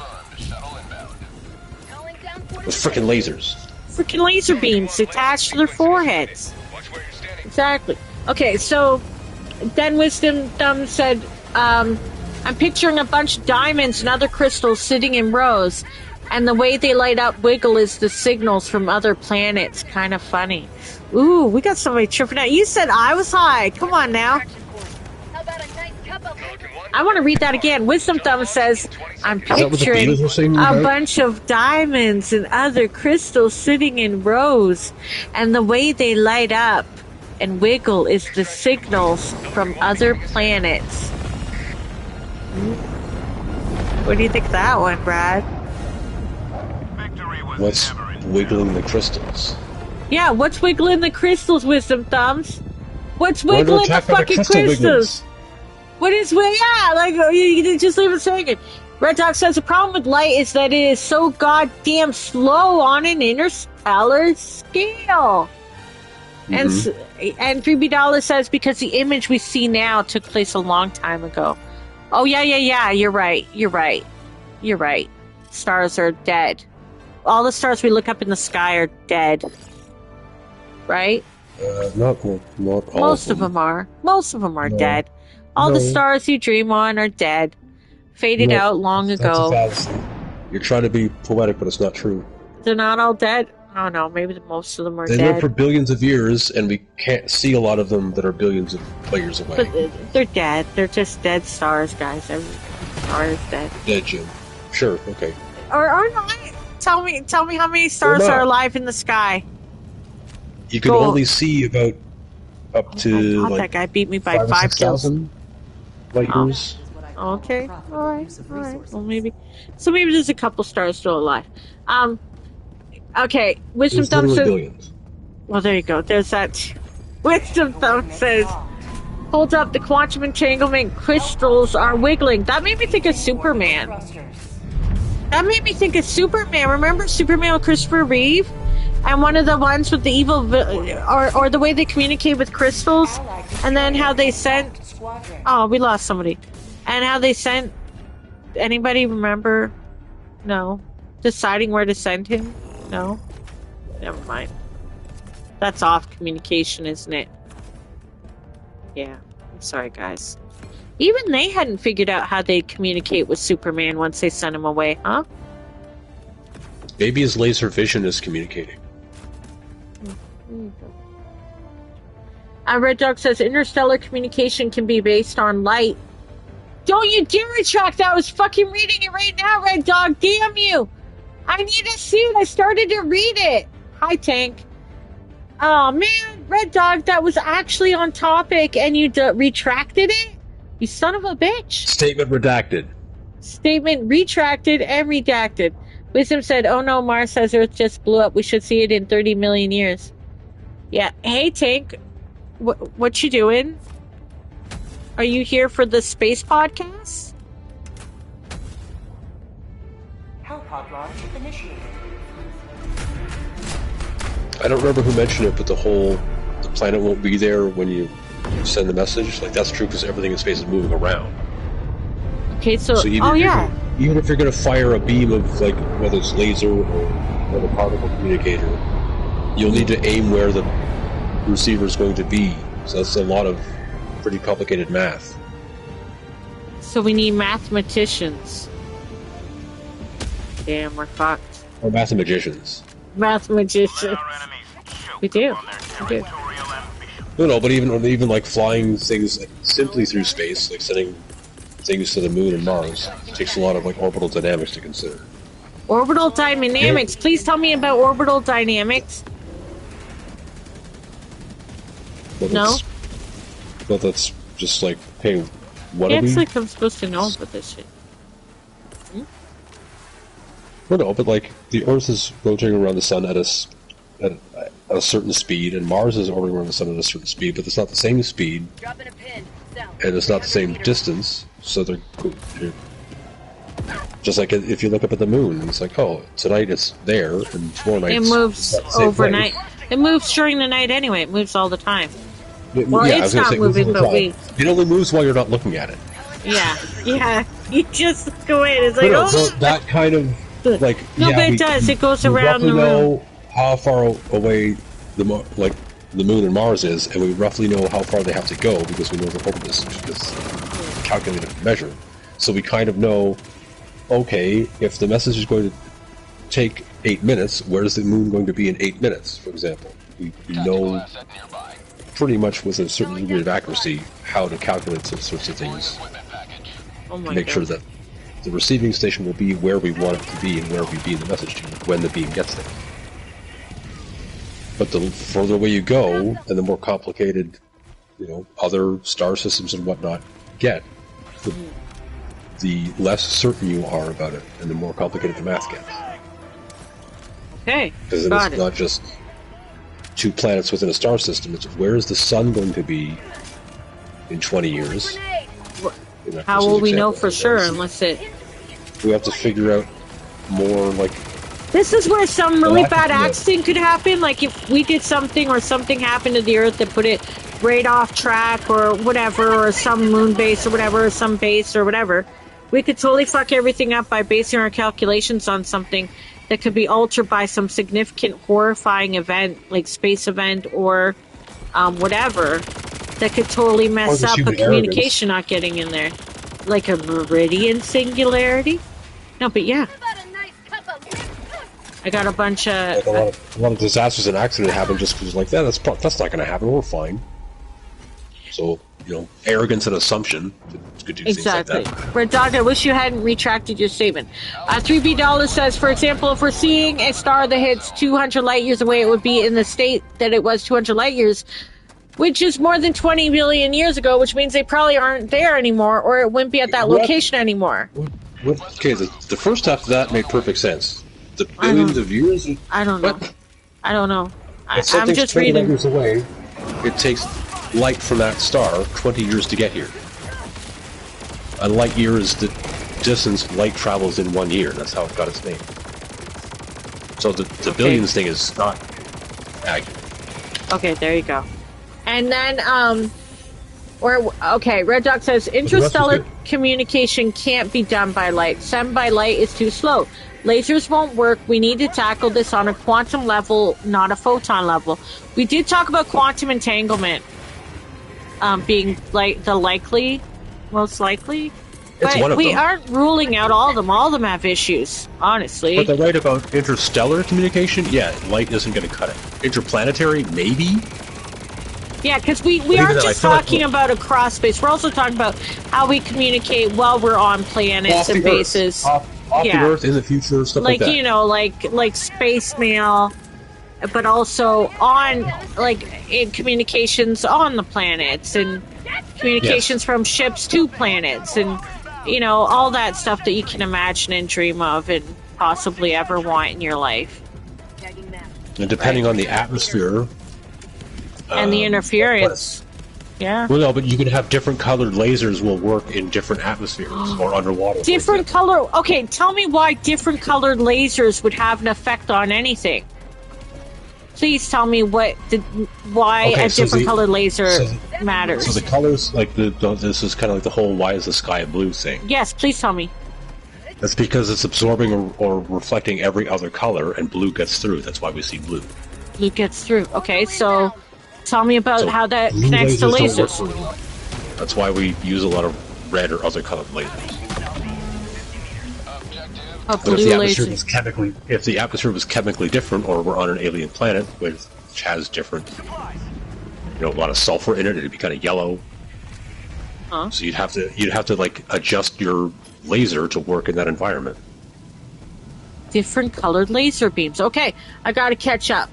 G: With frickin' lasers.
A: Frickin' laser beams attached to their foreheads. Exactly. Okay, so then Wisdom Thumb said, I'm picturing a bunch of diamonds and other crystals sitting in rows, and the way they light up wiggle is the signals from other planets. Kind of funny. Ooh, we got somebody tripping out. You said I was high. Come on now. I want to read that again. Wisdom Thumb says, I'm picturing a bunch of diamonds and other crystals sitting in rows, and the way they light up and wiggle is the signals from other planets. What do you think of that one, Brad?
G: What's wiggling the crystals?
A: Yeah, what's wiggling the crystals, Wisdom Thumbs? What's wiggling the fucking crystals? What is, yeah, like, you just leave it saying. Red Dog says the problem with light is that it is so goddamn slow on an interstellar scale. Mm-hmm. And 3B Dollar says because the image we see now took place a long time ago. Oh, yeah, you're right. Stars are dead. All the stars we look up in the sky are dead. Right?
G: Not all.
A: Most of them are. Most of them are dead. All the stars you dream on are dead. Faded out long ago.
G: You're trying to be poetic, but it's not true.
A: They're not all dead? Oh no, maybe most of them are dead.
G: They live for billions of years, and we can't see a lot of them that are billions of light years away.
A: But they're dead. They're just dead stars, guys. Every star is dead.
G: Dead, Jim. Sure, okay.
A: Or not. Tell me how many stars are alive in the sky.
G: You can only see about up to
A: God, that guy beat me by 5 kills.
G: Light years.
A: Okay. All right. Well, maybe there's a couple stars still alive. Okay. Wisdom Thumb says.
G: Billions.
A: Well, there you go. There's that. Wisdom Thumb says, "Hold up, the quantum entanglement crystals are wiggling." That made me think of Superman. Remember Superman with Christopher Reeve? And one of the ones with the evil, or the way they communicate with crystals, and then how they sent. Oh, we lost somebody. And how they sent. Anybody remember? No. Deciding where to send him? No. Never mind. That's off communication, isn't it? Yeah. I'm sorry, guys. Even they hadn't figured out how they'd communicate with Superman once they sent him away, huh?
G: Maybe his laser vision is communicating.
A: Red Dog says interstellar communication can be based on light. Don't you dare retract that! I was fucking reading it right now, Red Dog! Damn you! I need to see it! I started to read it! Hi, Tank. Oh man, Red Dog, that was actually on topic and you retracted it? You son of a bitch!
G: Statement redacted.
A: Statement retracted and redacted. Wisdom said, oh no, Mars says Earth just blew up. We should see it in 30 million years. Yeah. Hey, Tank. What you doing? Are you here for the space podcast?
H: Hellpod launch initiated.
G: I don't remember who mentioned it, but the planet won't be there when you send the message. Like, that's true because everything in space is moving around.
A: Okay, so
G: even if you're going to fire a beam of, like, whether it's laser or a particle communicator, you'll need to aim where the receiver is going to be. So that's a lot of pretty complicated math.
A: So we need mathematicians. Damn, we're fucked.
G: Or mathematicians.
A: Mathematicians. We do.
G: No, but even like flying things like, simply through space, like sending things to the moon and Mars, takes a lot of like orbital dynamics to consider.
A: Orbital dynamics. Yeah. Please tell me about orbital dynamics. No.
G: But that's just like, hey, what are we?
A: It's like I'm supposed to know about this shit.
G: Well, no, but like the Earth is rotating around the sun at a certain speed, and Mars is orbiting around the sun at a certain speed, but it's not the same speed, and it's not the same distance. So they're just like if you look up at the moon, it's like, oh, tonight it's there, and tomorrow night
A: it moves overnight. It moves during the night anyway. It moves all the time. Well, yeah, it's not moving, but
G: it only moves while you're not looking at it.
A: Yeah. You just look away, and it's like,
G: so that kind of. Like,
A: no, but it does. It goes around the room. We
G: know how far away the moon and Mars is, and we roughly know how far they have to go because we know the orbit is calculated and measured. So we kind of know, okay, if the message is going to take 8 minutes, where's the moon going to be in 8 minutes, for example? We know pretty much with a certain degree of accuracy how to calculate such sorts of things to make sure that the receiving station will be where we want it to be and where we beam the message to when the beam gets there. But the further away you go, and the more complicated, other star systems and whatnot get, the less certain you are about it, and the more complicated the math gets.
A: Okay,
G: because it's not just 2 planets within a star system, it's where is the sun going to be in 20 years?
A: How will we know for sure unless
G: we have to figure out more, like...
A: This is where some really bad accident could happen, like if we did something or something happened to the Earth that put it right off track or whatever, or some moon base or whatever, or some base or whatever, we could totally fuck everything up by basing our calculations on something that could be altered by some significant horrifying event, like space event or whatever, that could totally mess up a communication not getting in there. Like a meridian singularity? No, but yeah. I got a bunch of...
G: Like a lot of disasters and accidents happen just because, like, that's not going to happen, we're fine. So, arrogance and assumption could do things like that.
A: Red Dog, I wish you hadn't retracted your statement. 3B says, for example, if we're seeing a star that hits 200 light years away, it would be in the state that it was 200 light years, which is more than 20 billion years ago, which means they probably aren't there anymore, or it wouldn't be at that location anymore.
G: Okay, the first half of that made perfect sense. The billions of years?
A: I don't know. I don't know. I'm just
G: 20
A: reading.
G: Years away, it takes light from that star 20 years to get here. A light year is the distance light travels in 1 year. That's how it got its name. So the billions thing is not accurate.
A: Okay, there you go. And then, Red Dog says, interstellar communication can't be done by light. Send by light is too slow. Lasers won't work. We need to tackle this on a quantum level, not a photon level. We did talk about quantum entanglement being like the most likely. But we aren't ruling out all of them. All of them have issues, honestly.
G: But they're right about interstellar communication. Yeah, light isn't going to cut it. Interplanetary, maybe.
A: Yeah, because we aren't just talking about across space. We're also talking about how we communicate while we're on planets and bases.
G: Off the Earth in the future, stuff like that.
A: like space mail, but also on in communications on the planets and communications from ships to planets and all that stuff that you can imagine and dream of and possibly ever want in your life.
G: And depending on the atmosphere
A: and the interference. Yeah.
G: Well, no, but you can have different colored lasers will work in different atmospheres or underwater.
A: Different color. Okay, tell me why different colored lasers would have an effect on anything. Please tell me why a different colored laser matters.
G: So the colors, like this is kind of like the whole "why is the sky blue" thing.
A: Yes, please tell me.
G: That's because it's absorbing or reflecting every other color, and blue gets through. That's why we see blue.
A: Blue gets through. Okay, so tell me about how that connects to lasers.
G: That's why we use a lot of red or other colored lasers. But if the atmosphere was chemically different, or we're on an alien planet which has different, a lot of sulfur in it, it'd be kind of yellow.
A: Huh?
G: So you'd have to like adjust your laser to work in that environment.
A: Different colored laser beams. Okay, I gotta catch up.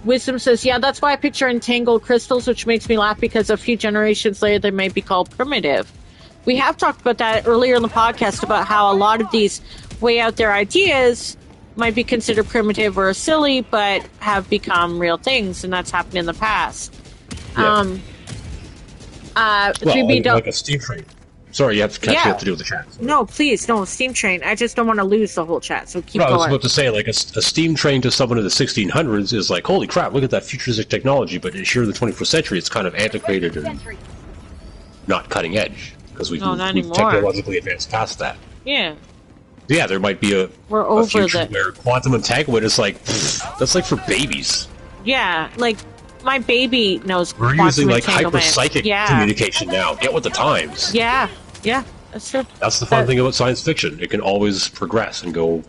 A: Wisdom says, yeah, that's why I picture entangled crystals, which makes me laugh because a few generations later they may be called primitive. We have talked about that earlier in the podcast about how a lot of these way out there ideas might be considered primitive or silly, but have become real things, and that's happened in the past.
G: Yeah.
A: 3B
G: like a steam train. Sorry, you have to do with the chat. Sorry.
A: No, please, no, steam train. I just don't want to lose the whole chat, so keep going.
G: I was about to say, like, a steam train to someone in the 1600s is like, holy crap, look at that futuristic technology, but here in the 21st century, it's kind of antiquated and not cutting edge. Because we've technologically advanced past that.
A: Yeah.
G: Yeah, there might be a future where quantum entanglement is like, that's like for babies.
A: Yeah, like, my baby knows
G: We're using, like, hyper-psychic communication now. Get with the times.
A: Yeah, that's true.
G: That's the fun thing about science fiction. It can always progress and go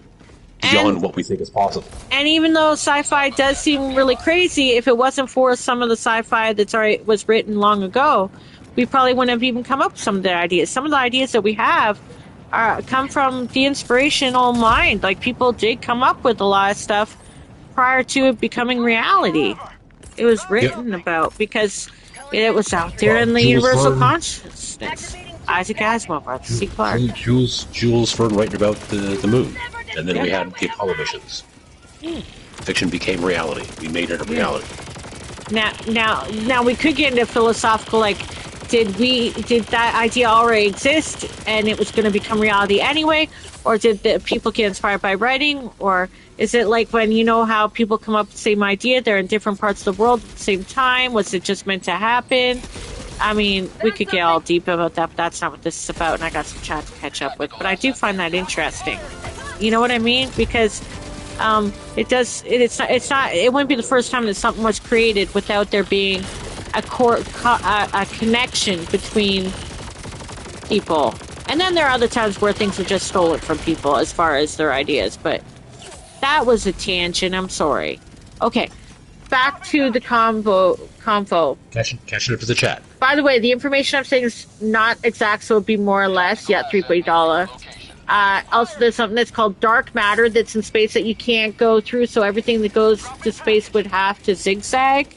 G: beyond what we think is possible.
A: And even though sci-fi does seem really crazy, if it wasn't for some of the sci-fi that was written long ago, we probably wouldn't have even come up with some of the ideas. Some of the ideas that we have come from the inspirational mind. Like, people did come up with a lot of stuff prior to it becoming reality. It was written about because it was out there in the universal consciousness. Isaac Asimov, Arthur C. Clarke.
G: Jules Verne writing about the moon. And then we had the Apollo missions. Fiction became reality. We made it a reality.
A: Now we could get into philosophical, like, did that idea already exist and it was going to become reality anyway, or did the people get inspired by writing, or is it like when how people come up with the same idea, they're in different parts of the world at the same time? Was it just meant to happen? I mean, we could get all deep about that, but that's not what this is about, and I got some chat to catch up with. But I do find that interesting. You know what I mean? Because it wouldn't be the first time that something was created without there being a connection between people. And then there are other times where things are just stolen from people as far as their ideas, but that was a tangent. I'm sorry. Okay, back to the convo.
G: Catching up to the chat.
A: By the way, the information I'm saying is not exact, so it would be more or less. Yeah, $3. Also, there's something that's called dark matter that's in space that you can't go through, so everything that goes to space would have to zigzag.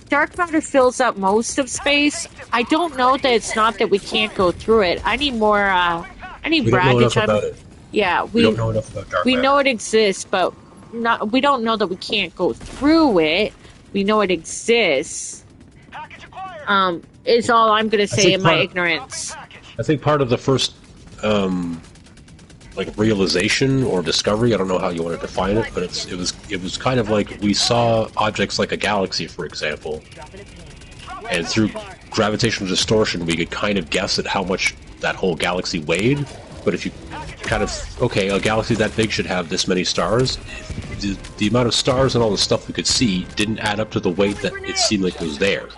A: Dark matter fills up most of space. I don't know that it's not that we can't go through it. I need more, Brad to chime in. Yeah,
G: we don't know enough about dark matter.
A: We know it exists, but we don't know that we can't go through it. We know it exists. Is all I'm going to say in my ignorance.
G: I think part of the first, realization or discovery, I don't know how you want to define it, but it was kind of like we saw objects like a galaxy, for example, and through gravitational distortion we could kind of guess at how much that whole galaxy weighed. But if you a galaxy that big should have this many stars, the amount of stars and all the stuff we could see didn't add up to the weight that it seemed like was there.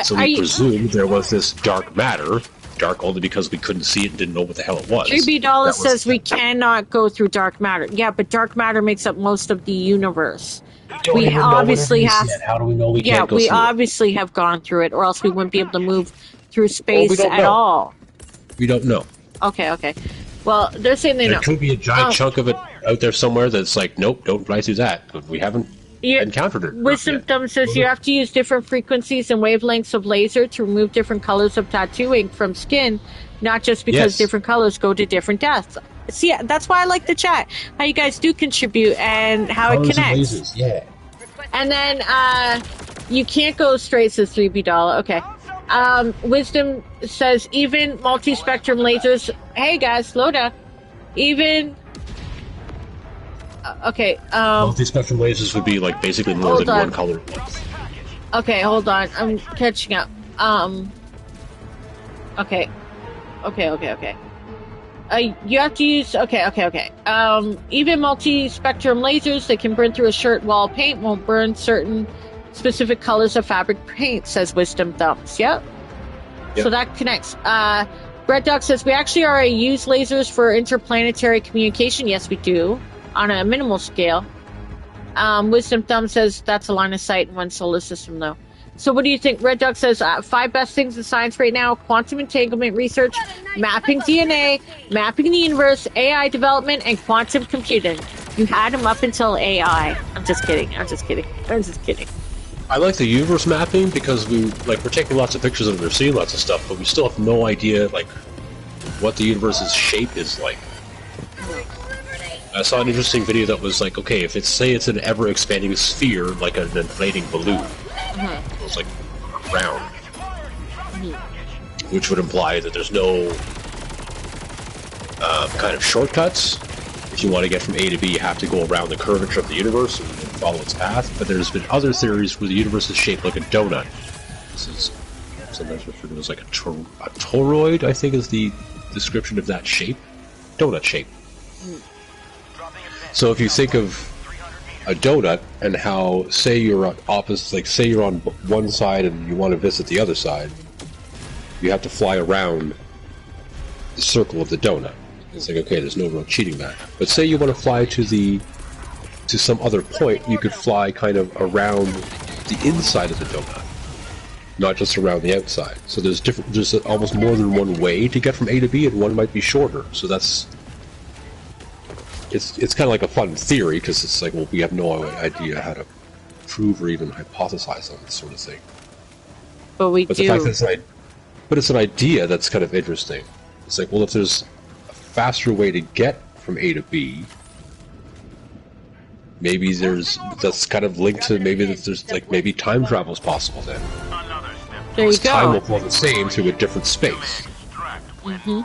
G: So we presumed there was this dark matter, dark only because we couldn't see it and didn't know what the hell it was.
A: $3 says we cannot go through dark matter. Yeah, but dark matter makes up most of the universe. We obviously have.
G: How do we know we can't go
A: through
G: it?
A: Yeah, we obviously have gone through it, or else we wouldn't be able to move through space at all.
G: We don't know.
A: Okay. Well, they're saying they know.
G: There could be a giant chunk of it out there somewhere that's like, nope, don't fly through that. But we haven't encountered it.
A: Wisdom says you have to use different frequencies and wavelengths of laser to remove different colors of tattooing from skin, not just because different colors go to different depths. See, that's why I like the chat. How you guys do contribute and how it connects.
G: Lasers, yeah.
A: And then You can't go straight, says 3B Dollar. Okay. Wisdom says even multi-spectrum lasers. Hey guys, slow down. Even. Okay.
G: Multi-spectrum lasers would be like basically more than one color.
A: Okay, hold on. I'm catching up. Okay. You have to use. Okay. Even multi-spectrum lasers that can burn through a shirt wall paint won't burn certain specific colors of fabric paint, says Wisdom Thumbs. Yep. So that connects. Red Dog says we actually already use lasers for interplanetary communication. Yes, we do, on a minimal scale. Wisdom Thumb says that's a line of sight in one solar system, though. So what do you think? Red Dog says 5 best things in science right now: quantum entanglement research, mapping DNA, mapping the universe, AI development, and quantum computing. You had them up until AI. I'm just kidding.
G: I like the universe mapping because we're taking lots of pictures and we're seeing lots of stuff, but we still have no idea what the universe's shape is like. I saw an interesting video that was like, okay, if it's an ever-expanding sphere, like an inflating balloon, it was like round, which would imply that there's no kind of shortcuts. If you want to get from A to B, you have to go around the curvature of the universe and follow its path. But there's been other theories where the universe is shaped like a donut. This is sometimes referred to as like a toroid, I think is the description of that shape. Donut shape. So if you think of a donut and how, say you're on opposite, say you're on one side and you want to visit the other side, you have to fly around the circle of the donut. It's like, okay, there's no real cheating that. But say you want to fly to some other point, you could fly kind of around the inside of the donut, not just around the outside. So there's almost more than one way to get from A to B, and one might be shorter. So it's kind of like a fun theory, because it's like, well, we have no idea how to prove or even hypothesize on this sort of thing.
A: But
G: the fact that it's an idea that's kind of interesting. It's like, well, if there's a faster way to get from A to B, maybe that's kind of linked to maybe time travel is possible then.
A: There you go.
G: Time will flow the same through a different space.
A: Mm-hmm.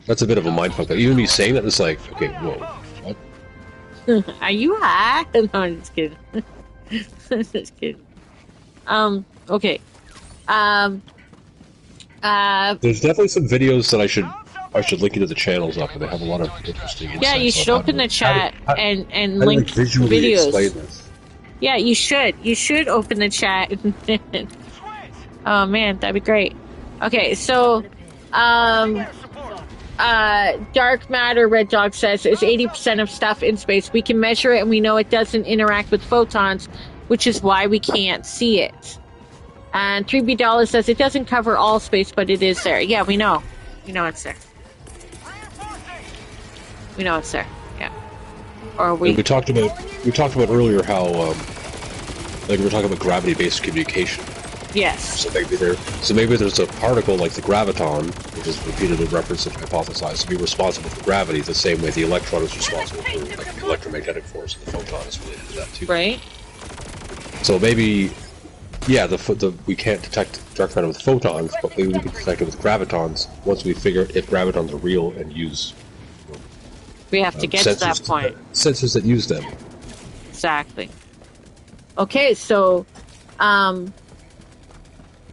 G: That's a bit of a mindfuck. Even me saying that, it's like, okay, whoa, what?
A: Are you high? No, I'm just kidding. Just kidding. Okay.
G: There's definitely some videos that I should link into the channels up, and they have a lot of interesting insights.
A: Yeah, you should open the chat and link videos. Yeah, you should. You should open the chat. Oh man, that'd be great. Okay, so dark matter, Red Dog says, is 80% of stuff in space. We can measure it, and we know it doesn't interact with photons, which is why we can't see it. And 3B Dollar says it doesn't cover all space, but it is there. Yeah, we know. We know it's there. We know it's there. Yeah. Or we
G: talked about earlier how we were talking about gravity-based communication.
A: Yes.
G: So maybe there's a particle like the graviton, which is repeatedly referenced and hypothesized to be responsible for gravity, the same way the electron is responsible for the electromagnetic force, and the photon is related to that too.
A: Right.
G: So maybe, yeah, we can't detect dark matter with photons, but maybe we can detect it with gravitons once we figure out if gravitons are real and use.
A: We have to get to that point.
G: Sensors that use them.
A: Exactly. Okay, so.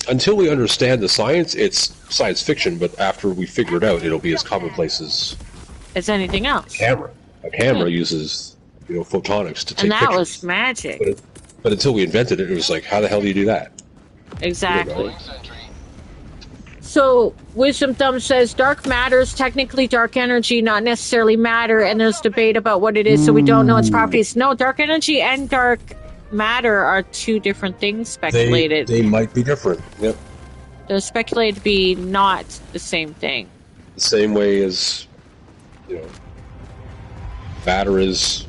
G: Until we understand the science, it's science fiction, but after we figure it out, it'll be as commonplace as
A: anything else.
G: A camera uses, photonics to take pictures.
A: And that was magic.
G: But until we invented it, it was like, how the hell do you do that?
A: Exactly. So, Wisdom Thumb says, dark matter is technically dark energy, not necessarily matter, and there's debate about what it is, so we don't know its properties. No, dark energy and dark matter are two different things speculated.
G: They might be different. Yep.
A: They're speculated to be not the same thing.
G: The same way as, matter is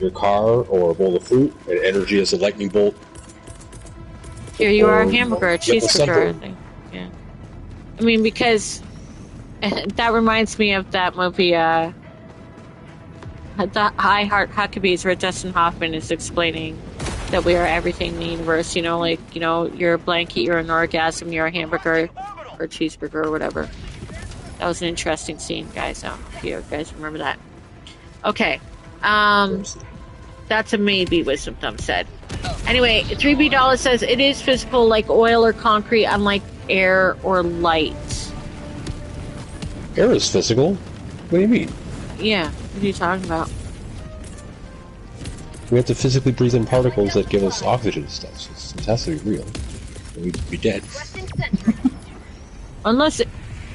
G: your car or a bowl of fruit, and energy is a lightning bolt.
A: Here you are, a hamburger, a cheeseburger, I think. Yeah. I mean, because that reminds me of that movie, the I Heart Huckabees, where Dustin Hoffman is explaining that we are everything in the universe. You know, like, you know, you're a blanket, you're an orgasm, you're a hamburger or a cheeseburger or whatever. That was an interesting scene, guys. I don't know if you guys remember that. Okay. That's a maybe, Wisdom Thumb said. Anyway, 3B Dollar says it is physical like oil or concrete, unlike air or light.
G: Air is physical? What do you mean?
A: Yeah, what are you talking about?
G: We have to physically breathe in particles that give us oxygen and stuff, so it has to be real. We'd be dead.
A: Unless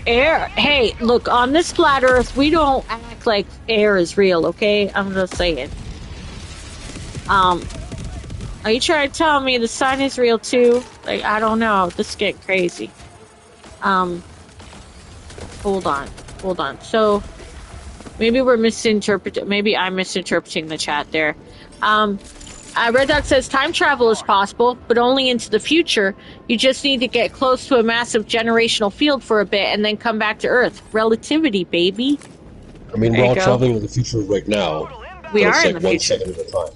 A: air... Hey, look, on this flat Earth, we don't act like air is real, okay? I'm just saying. Are you trying to tell me the sun is real too? Like, I don't know. This is getting crazy. Hold on. So, maybe we're misinterpreting. Maybe I'm misinterpreting the chat there. Red Dog says time travel is possible, but only into the future. You just need to get close to a massive generational field for a bit and then come back to Earth. Relativity, baby.
G: I mean, we're all traveling in the future right now.
A: We are in the future.
G: 1 second at a time.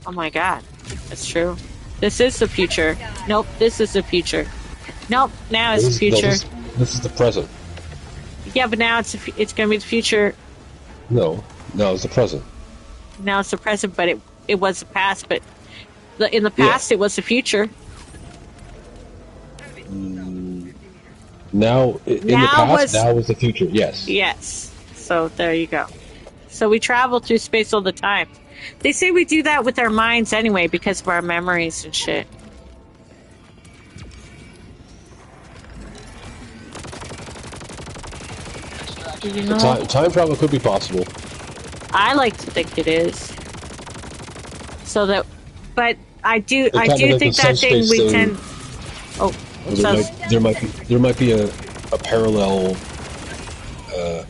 A: Oh my god. That's true. This is the future. Nope, this is the future. Nope, now it's the future.
G: This is the present.
A: Yeah, but now it's going to be the future.
G: No, now it's the present.
A: Now it's the present, but it was the past, but in the past it was the future.
G: Now, in the past, now is the future, yes.
A: Yes. So there you go. So we travel through space all the time. They say we do that with our minds anyway because of our memories and shit. You know?
G: Time travel could be possible.
A: I like to think it is. So that, but I do think that thing we can. Oh,
G: there might be a parallel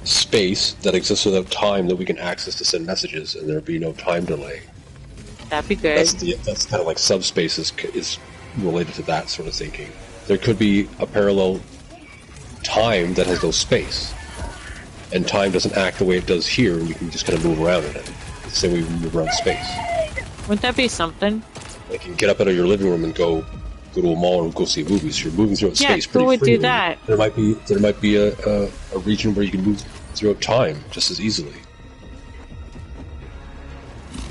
G: space that exists without time that we can access to send messages, and there'd be no time delay.
A: That'd be good.
G: That's kind of like subspace is related to that sort of thinking. There could be a parallel time that has no space, and time doesn't act the way it does here, and we can just kind of move around in it. Say we move around space.
A: Wouldn't that be something?
G: Like you can get up out of your living room and go to a mall or go see movies. You're moving throughout space pretty
A: who would
G: freely.
A: do that?
G: There might be a region where you can move throughout time just as easily.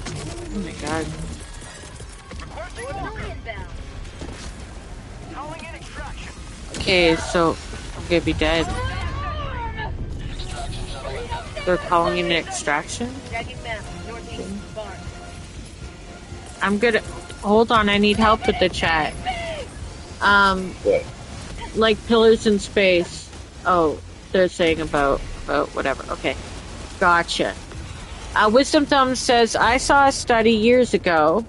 A: Oh my god. Okay, so I'm gonna be dead. They're calling it an extraction? I'm gonna... Hold on, I need help with the chat.
G: What?
A: Like pillars in space. Oh, they're saying about whatever. Okay. Gotcha. Wisdom Thumb says, I saw a study years ago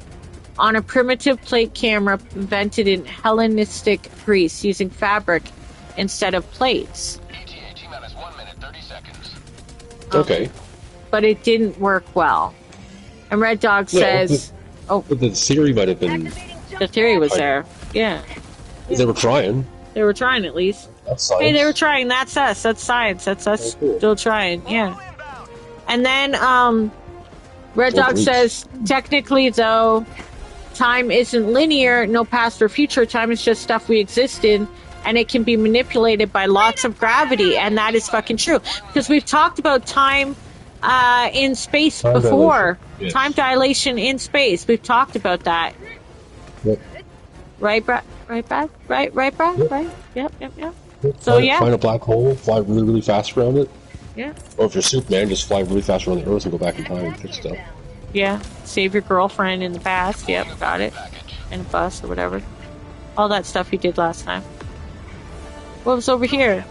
A: on a primitive plate camera invented in Hellenistic Greece using fabric instead of plates.
F: ETA T-minus 1 minute, 30 seconds.
G: Okay.
A: But it didn't work well. And Red Dog says...
G: But the theory might have been...
A: The theory was there. Yeah.
G: They were trying.
A: They were trying, at least.
G: That's science.
A: Hey, they were trying. That's us. That's science. That's us still trying. Yeah. And then, Red Dog says, technically, though, time isn't linear. No past or future. Time is just stuff we exist in. And it can be manipulated by lots of gravity. And that is fucking true. Because we've talked about time in space before.
G: Yes.
A: Time dilation in space. We've talked about that.
G: Yep.
A: Right, Brad? Right, Brad? Right, Brad?
G: Yep.
A: Right? Yep. So, yeah.
G: Find a black hole, fly really, really fast around it.
A: Yeah.
G: Or if you're Superman, just fly really fast around the Earth and go back in time and fix stuff.
A: Yeah. Save your girlfriend in the past. Yep, got it. In a bus or whatever. All that stuff you did last time. What was over here?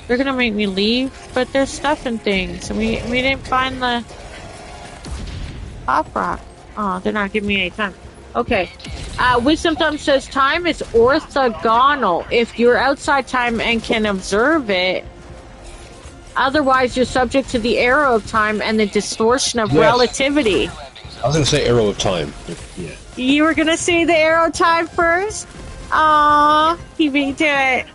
A: They're gonna make me leave, but there's stuff and things. And we didn't find the pop rock. Oh, they're not giving me any time. Okay. Wisdom Thumb says time is orthogonal if you're outside time and can observe it. Otherwise, you're subject to the arrow of time and the distortion of relativity.
G: I was going to say arrow of time. Yeah.
A: You were going to say the arrow of time first? Aww, he beat to it.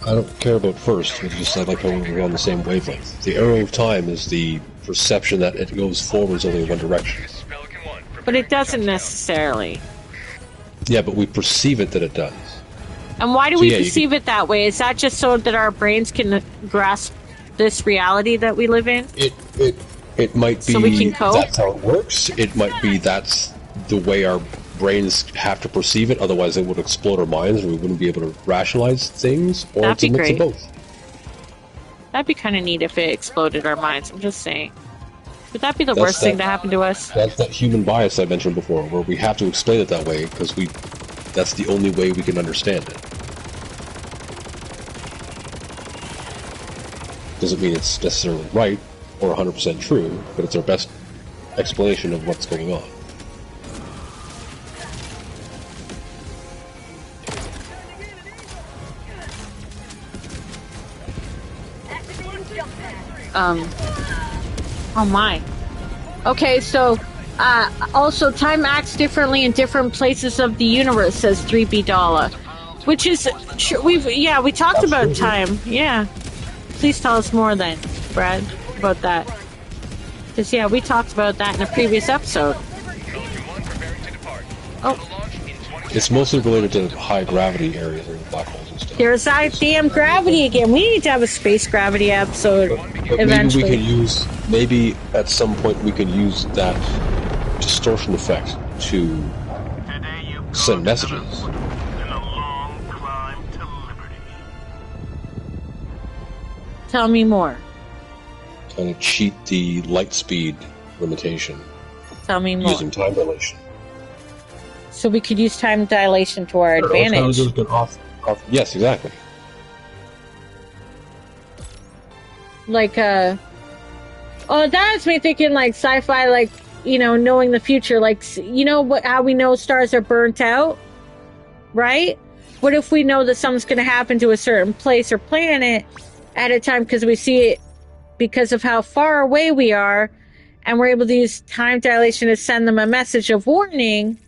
G: I don't care about first. It's just I like how we're on the same wavelength. The arrow of time is the perception that it goes forwards only in one direction.
A: But it doesn't necessarily.
B: Yeah, but we perceive it that it does.
A: And why do we perceive it that way? Is that just so that our brains can grasp this reality that we live in?
B: It might be
A: so we can cope?
B: That's how it works. It might be that's the way our brains have to perceive it, otherwise it would explode our minds and we wouldn't be able to rationalize things, or
A: That'd
B: it's a mix of both.
A: That'd be kind of neat if it exploded our minds, I'm just saying. Would that be the worst thing to happen to us?
B: That's that human bias I mentioned before, where we have to explain it that way because that's the only way we can understand it. Doesn't mean it's necessarily right or 100% true, but it's our best explanation of what's going on.
A: Oh my. Okay, so, also time acts differently in different places of the universe, says 3B Dollar. Which is, we talked about time, yeah. Please tell us more then, Brad, about that. Because, yeah, we talked about that in a previous episode. Oh.
B: It's mostly related to high gravity areas and black holes and stuff.
A: There's that damn gravity again. We need to have a space gravity episode eventually.
B: Maybe at some point we can use that distortion effect to send messages.
A: Tell me more.
B: Kind of cheat the light speed limitation.
A: Tell me more.
B: Using time dilation.
A: So we could use time dilation to our advantage.
B: Yes, exactly.
A: Like, that has me thinking, like, sci-fi, like, knowing the future. Like, how we know stars are burnt out? Right? What if we know that something's going to happen to a certain place or planet at a time because we see it because of how far away we are, and we're able to use time dilation to send them a message of warning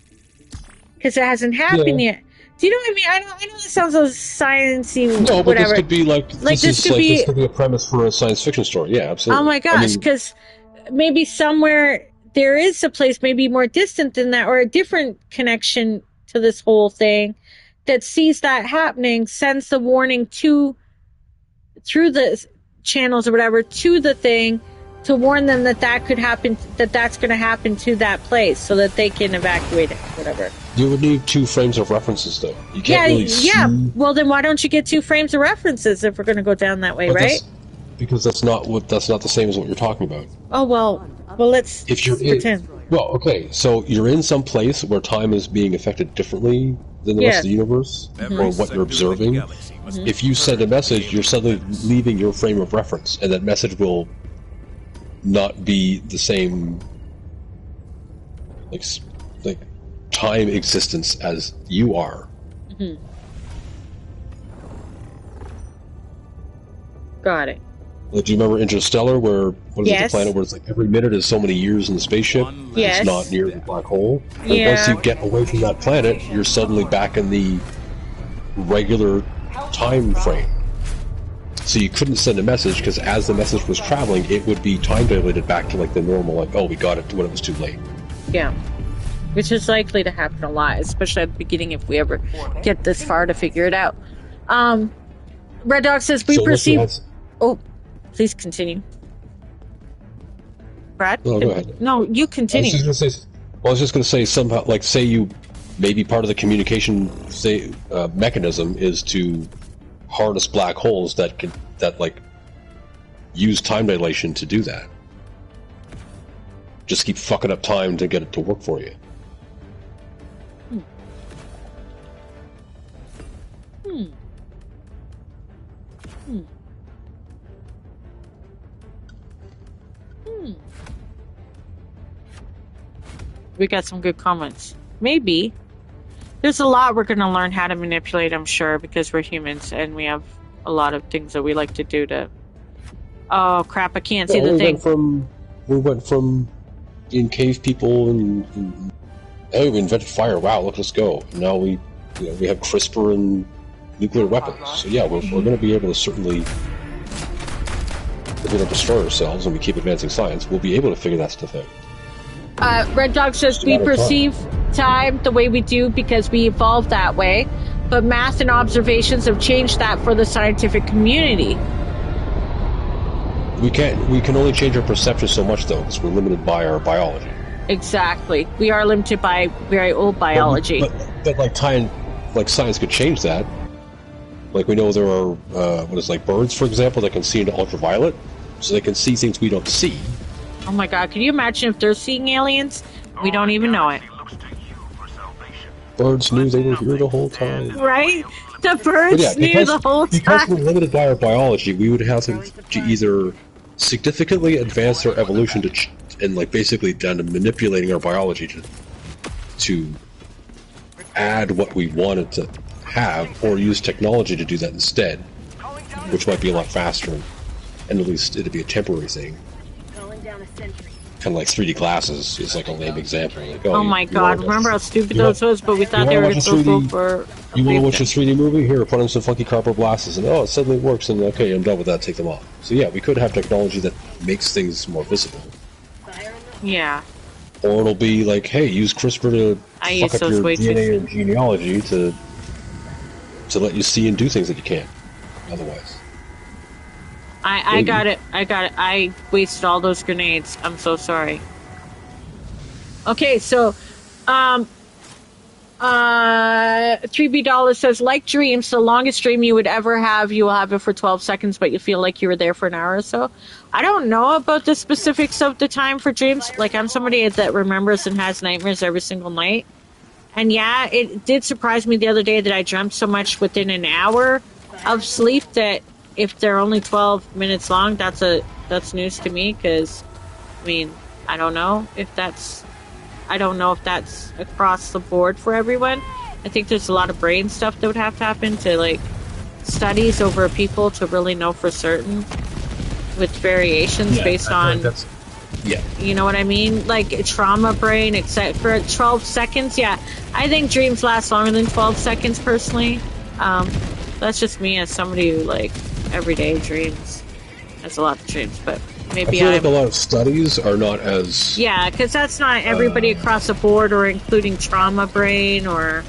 A: because it hasn't happened yet. Do you know what I mean? I know this sounds so sciencey.
B: No, but
A: whatever.
B: This could be this could be a premise for a science fiction story. Yeah, absolutely.
A: Oh my gosh, because maybe somewhere there is a place, maybe more distant than that, or a different connection to this whole thing that sees that happening, sends the warning through the channels or whatever to the thing to warn them that could happen, that's going to happen to that place, so that they can evacuate it, whatever.
B: You would need 2 frames of references, though. You can't really see...
A: Yeah. Well, then why don't you get 2 frames of references if we're going to go down that way, right?
B: Because that's not the same as what you're talking about.
A: Oh well, let's pretend.
B: Okay, so you're in some place where time is being affected differently than the rest of the universe, or what you're observing. Mm-hmm. If you send a message, you're suddenly leaving your frame of reference, and that message will not be the same, like time existence as you are.
A: Mm-hmm. Got it.
B: Like, do you remember Interstellar, where the planet where it's like every minute is so many years in the spaceship?
A: Yes.
B: It's not near the black hole. And once you get away from that planet, you're suddenly back in the regular time frame. So you couldn't send a message, because as the message was traveling, it would be time dilated back to like the normal, like, oh, we got it when it was too late.
A: Yeah. Which is likely to happen a lot, especially at the beginning if we ever get this far to figure it out. Red Dog says we perceive... Oh, please continue. Brad?
B: No, go ahead.
A: No, you continue.
B: I was just going to say somehow, like, say you... Maybe part of the communication mechanism is to harness black holes that use time dilation to do that. Just keep fucking up time to get it to work for you.
A: We got some good comments. Maybe. There's a lot we're going to learn how to manipulate, I'm sure, because we're humans and we have a lot of things that we like to do to... Oh, crap, I can't see the thing.
B: We went from being cave people and hey, we invented fire. Wow, look, let's go. And now we have CRISPR and nuclear weapons. So yeah, we're going to be able to certainly... If we don't destroy ourselves and we keep advancing science, we'll be able to figure that stuff out.
A: Red Dog says we perceive time the way we do because we evolved that way, but math and observations have changed that for the scientific community.
G: We can only change our perception so much, though, because we're limited by our biology.
A: Exactly. We are limited by very old biology.
G: But like science could change that. Like we know there are like birds, for example, that can see into ultraviolet, so they can see things we don't see.
A: Oh my god, can you imagine if they're seeing aliens? We don't even know it.
G: Birds knew they were here the whole time.
A: Right? The birds knew the whole time.
G: Because we're limited by our biology, we would have to either significantly advance our evolution and like basically down to manipulating our biology to add what we wanted to have, or use technology to do that instead, which might be a lot faster, and at least it'd be a temporary thing. Kind of like 3D glasses is like a lame example. Like,
A: oh my god, remember how stupid those was? But we thought they were so cool for...
G: You want to watch a 3D movie? Here, put on some funky copper glasses, and it suddenly works, and okay, I'm done with that, take them off. So yeah, we could have technology that makes things more visible.
A: Yeah.
G: Or it'll be like, hey, use CRISPR to fuck up your DNA and genealogy to let you see and do things that you can't otherwise.
A: I got it. I wasted all those grenades. I'm so sorry. Okay, so 3B says, like dreams, the longest dream you would ever have, you will have it for 12 seconds, but you feel like you were there for an hour or so. I don't know about the specifics of the time for dreams. Like, I'm somebody that remembers and has nightmares every single night. And yeah, it did surprise me the other day that I dreamt so much within an hour of sleep that if they're only 12 minutes long, that's news to me, because, I mean, I don't know if that's across the board for everyone. I think there's a lot of brain stuff that would have to happen to, like, studies over people to really know for certain, with variations based on...
G: Yeah.
A: You know what I mean? Like, trauma brain, except for 12 seconds. Yeah, I think dreams last longer than 12 seconds, personally. That's just me as somebody who, like, every day dreams. That's a lot of dreams, but maybe
G: I feel like a lot of studies are not as...
A: Yeah, because that's not everybody across the board, or including trauma brain, or...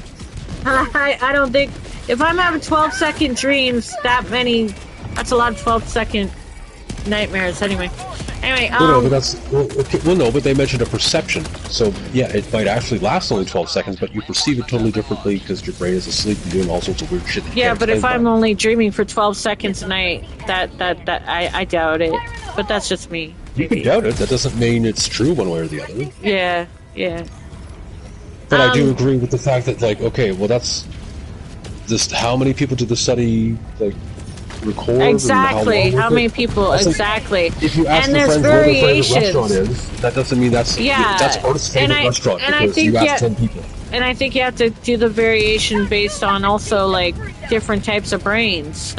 A: I don't think... If I'm having 12-second dreams, that's a lot of 12-second nightmares, anyway.
G: no, but they mentioned a perception. So, yeah, it might actually last only 12 seconds, but you perceive it totally differently because your brain is asleep and doing all sorts of weird shit.
A: Yeah, but if I'm only dreaming for 12 seconds a night, I doubt it. But that's just me.
G: You can doubt it. That doesn't mean it's true one way or the other.
A: Yeah.
G: But I do agree with the fact that, like, okay, well, that's... How many people did the study, like... record
A: exactly how many people exactly
G: if you ask
A: and there's variations
G: that doesn't mean that's Earth's favorite restaurant, and I think you ask 10 people.
A: And I think you have to do the variation based on also like different types of brains.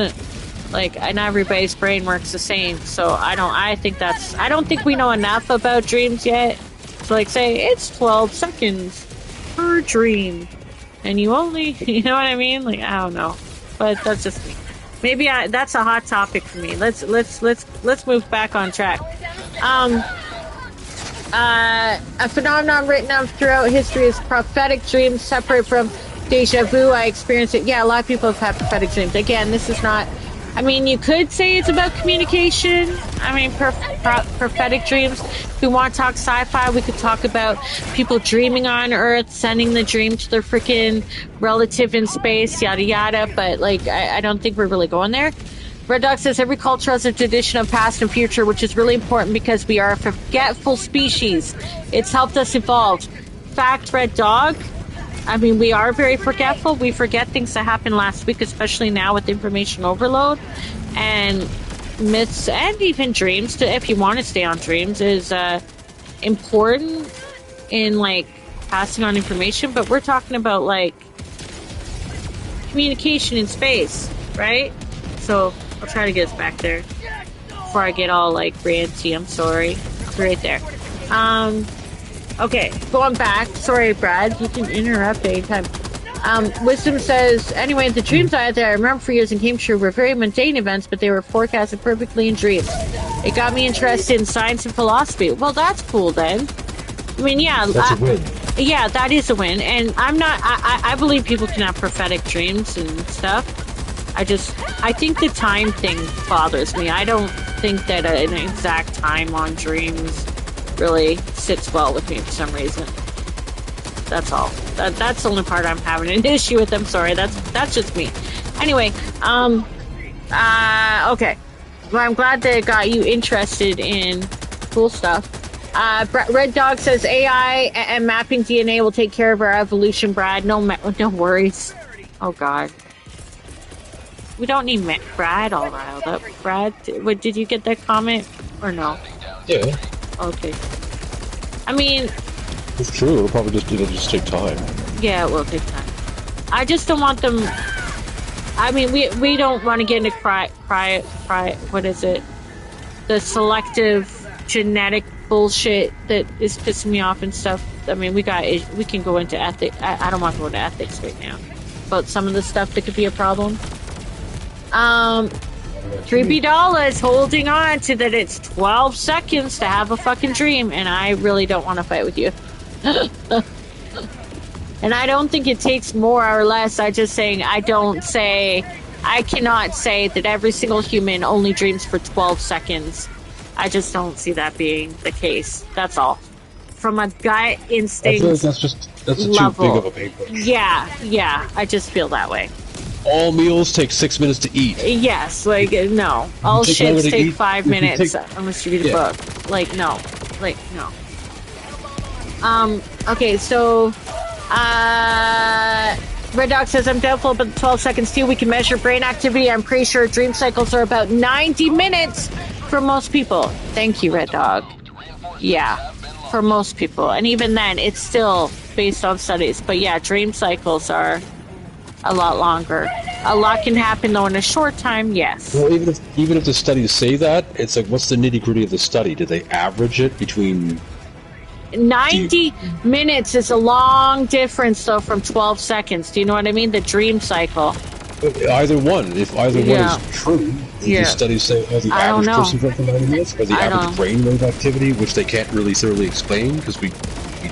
A: Like, and everybody's brain works the same, so I don't think we know enough about dreams yet to like say it's 12 seconds per dream and you only you know what I mean, like, I don't know, but that's just me. Maybe that's a hot topic for me. Let's move back on track. A phenomenon written of throughout history is prophetic dreams, separate from deja vu. I experienced it. Yeah, a lot of people have had prophetic dreams. Again, this is not... I mean, you could say it's about communication. I mean, prophetic dreams. If we want to talk sci-fi, we could talk about people dreaming on Earth, sending the dream to their freaking relative in space, yada yada. But, like, I don't think we're really going there. Red Dog says every culture has a tradition of past and future, which is really important because we are a forgetful species. It's helped us evolve. Fact, Red Dog. I mean, we are very forgetful. We forget things that happened last week, especially now with information overload. And myths and even dreams, if you want to stay on dreams, is important in, like, passing on information. But we're talking about, like, communication in space, right? So I'll try to get us back there before I get all, like, ranty. I'm sorry. I'll be right there. Okay, going back. Sorry, Brad. You can interrupt anytime. Wisdom says, anyway, the dreams I had that I remember for years and came true were very mundane events, but they were forecasted perfectly in dreams. It got me interested in science and philosophy. Well, that's cool then. I mean, yeah,
B: That's a win.
A: Yeah, that is a win. And I'm not. I believe people can have prophetic dreams and stuff. I think the time thing bothers me. I don't think that an exact time on dreams really sits well with me for some reason. That's all. That's the only part I'm having an issue with. I'm sorry. That's just me. Anyway, okay. Well, I'm glad that it got you interested in cool stuff. Red Dog says AI and mapping DNA will take care of our evolution, Brad. No worries. Oh God. We don't need Brad all riled up. Brad, did you get that comment or no?
B: Yeah.
A: Okay. I mean,
B: it's true. It'll just take time.
A: Yeah, it will take time. I just don't want them. I mean, we don't want to get into what is it? The selective genetic bullshit that is pissing me off and stuff. I mean, we can go into ethics. I don't want to go into ethics right now, but some of the stuff that could be a problem. 3B Doll is holding on to that it's 12 seconds to have a fucking dream, and I really don't want to fight with you. And I don't think it takes more or less. I cannot say that every single human only dreams for 12 seconds. I just don't see that being the case. That's all. From a gut instinct.
B: I feel like that's too big of a paper.
A: Yeah, I just feel that way.
B: All meals take 6 minutes to eat.
A: Yes, no. All shits take 5 minutes unless you read a book. No. Okay, so Red Dog says, I'm doubtful about the 12 seconds too. We can measure brain activity. I'm pretty sure dream cycles are about 90 minutes for most people. Thank you, Red Dog. Yeah, for most people. And even then, it's still based on studies. But yeah, dream cycles are a lot longer. A lot can happen though in a short time, yes.
B: Well, even if the studies say that, it's like, what's the nitty-gritty of the study? Did they average it between
A: 90 minutes is a long difference, though, from 12 seconds. Do you know what I mean? The dream cycle.
B: Either one. If either one is true, the studies say, the average person for 90 minutes, or the average brainwave activity, which they can't really thoroughly explain because we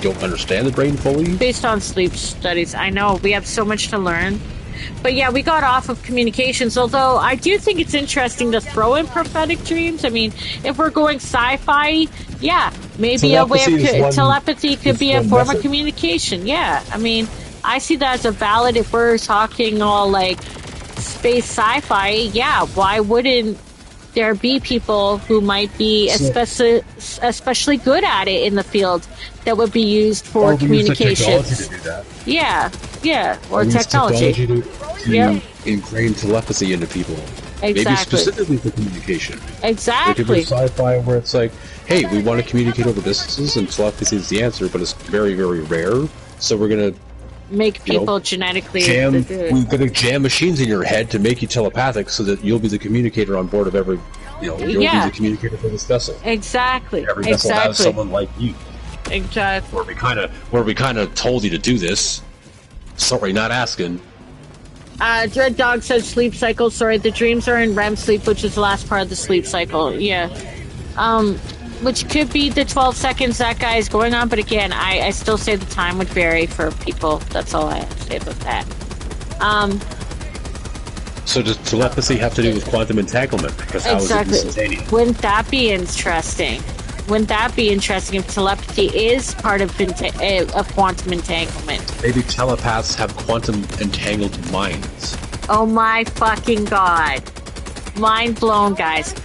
B: don't understand the brain fully.
A: Based on sleep studies. I know. We have so much to learn. But yeah, we got off of communications, although I do think it's interesting to throw in prophetic dreams. I mean, if we're going sci-fi, yeah, maybe a way of telepathy could be a form of communication. Yeah, I mean, I see that as a valid, if we're talking all like space sci-fi, yeah, why wouldn't there be people who might be especially good at it in the field that would be used for communications? Yeah, or technology
B: to ingrain telepathy into people.
A: Exactly.
B: Maybe specifically for communication.
A: Exactly.
B: It could be sci-fi where it's like, hey, we want to communicate over distances, and telepathy is the answer, but it's very, very rare. So we're gonna
A: make people genetically
B: we're gonna jam machines in your head to make you telepathic, so that you'll be the communicator on board of every. You'll be the communicator for this vessel.
A: Exactly.
B: Every vessel has someone like you.
A: Exactly.
B: Where we kind of told you to do this. Sorry, not asking.
A: Dread Dog says sleep cycle. Sorry, the dreams are in REM sleep, which is the last part of the sleep cycle. Yeah. Which could be the 12 seconds that guy is going on, but again, I still say the time would vary for people. That's all I have to say about that.
B: So does telepathy have to do with quantum entanglement? Because how is it instantaneous?
A: Wouldn't that be interesting? Wouldn't that be interesting if telepathy is part of quantum entanglement?
B: Maybe telepaths have quantum entangled minds.
A: Oh my fucking god. Mind blown, guys.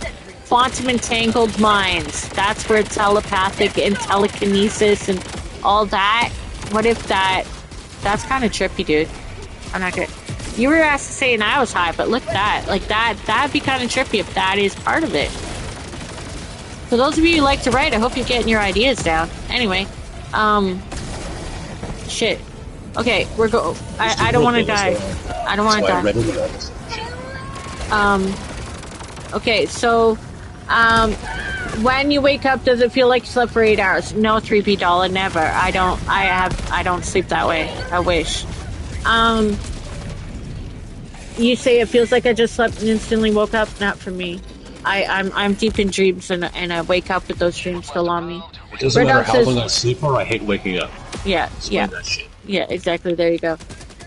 A: Quantum entangled minds. That's where telepathic and telekinesis and all that. What if that's kind of trippy, dude. I'm not gonna... You were asked to say and I was high, but look at that. Like that'd be kind of trippy if that is part of it. For those of you who like to write, I hope you're getting your ideas down. Anyway, shit. Okay, I don't want to die. I don't want to die. Okay, so, when you wake up, does it feel like you slept for 8 hours? No, 3B Dollar, never. I don't sleep that way. I wish. You say it feels like I just slept and instantly woke up? Not for me. I'm deep in dreams and I wake up with those dreams still on me.
G: It doesn't matter how long I sleep or I hate waking up.
A: Yeah, yeah, exactly. There you go.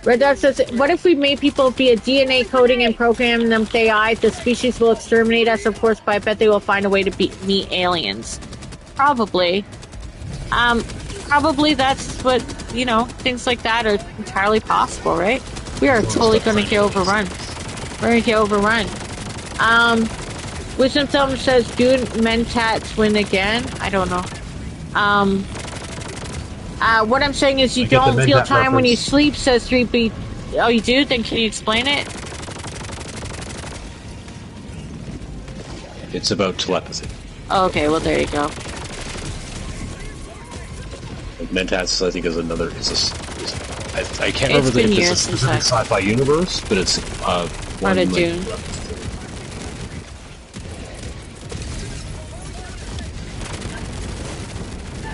A: Red Dot says, what if we made people via DNA coding and program them with AI? The species will exterminate us, of course, but I bet they will find a way to meet aliens. Probably. Probably that's what, things like that are entirely possible, right? We are totally going to get overrun. We're going to get overrun. Wisdom Thumb says, do Mentats win again? I don't know. What I'm saying is you don't feel time when you sleep, says 3B. Oh, you do? Then can you explain it?
G: It's about telepathy.
A: Oh, okay, well, there you go.
G: Mentats, I think, is another... I can't remember if it's a specific sci-fi universe, but it's...
A: Part of Dune.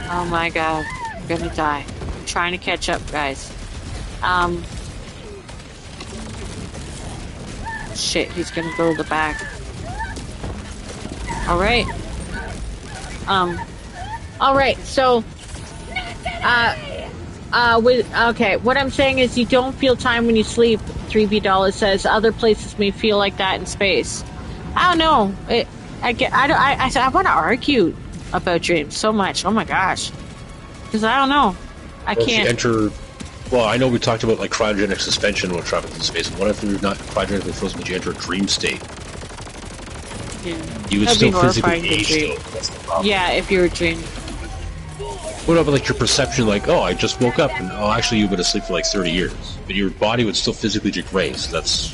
A: Oh my god. I'm gonna die. I'm trying to catch up, guys. Shit, he's gonna go to the back. Alright. Alright, so... okay, what I'm saying is you don't feel time when you sleep, 3B says. Other places may feel like that in space. I don't know. I want to argue about dreams so much. Oh my gosh. Because I don't know. I can't...
G: Well, I know we talked about like cryogenic suspension when traveling through space. What if you're not cryogenically frozen, but you enter a dream state?
A: Yeah.
G: You would still physically age still. That's the problem.
A: Yeah, if you were dreaming.
G: What about like your perception, like, oh, I just woke up, and oh, actually you've been asleep for like 30 years, but your body would still physically degrade. So that's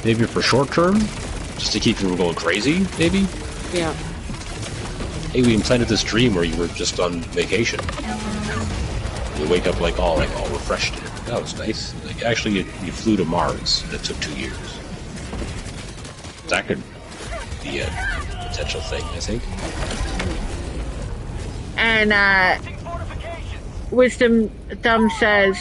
G: maybe for short term, just to keep you from going crazy. Maybe.
A: Yeah.
G: Hey, we implanted this dream where you were just on vacation. You wake up like all refreshed. That was nice. Like actually, you flew to Mars, and it took 2 years. That could be a potential thing, I think.
A: And Wisdom Thumb says,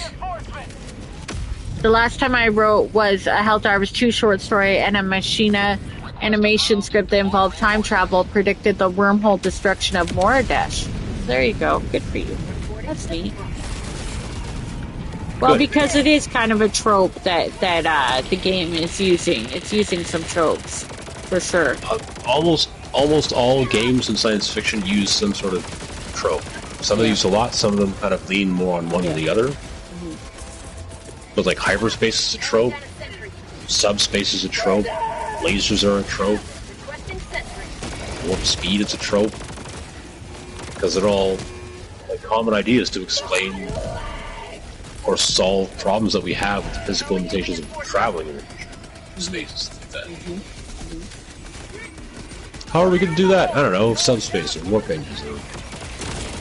A: the last time I wrote was a Helldiver's 2 short story and a Machina animation script that involved time travel, predicted the wormhole destruction of Moradesh. There you go. Good for you. That's neat. Well, good. Because it is kind of a trope that the game is using. It's using some tropes, for sure.
G: Almost all games in science fiction use some sort of trope. Some of them use a lot, some of them kind of lean more on one than the other. Mm-hmm. But like hyperspace is a trope, subspace is a trope, lasers are a trope, warp speed is a trope. Because they're all like common ideas to explain or solve problems that we have with the physical limitations of traveling in space and stuff like that. Mm-hmm. How are we going to do that? I don't know, subspace or warp engines or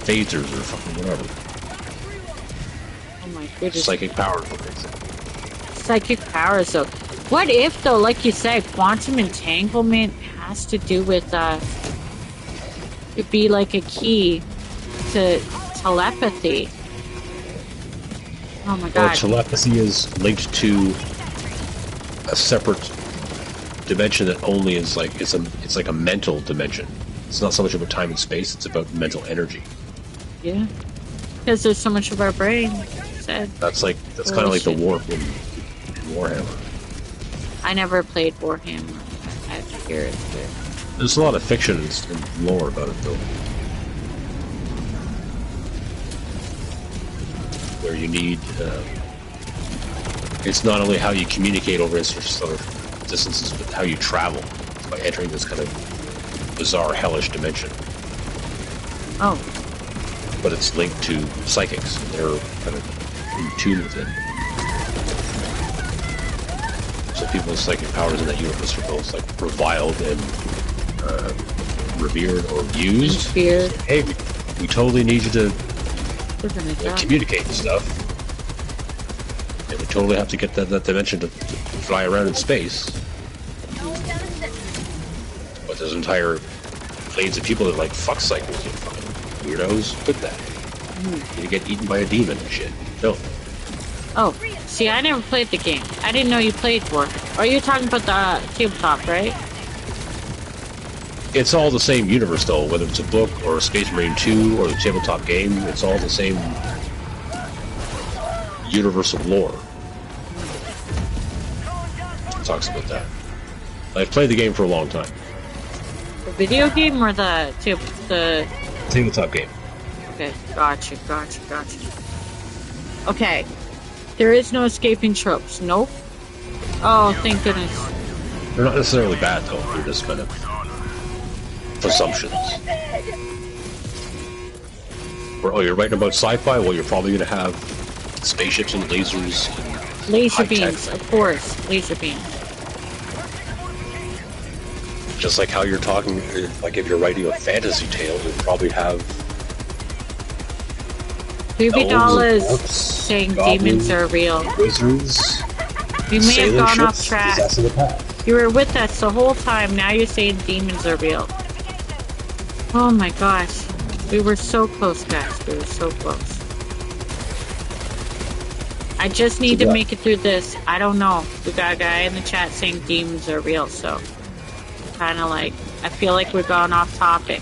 G: phasers or fucking whatever.
A: Oh my goodness.
G: Psychic powers, for example.
A: Psychic powers, though. What if, though, like you said, quantum entanglement has to do with, it'd be like a key to telepathy. Oh my god.
G: Or telepathy is linked to a separate dimension that only is like it's like a mental dimension. It's not so much about time and space, it's about mental energy.
A: Yeah. Because there's so much of our brain, like you said.
G: That's kind of like the warp in Warhammer.
A: I never played Warhammer. I have to hear it. But...
G: There's a lot of fiction and lore about it, though. Where you need... it's not only how you communicate over interstellar distances, but how you travel by entering this kind of bizarre, hellish dimension.
A: Oh.
G: But it's linked to psychics. They're kind of in tune with it. So people's psychic powers in that universe are both like reviled and revered or used.
A: Feared.
G: Hey, we totally need you to communicate and stuff. And we totally have to get that dimension to fly around in space. But there's entire planes of people that like fuck cycles. You fucking weirdos. Quit that. You get eaten by a demon and shit. No.
A: Oh, see, I never played the game. I didn't know you played War. Are you talking about the tabletop, right?
G: it's all the same universe, though. Whether it's a book or Space Marine 2 or the tabletop game, it's all the same universe of lore. It talks about that. I've played the game for a long time.
A: The video game or the
G: tabletop game?
A: Okay, gotcha. Okay, there is no escaping tropes. Nope. Oh, thank goodness.
G: They're not necessarily bad, though. They're just kind of assumptions. Oh, you're writing about sci-fi? Well, you're probably going to have spaceships and lasers. And
A: laser beams, of course. Laser beams.
G: Just like how you're talking, like if you're writing a fantasy tale, you'll probably have
A: $2 saying goblins, demons are real.
G: Wizards.
A: You may have gone off track. You were with us the whole time, now you're saying demons are real. Oh my gosh. We were so close, guys. We were so close. I just need to make it through this. I don't know. We got a guy in the chat saying demons are real, so kind of like, I feel like we're gone off topic.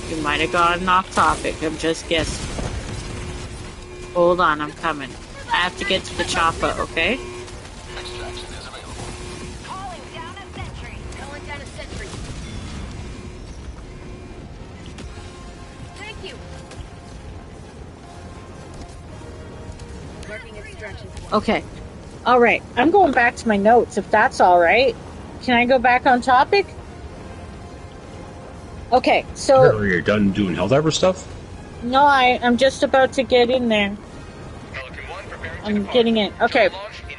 A: You might have gone off topic. I'm just guessing. Hold on, I'm coming. I have to get to the chopper, okay?
F: Extraction is available.
E: Calling down a sentry. Calling down a sentry. Thank you. Marking extraction.
A: Okay. Alright, I'm going back to my notes, if that's alright. Can I go back on topic? Okay, so...
G: You're done doing Helldiver stuff?
A: No, I'm just about to get in there. I'm getting in. Okay,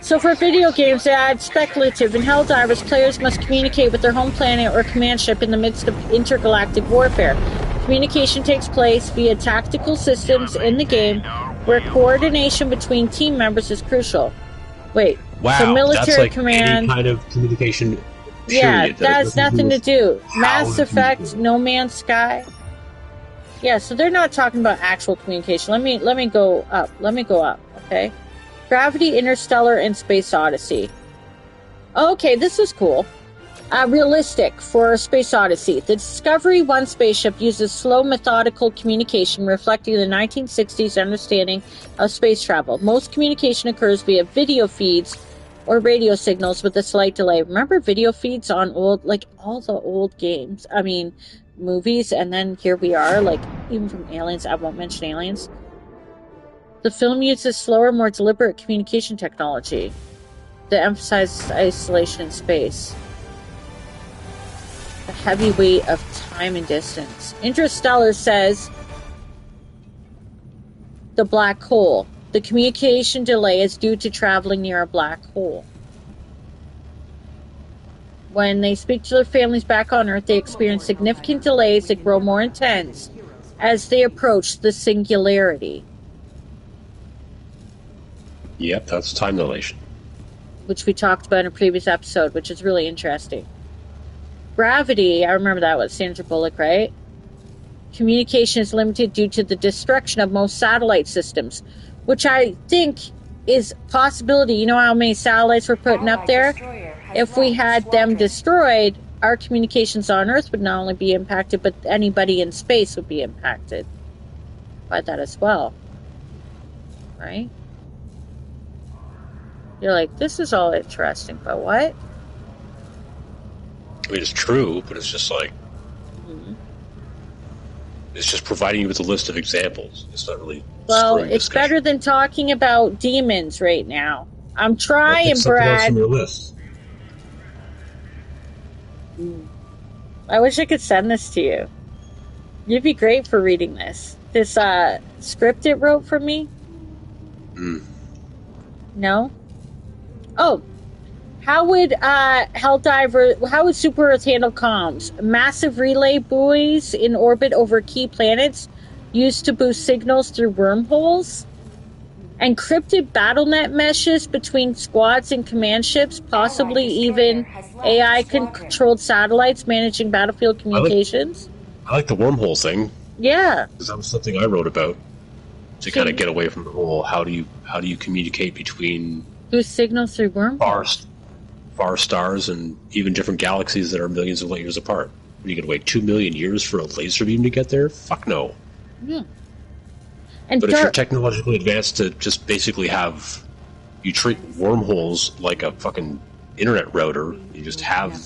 A: so for video games, they add speculative. In Helldivers, players must communicate with their home planet or command ship in the midst of intergalactic warfare. Communication takes place via tactical systems in the game, where coordination between team members is crucial. Wait,
G: wow,
A: so military
G: that's like
A: command...
G: any kind of communication...
A: Yeah, that has nothing to do. Mass Effect, No Man's Sky. Yeah, so they're not talking about actual communication. Let me go up. Okay. Gravity, Interstellar, and Space Odyssey. Okay, this is cool. Realistic for Space Odyssey. The Discovery 1 spaceship uses slow, methodical communication, reflecting the 1960s understanding of space travel. Most communication occurs via video feeds or radio signals with a slight delay. Remember video feeds on all the old games? I mean, movies, and then here we are, like, even from Aliens. I won't mention Aliens. The film uses slower, more deliberate communication technology that emphasizes isolation in space. The heavy weight of time and distance. Interstellar says the black hole. The communication delay is due to traveling near a black hole. When they speak to their families back on Earth, they experience significant delays that grow more intense as they approach the singularity.
G: Yep, that's time dilation.
A: Which we talked about in a previous episode, which is really interesting. Gravity, I remember that was Sandra Bullock, right? Communication is limited due to the destruction of most satellite systems, which I think is a possibility. You know how many satellites we're putting up there? If we had them destroyed, our communications on Earth would not only be impacted, but anybody in space would be impacted by that as well. Right? You're like, this is all interesting, but what?
G: I mean, it's true, but it's just like... It's just providing you with a list of examples. It's not really...
A: Well, it's better than talking about demons right now. I'm trying, Brad.
G: From your list.
A: I wish I could send this to you. You'd be great for reading this. This script it wrote for me? No? Oh. How would Super Earth handle comms? Massive relay buoys in orbit over key planets used to boost signals through wormholes? Encrypted BattleNet meshes between squads and command ships, possibly even AI-controlled satellites managing battlefield communications?
G: I like the wormhole thing.
A: Yeah.
G: Because that was something I wrote about to kind of get away from the whole how do you communicate between
A: boost signals through wormholes?
G: Far stars and even different galaxies that are millions of light years apart. you could wait 2 million years for a laser beam to get there? Fuck no.
A: Yeah. And
G: but if you're technologically advanced to just basically have you treat wormholes like a fucking internet router, you just have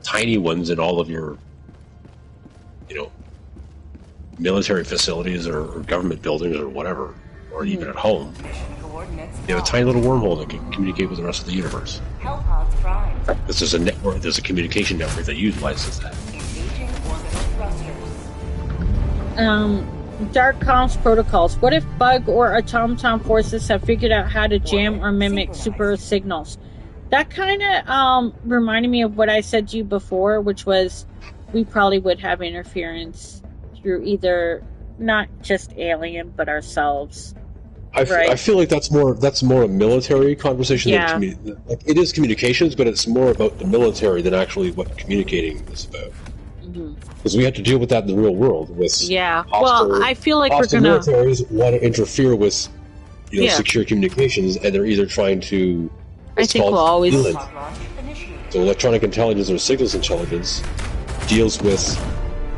G: tiny ones in all of your, military facilities or government buildings or whatever, or even at home. You have a tiny little wormhole that can communicate with the rest of the universe. This is a network. There's a communication network that utilizes that.
A: Dark Comms protocols. What if Bug or automaton forces have figured out how to jam or mimic super signals? That kind of reminded me of what I said to you before, which was we probably would have interference through either not just alien but ourselves.
B: I feel like that's more a military conversation.
A: Yeah.
B: Like it is communications, but it's more about the military than actually what communicating is about. Because we have to deal with that in the real world.
A: Well, I feel like we're gonna
B: militaries want to interfere with secure communications, and they're either trying to.
A: I think we'll always.
B: So electronic intelligence or signals intelligence deals with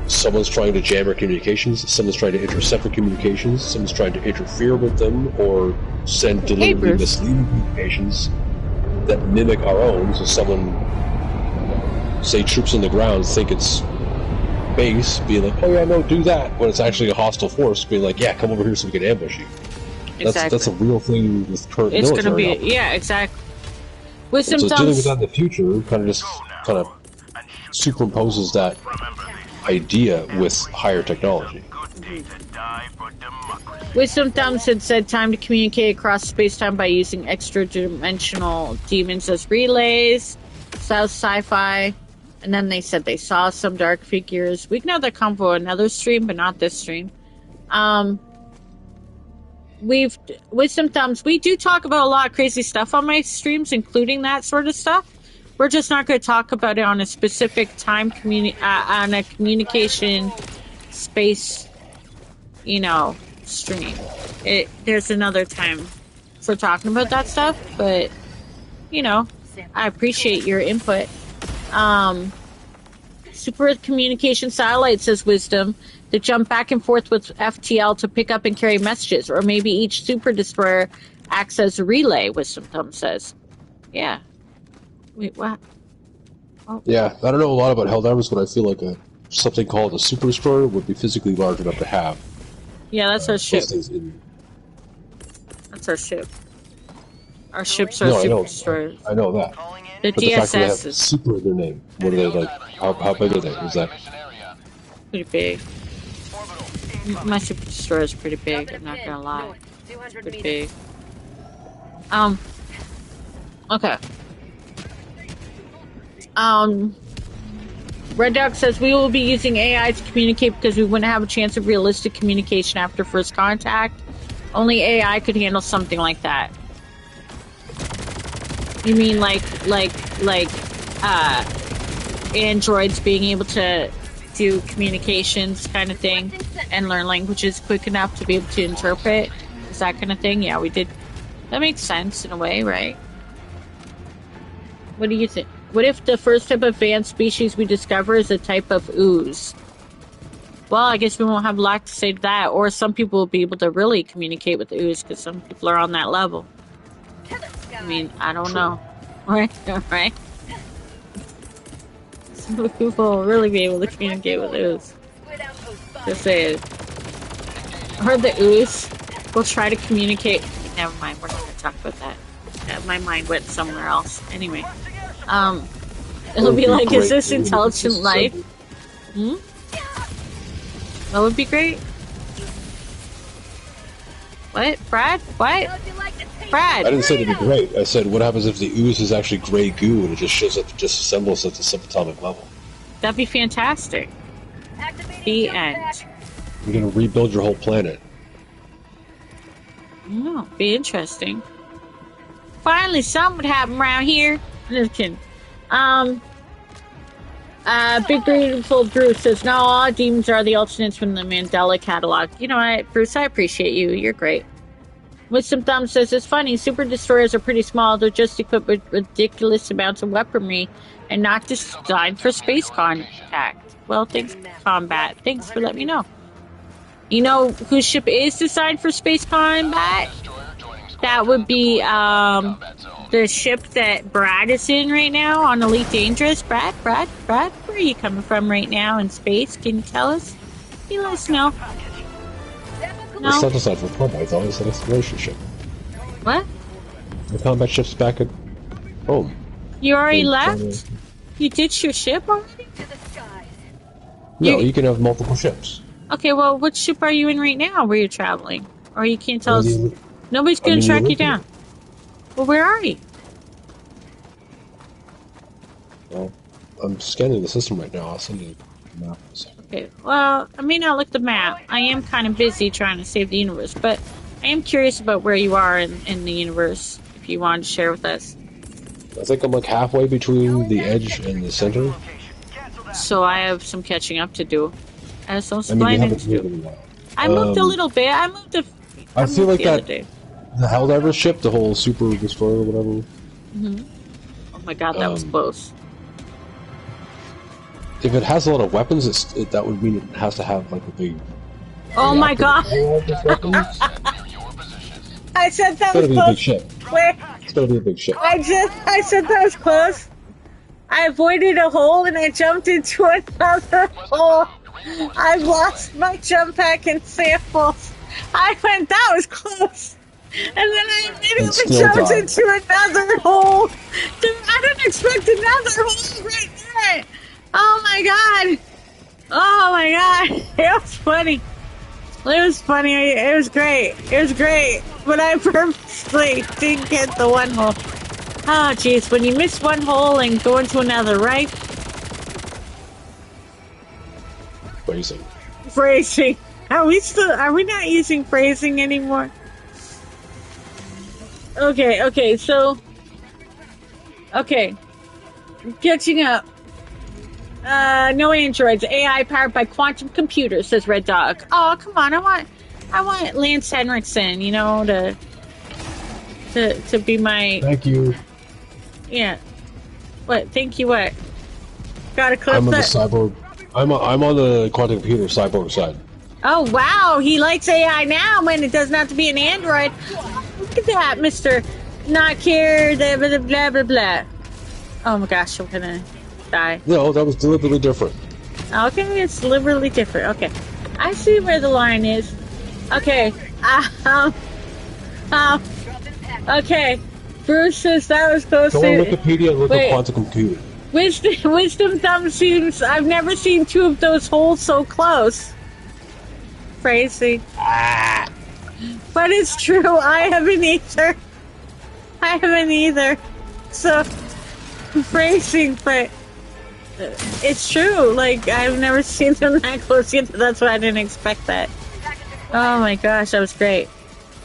B: someone's trying to jam our communications, someone's trying to intercept our communications, someone's trying to interfere with them, or send deliberately misleading communications that mimic our own. So someone, say troops on the ground, think it's base, being like, oh yeah, no, do that, when it's actually a hostile force, being like, yeah, come over here so we can ambush you. That's a real thing with current military.
A: It's going to be, exactly. With
B: so dealing with that in the future kind of superimposes that idea with higher technology.
A: Wisdom Thumbs had said time to communicate across space-time by using extra-dimensional demons as relays. South Sci-Fi. And then they said they saw some dark figures. We can have that combo another stream, but not this stream. Wisdom Thumbs, we do talk about a lot of crazy stuff on my streams, including that sort of stuff. We're just not going to talk about it on a specific time on a communication space, stream. There's another time for talking about that stuff, but I appreciate your input. Super communication satellite, says Wisdom, that jump back and forth with FTL to pick up and carry messages, or maybe each super destroyer acts as a relay, Wisdom Thumb says. Yeah. Wait, what? Oh.
B: Yeah, I don't know a lot about Helldivers, but I feel like something called a super destroyer would be physically large enough to have.
A: Yeah, that's our ship. That's our ship. Our ships are super destroyers.
B: I know that.
A: The
B: but
A: DSS
B: the fact that they have
A: is
B: super in their name. What are they like? How big are they? Is that
A: pretty big? My super destroyer is pretty big. I'm not gonna lie. It's pretty big. Okay. Red Dog says we will be using AI to communicate because we wouldn't have a chance of realistic communication after first contact. Only AI could handle something like that. You mean like androids being able to do communications kind of thing and learn languages quick enough to be able to interpret? Is that kind of thing? Yeah, we did. That makes sense in a way, right? What do you think? What if the first type of advanced species we discover is a type of ooze? Well, I guess we won't have a lot to say to that. Or some people will be able to really communicate with the ooze because some people are on that level. I mean, I don't know. Right? Right? Some people will really be able to communicate with ooze. Just saying. I heard the ooze will try to communicate. Never mind, we're not going to talk about that. Yeah, my mind went somewhere else. Anyway. It'll be like, is this intelligent life? That would be great. What? Brad? What? Brad?
B: I didn't say it'd be great. I said, what happens if the ooze is actually gray goo and it just shows up, disassembles at the subatomic level?
A: That'd be fantastic. The end.
B: You're gonna rebuild your whole planet.
A: Oh, be interesting. Finally, something would happen around here. Just kidding. Big Beautiful Bruce says, no, all demons are the alternates from the Mandela catalog. You know what, Bruce, I appreciate you. You're great. Wisdom Thumb says, it's funny, super destroyers are pretty small. They're just equipped with ridiculous amounts of weaponry and not designed for space contact. Well, thanks, combat. Thanks for letting me know. You know whose ship is designed for space combat? That would be the ship that Brad is in right now on Elite Dangerous. Brad, where are you coming from right now in space? Can you tell us? Can you let us know?
G: No. It's not designed for combat, it's always an exploration ship.
A: What?
G: The combat ship's back at home.
A: You already left? You ditched your ship already?
G: No, you can have multiple ships.
A: Okay, well, what ship are you in right now where you're traveling? Or you can't tell us? Nobody's going to track you down. Well, where are you?
G: Well, I'm scanning the system right now. I'll send you a map in a second.
A: Okay, well, I may not look at the map. I am kind of busy trying to save the universe, but I am curious about where you are in the universe, if you want to share with us.
G: I think I'm like halfway between the edge and the center.
A: So I have some catching up to do. I have some explaining to do. I moved a little bit. I
G: feel like that the Helldiver ship, the whole super destroyer or whatever.
A: Mm-hmm. Oh my god, that was close.
G: If it has a lot of weapons, that would mean it has to have like a big.
A: Oh my god! I said that was close. Wait.
G: It's gotta be a big ship.
A: I said that was close. I avoided a hole and I jumped into another hole. I lost my jump pack and samples. I went, that was close. And then I immediately jumped into another hole. I didn't expect another hole right there. Oh my god. Oh my god. It was funny. It was funny. It was great. It was great. But I purposely didn't get the one hole. Oh jeez, when you miss one hole and go into another, right? Phrasing. Are we not using phrasing anymore? Okay, so catching up. No androids. AI powered by quantum computers, says Red Dog. Oh, come on, I want Lance Henriksen, you know, to be my.
G: Thank you.
A: Yeah. What? Thank you. What? Got a clip.
G: I'm on the cyborg. I'm on the quantum computer cyborg side.
A: Oh wow, he likes AI now when it doesn't have to be an android. Look at that, Mr. Not care, blah, blah, blah, blah, blah. Oh my gosh, I'm gonna die.
G: No, that was deliberately different.
A: Okay, it's deliberately different. Okay. I see where the line is. Okay. Okay. Bruce says that was close to...
G: Go on Wikipedia and look at quantum computer.
A: Wisdom Thumb seems... I've never seen two of those holes so close. Phrasing. But it's true, I haven't either. So, phrasing, but it's true. Like, I've never seen them that close either. That's why I didn't expect that. Oh my gosh, that was great.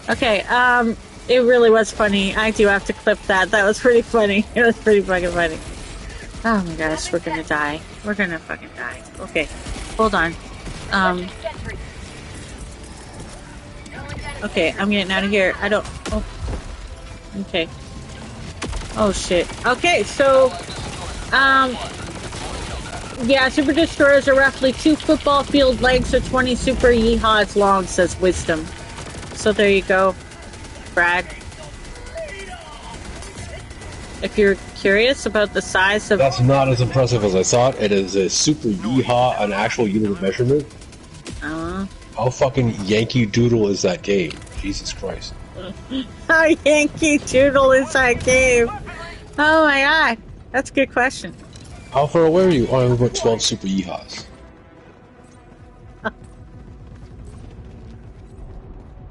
A: Okay, it really was funny. I do have to clip that. That was pretty funny. It was pretty fucking funny. Oh my gosh, we're gonna die. We're gonna fucking die. Okay, hold on. Okay, I'm getting out of here. I don't... Oh. Okay. Oh, shit. Okay, so... Yeah, Super Destroyers are roughly 2 football field lengths or 20 Super Yeehaws long, says Wisdom. So there you go, Brad. If you're curious about the size of...
G: That's not as impressive as I thought. It is a Super Yeehaw, an actual unit of measurement. How fucking Yankee Doodle is that game? Jesus Christ.
A: How Yankee Doodle is that game? Oh my god. That's a good question.
G: How far away are you? Oh, I'm about 12 Super Yeehaws.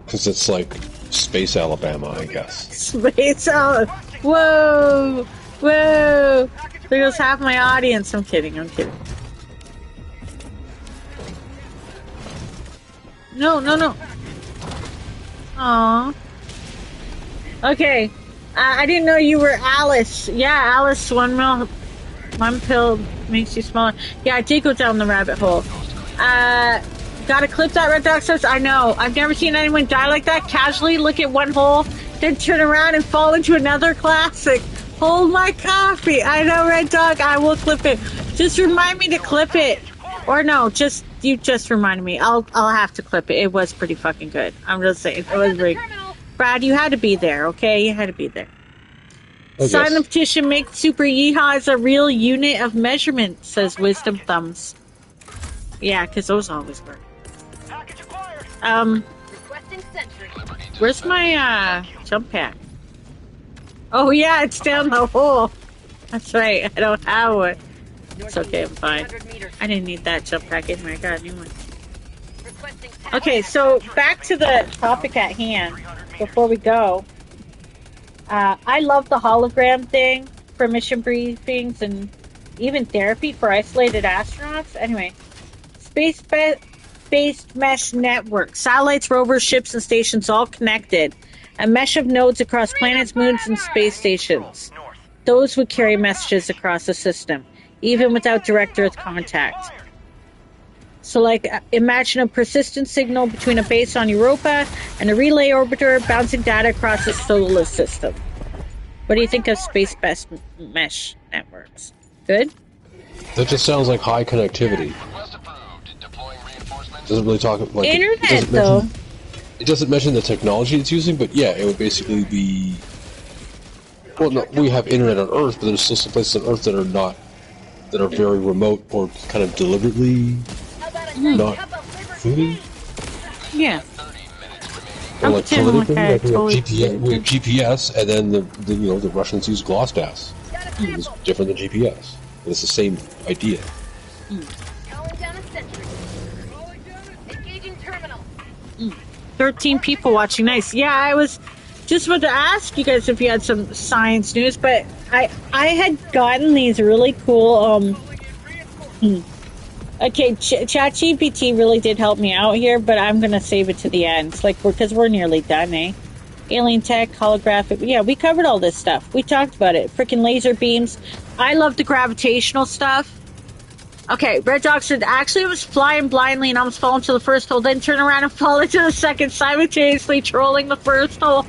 G: Because it's like Space Alabama, I guess.
A: Space Alabama. Whoa! Whoa! There goes half my audience. I'm kidding. No. Aww. Okay. I didn't know you were Alice. Yeah, Alice, one pill makes you smaller. Yeah, I did go down the rabbit hole. Gotta clip that, Red Dog says. I know. I've never seen anyone die like that. Casually look at one hole, then turn around and fall into another classic. Hold my coffee. I know, Red Dog. I will clip it. Just remind me to clip it. Or no, you just reminded me. I'll have to clip it. It was pretty fucking good. I'm just saying. It was very... Brad, you had to be there, okay? You had to be there. Sign the petition, make Super Yeehaw as a real unit of measurement, says Wisdom Thumbs. Yeah, because those always work. Where's my jump pack? Oh yeah, it's down the hole. That's right, I don't have one. It's okay, I'm fine. I didn't need that jump pack anyway, I got a new one. Okay, so back to the topic at hand before we go. I love the hologram thing for mission briefings and even therapy for isolated astronauts. Anyway, space-based mesh network. Satellites, rovers, ships, and stations all connected. A mesh of nodes across planets, moons, and space stations. Those would carry messages across the system, even without direct Earth contact. So, like, imagine a persistent signal between a base on Europa and a relay orbiter bouncing data across the solar system. What do you think of space-based mesh networks? Good?
G: That just sounds like high connectivity. Doesn't really talk like
A: internet, though.
G: It doesn't mention the technology it's using, but yeah, it would basically be. Well, no, we have internet on Earth, but there's still some places on Earth that are very remote or kind of deliberately not food.
A: Yeah.
G: Or like politically, like we have GPS, and then the Russians use GLONASS. It's different than GPS. But it's the same idea.
A: 13 people watching. Nice. Yeah, I was just about to ask you guys if you had some science news, but I had gotten these really cool. Okay, ChatGPT really did help me out here, but I'm gonna save it to the end, because we're nearly done, eh? Alien tech, holographic. Yeah, we covered all this stuff. We talked about it. Freaking laser beams. I love the gravitational stuff. Okay, Red Dog said, actually I was flying blindly and almost fall into the first hole, then turn around and fall into the second, simultaneously trolling the first hole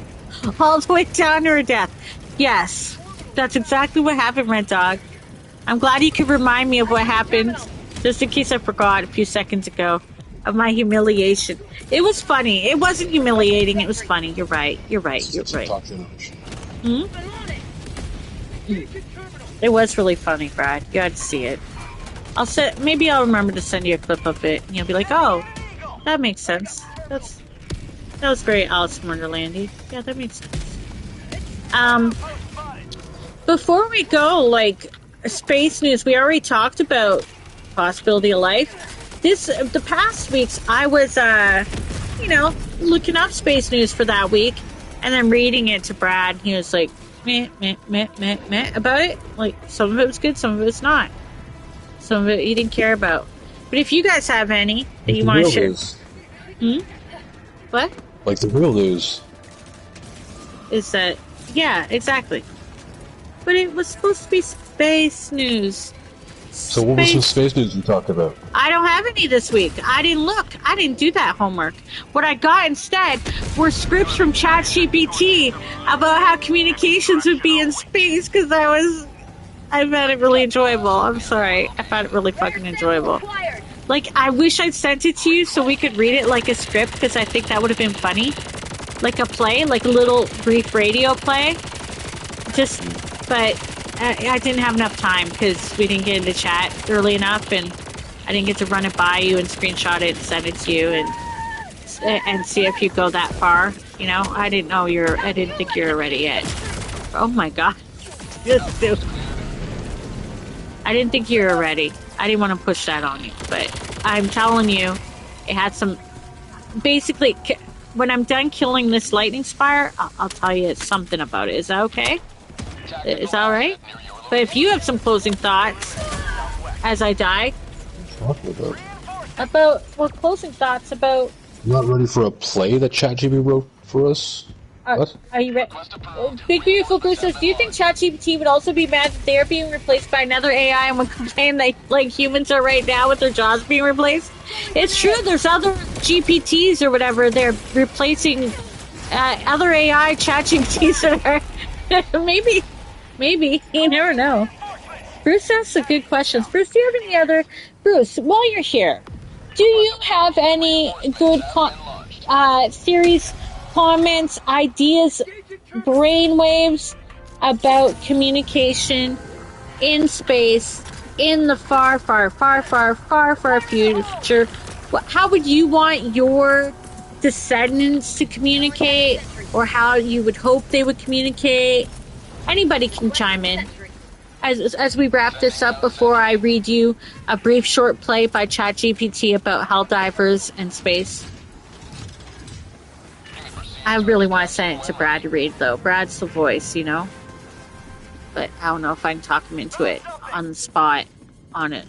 A: all the way down to her death. Yes, that's exactly what happened, Red Dog. I'm glad you could remind me of what happened, just in case I forgot a few seconds ago, of my humiliation. It was funny. It wasn't humiliating, it was funny. You're right. You're right. You're right. It was really funny, Brad. You had to see it. Maybe I'll remember to send you a clip of it, and you'll be like, "Oh, that makes sense. That was very Alice in Wonderlandy. Yeah, that makes sense." Before we go, like space news, we already talked about possibility of life. The past weeks, I was, looking up space news for that week, and then reading it to Brad. He was like, meh about it. Like some of it was good, some of it was not. Some of it he didn't care about. But if you guys have any that you want to share... What?
G: Like the real news.
A: Is that... Yeah, exactly. But it was supposed to be space news.
G: So what was the space news you talked about?
A: I don't have any this week. I didn't look. I didn't do that homework. What I got instead were scripts from ChatGPT about how communications would be in space, because I found it really enjoyable. I'm sorry. I found it really fucking enjoyable. Like, I wish I'd sent it to you so we could read it like a script, because I think that would have been funny. Like a play, like a little brief radio play. But I didn't have enough time because we didn't get into chat early enough, and I didn't get to run it by you and screenshot it and send it to you and see if you go that far. You know, I didn't think you were ready yet. Oh my god. I didn't think you were ready. I didn't want to push that on you, but I'm telling you, it had some... Basically, when I'm done killing this lightning spire, I'll tell you something about it. Is that okay? Is that alright? But if you have some closing thoughts as I die...
G: What are you talking about?
A: Closing thoughts about...
G: Not ready for a play that ChatGPT wrote for us?
A: Are you ready? Big Beautiful Bruce says, do you think ChatGPT would also be mad that they're being replaced by another AI and would complain that, like humans are right now with their jobs being replaced? It's true, there's other GPTs or whatever, they're replacing other AI ChatGPTs that are... maybe, you never know. Bruce asks some good questions. Bruce, do you have any other... Bruce, while you're here, do you have any good theories, comments, ideas, brainwaves about communication in space, in the far, far, far, far, far, far future? How would you want your descendants to communicate, or how you would hope they would communicate? Anybody can chime in. As we wrap this up, before I read you a brief short play by ChatGPT about Helldivers and space. I really want to send it to Brad to read, though. Brad's the voice, you know? But I don't know if I can talk him into it on the spot on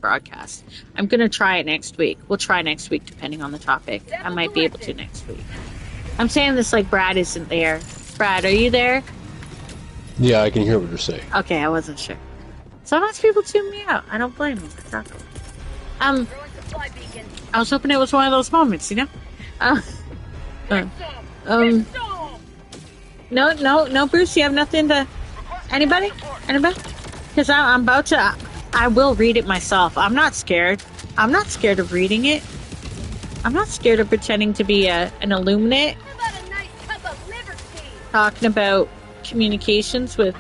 A: broadcast. I'm going to try it next week. We'll try next week, depending on the topic. I might be able to next week. I'm saying this like Brad isn't there. Brad, are you there?
G: Yeah, I can hear what you're saying.
A: Okay, I wasn't sure. Sometimes people tune me out. I don't blame them. Exactly. I was hoping it was one of those moments, you know? No, Bruce, you have nothing to... Anybody? Because I'm about to... I will read it myself. I'm not scared. I'm not scared of reading it. I'm not scared of pretending to be an Illuminate. Talking about communications with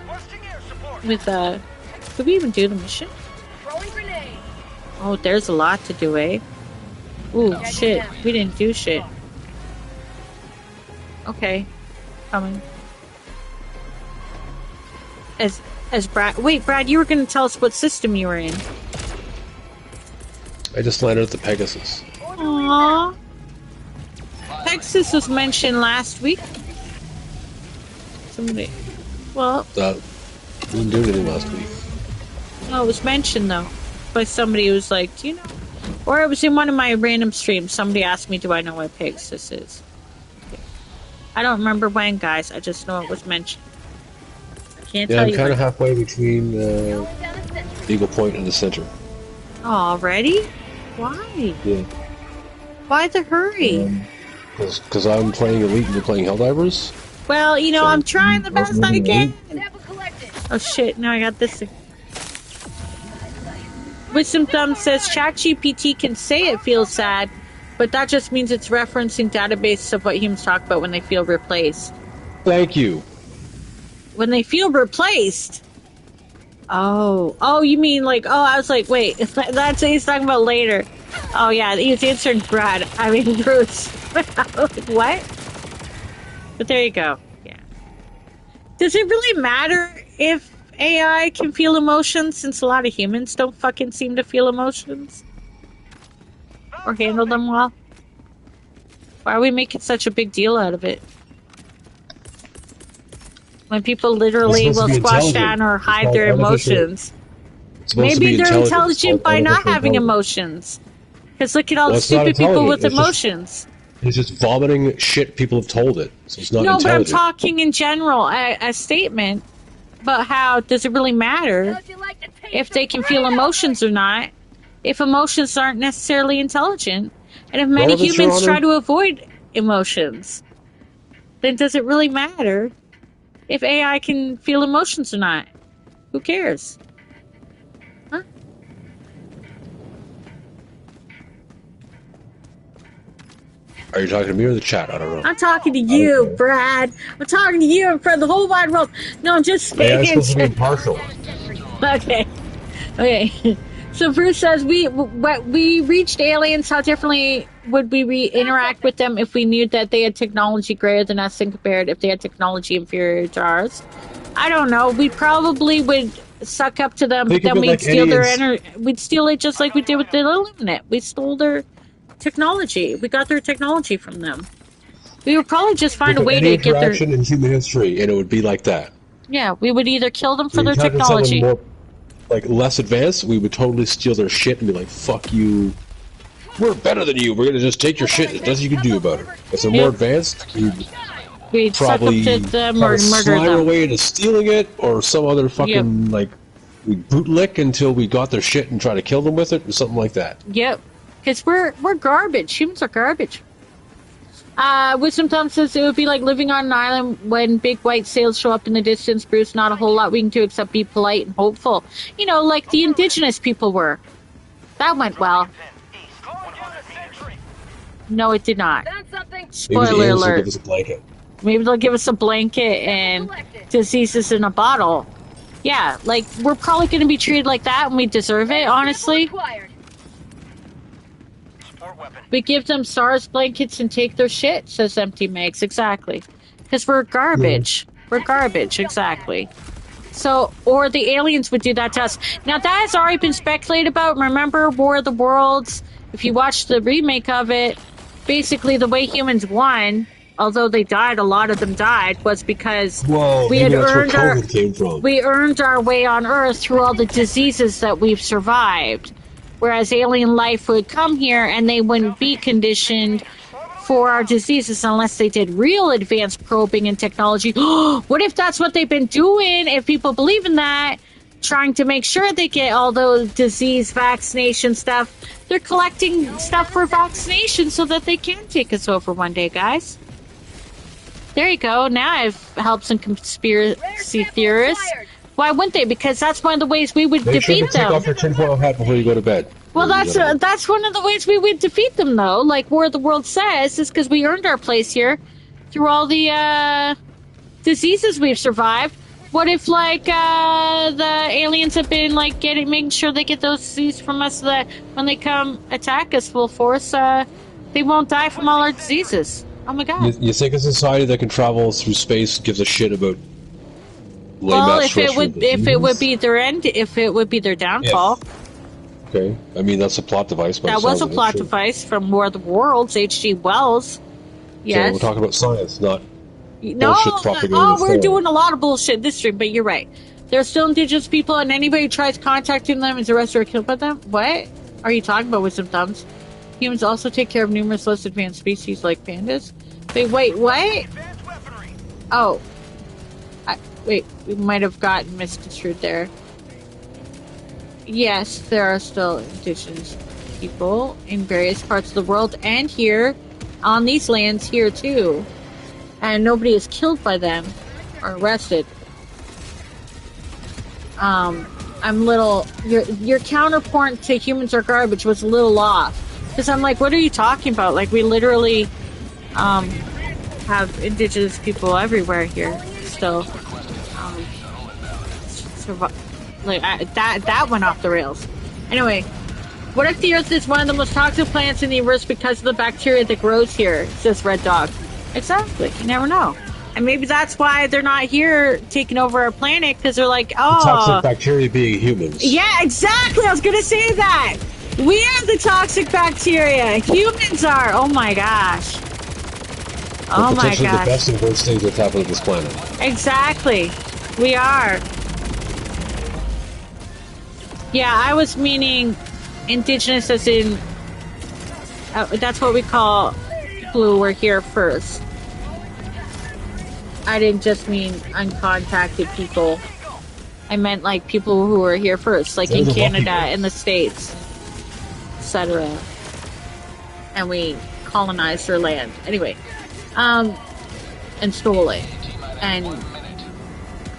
A: could we even do the mission? Oh, there's a lot to do, eh? Ooh, shit. We didn't do shit. Okay. Coming. As Brad... Wait, Brad, you were going to tell us what system you were in.
G: I just landed at the Pegasus.
A: Aww. Pegasus was mentioned last week. Somebody... Well...
G: We didn't do anything last week.
A: No, it was mentioned, though. By somebody who was like, do you know... Or it was in one of my random streams. Somebody asked me, do I know what Pegasus is? Okay. I don't remember when, guys. I just know it was mentioned. Can't tell you.
G: I'm kind of halfway between Eagle Point and the center.
A: Already? Why?
G: Yeah.
A: Why the hurry?
G: Because I'm playing Elite and you're playing Helldivers.
A: Well, you know, so I'm trying the best I can. Oh shit, now I got this thing. Wisdom Thumb says ChatGPT can say it feels sad, but that just means it's referencing databases of what humans talk about when they feel replaced.
G: Thank you.
A: When they feel replaced. Oh, you mean like? Oh, I was like, wait, that's what he's talking about later. Oh yeah, he's answering Brad. I mean Bruce. What? But there you go. Yeah. Does it really matter if AI can feel emotions, since a lot of humans don't fucking seem to feel emotions or handle them well? Why are we making such a big deal out of it? When people literally will squash down or hide their emotions. Maybe they're intelligent by not having emotions. Because look at all the stupid people with emotions.
G: It's just vomiting shit people have told it. So it's not intelligent.
A: No, but I'm talking in general. A statement about how does it really matter if they can feel emotions or not, if emotions aren't necessarily intelligent, and if many humans try to avoid emotions, then does it really matter if AI can feel emotions or not? Who cares? Huh?
G: Are you talking to me or the chat? I don't know.
A: I'm talking to you, Brad. I'm talking to you in front of the whole wide world. No, I'm just saying.
G: I'm supposed to be impartial.
A: Okay. So Bruce says, we reached aliens. How differently would we interact with them if we knew that they had technology greater than us and compared if they had technology inferior to ours? I don't know. We probably would suck up to them, but then we'd steal their energy. We'd steal it just like we did with the Illuminate. We stole their technology. We got their technology from them. We would probably just find a way to get their
G: interaction in human history, and it would be like that.
A: Yeah, we would either kill them for their technology.
G: More, like less advanced, we would totally steal their shit and be like, "Fuck you, we're better than you. We're gonna just take your shit. There's nothing you can do about it." If they're more advanced,
A: We'd
G: probably
A: suck up to them or murder
G: slime our
A: them.
G: way into stealing it, or some other fucking like we bootlick until we got their shit and try to kill them with it, or something like that.
A: Yep, because we're garbage. Humans are garbage. Wisdom Tom says it would be like living on an island when big white sails show up in the distance. Bruce, not a whole lot we can do except be polite and hopeful. You know, like the indigenous people were. That went well. No, it did not. Spoiler alert.
G: Give us a blanket.
A: Maybe they'll give us a blanket and diseases in a bottle. Yeah, like, we're probably going to be treated like that and we deserve it, honestly. We give them SARS blankets and take their shit, says Empty Megs. Exactly. Because we're garbage. Yeah. We're garbage, exactly. So, or the aliens would do that to us. Now, that has already been speculated about. Remember War of the Worlds? If you watch the remake of it, basically the way humans won, although they died, a lot of them died, was because we had earned our way on Earth through all the diseases that we've survived. Whereas alien life would come here and they wouldn't be conditioned for our diseases unless they did real advanced probing and technology. What if that's what they've been doing? If people believe in that, trying to make sure they get all those disease vaccination stuff, they're collecting stuff for vaccination so that they can take us over one day, guys. There you go. Now I've helped some conspiracy theorists. Why wouldn't they? Because that's one of the ways we would defeat them.
G: Take off your tinfoil hat before you go to bed.
A: Well, that's one of the ways we would defeat them, though. Like War of the World says, is because we earned our place here through all the diseases we've survived. What if, like, the aliens have been like making sure they get those diseases from us, so that when they come attack us full force, they won't die from all our diseases? Oh my God!
G: You think a society that can travel through space gives a shit about?
A: Well, if it would be their end, if it would be their downfall.
G: Yeah. Okay, I mean that's a plot device.
A: That was a plot device from War of the Worlds, H.G. Wells. Yes.
G: So we're talking about science, not
A: bullshit propaganda. We're doing a lot of bullshit this stream, but you're right. There's still indigenous people, and anybody who tries contacting them is arrested or killed by them. What are you talking about, Wisdom Thumbs? Humans also take care of numerous less advanced species like pandas. Wait, what? Oh. Wait, we might have gotten misconstrued there. Yes, there are still indigenous people in various parts of the world and here on these lands here too. And nobody is killed by them or arrested. Your counterpoint to humans are garbage was a little off. Because I'm like, what are you talking about? Like, we literally have indigenous people everywhere here still. That went off the rails. Anyway, what if the Earth is one of the most toxic planets in the universe because of the bacteria that grows here, says Red Dog. Exactly. You never know. And maybe that's why they're not here taking over our planet, because they're like, oh...
G: The toxic bacteria being humans.
A: Yeah, exactly! I was gonna say that! We are the toxic bacteria! Humans are! Oh my gosh. Oh my gosh.
G: The best and worst things that's happened to this planet.
A: Exactly. We are. Yeah, I was meaning indigenous as in... that's what we call people who were here first. I didn't just mean uncontacted people. I meant like people who were here first, like in Canada, in the States, etc. And we colonized their land. Anyway, and stole it. And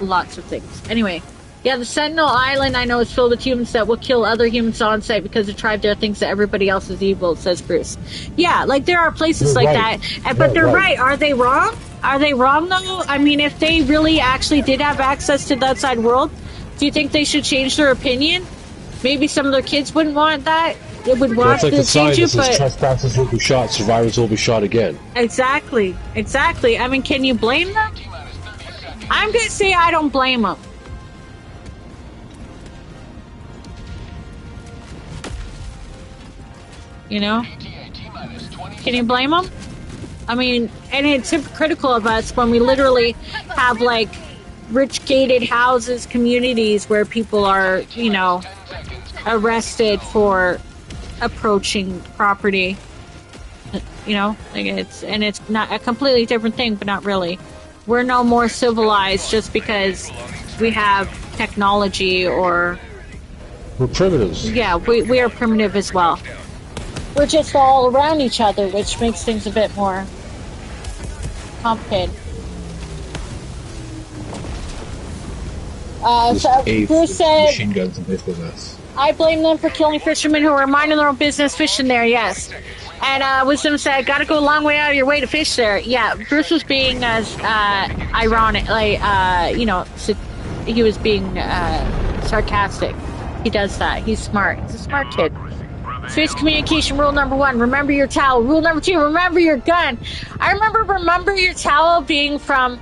A: lots of things. Anyway, yeah, the Sentinel Island, I know, is filled with humans that will kill other humans on site because the tribe there thinks that everybody else is evil, says Bruce. Yeah, like there are places like that. But they're right. Are they wrong? Are they wrong, though? I mean, if they really actually did have access to the outside world, do you think they should change their opinion? Maybe some of their kids wouldn't want that. They would want to change it, but...
G: trespassers will be shot, survivors will be shot again.
A: Exactly. Exactly. I mean, can you blame them? I'm going to say I don't blame them. You know? Can you blame them? I mean, and it's hypocritical of us when we literally have, like, rich gated houses, communities where people are, you know, arrested for approaching property. You know, like it's not a completely different thing, but not really. We're no more civilized just because we have technology or...
G: We're primitives.
A: Yeah, we are primitive as well. We're just all around each other, which makes things a bit more complicated. So Bruce said,
G: machine guns and baseball bats.
A: I blame them for killing fishermen who were minding their own business fishing there, yes. And Wisdom said, gotta go a long way out of your way to fish there. Yeah, Bruce was being as ironic, like, you know, he was being sarcastic. He does that. He's smart. He's a smart kid. Space communication rule number 1, remember your towel. Rule number 2, remember your gun. I remember your towel being from,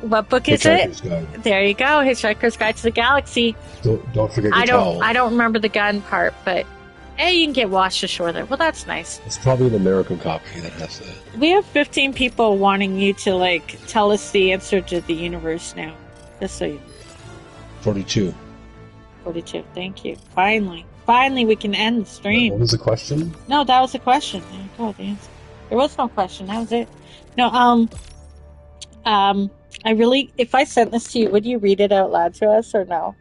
A: what book is it? Guide. There you go, Hitchhiker's Guide to the Galaxy.
G: Don't forget your towel.
A: I don't remember the gun part, but hey, you can get washed ashore there. Well, that's nice.
G: It's probably an American copy that has that.
A: We have 15 people wanting you to, like, tell us the answer to the universe now. Just so you know.
G: 42.
A: 42, thank you. Finally we can end the stream.
G: What was the question?
A: No, that was the question. There you go, the answer. There was no question, that was it. No, I really, if I sent this to you, would you read it out loud to us or no?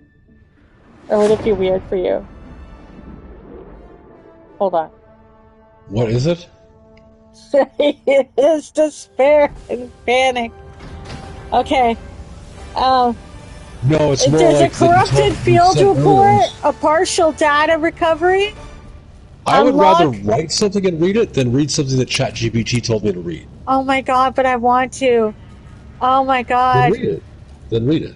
A: Or would it be weird for you? Hold on.
G: What is it?
A: It is despair and panic. Okay.
G: No, it's more
A: there's
G: like
A: a corrupted field report, a partial data recovery.
G: I would rather write something and read it than read something that ChatGPT told me to read.
A: Oh my god, but I want to. Oh my god.
G: Then read it.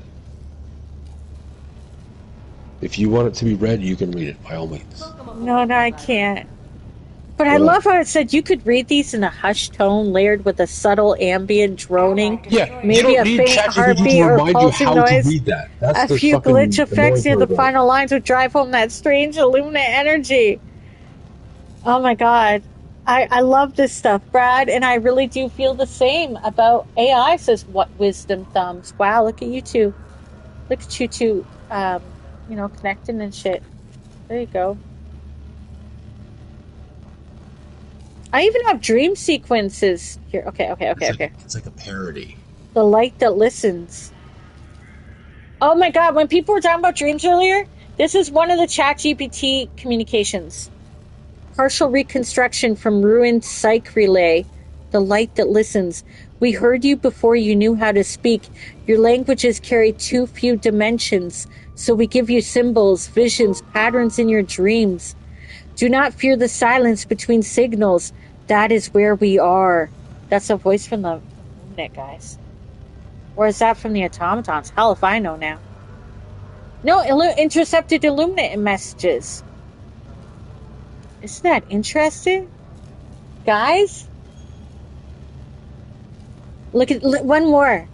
G: If you want it to be read, you can read it, by all means.
A: No, I can't. But I love how it said you could read these in a hushed tone layered with a subtle ambient droning.
G: Yeah,
A: maybe a faint heartbeat or pulsing noise.
G: To read that. That's
A: a few glitch effects near the final lines would drive home that strange Illumina energy. Oh my god. I love this stuff, Brad, and I really do feel the same about AI, says what Wisdom Thumbs. Wow, look at you two. Look at you two, you know, connecting and shit. There you go. I even have dream sequences here. Okay.
G: It's like a parody.
A: The light that listens. Oh my god, when people were talking about dreams earlier, this is one of the ChatGPT communications. Partial reconstruction from ruined psych relay. The light that listens. We heard you before you knew how to speak. Your languages carry too few dimensions, so we give you symbols, visions, patterns in your dreams. Do not fear the silence between signals. That is where we are. That's a voice from the Illuminate, guys. Or is that from the automatons? Hell if I know now. No, intercepted Illuminate messages. Isn't that interesting? Guys? Look at one more.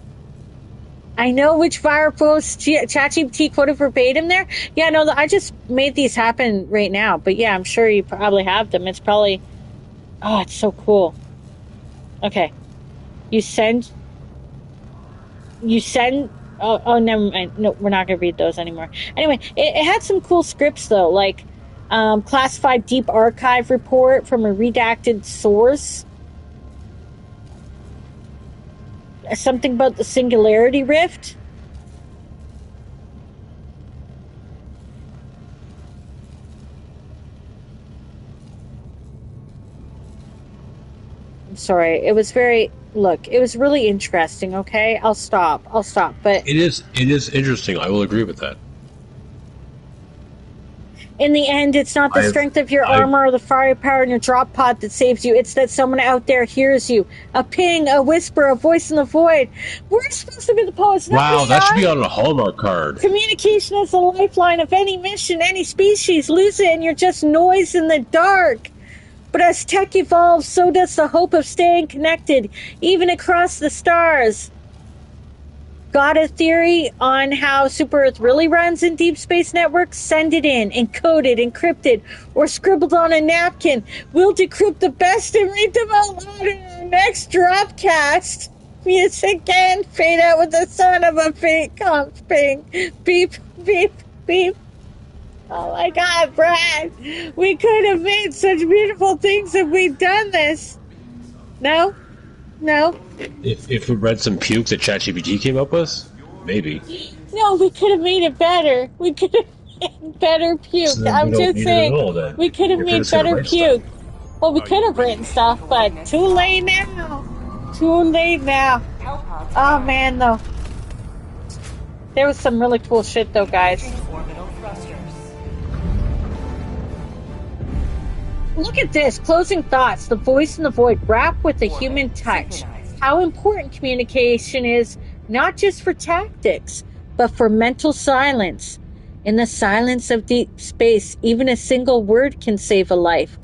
A: I know which fire post ChatGPT quoted verbatim there. Yeah, no, I just made these happen right now. But yeah, I'm sure you probably have them. It's probably... Oh, it's so cool. Okay. You send... Oh, never mind. No, we're not going to read those anymore. Anyway, it had some cool scripts, though. Like, classified deep archive report from a redacted source. Something about the Singularity Rift. I'm sorry. It was very... Look, it was really interesting, okay? I'll stop. But
G: It is interesting. I will agree with that.
A: In the end, it's not the strength of your armor or the firepower in your drop pod that saves you. It's that someone out there hears you. A ping, a whisper, a voice in the void. We're supposed to be the poets.
G: Wow, that should be on a Hallmark card.
A: Communication is the lifeline of any mission, any species. Lose it and you're just noise in the dark. But as tech evolves, so does the hope of staying connected, even across the stars. Got a theory on how Super Earth really runs in deep space networks? Send it in, encoded, encrypted, or scribbled on a napkin. We'll decrypt the best and read them out loud in our next Dropcast. Music and fade out with the sound of a fake ping. Beep, beep, beep. Oh my God, Brad! We could have made such beautiful things if we'd done this. No? No?
G: If we read some puke that ChatGPT came up with, maybe.
A: No, we could have made it better. We could have made better puke.
G: So
A: I'm just saying, we could have made better puke. Well, we could have written stuff, but too late now. Too late now. Oh man, though. There was some really cool shit, though, guys. Look at this. Closing thoughts. The voice in the void. Rap with a human touch. How important communication is, not just for tactics, but for mental silence. In the silence of deep space, even a single word can save a life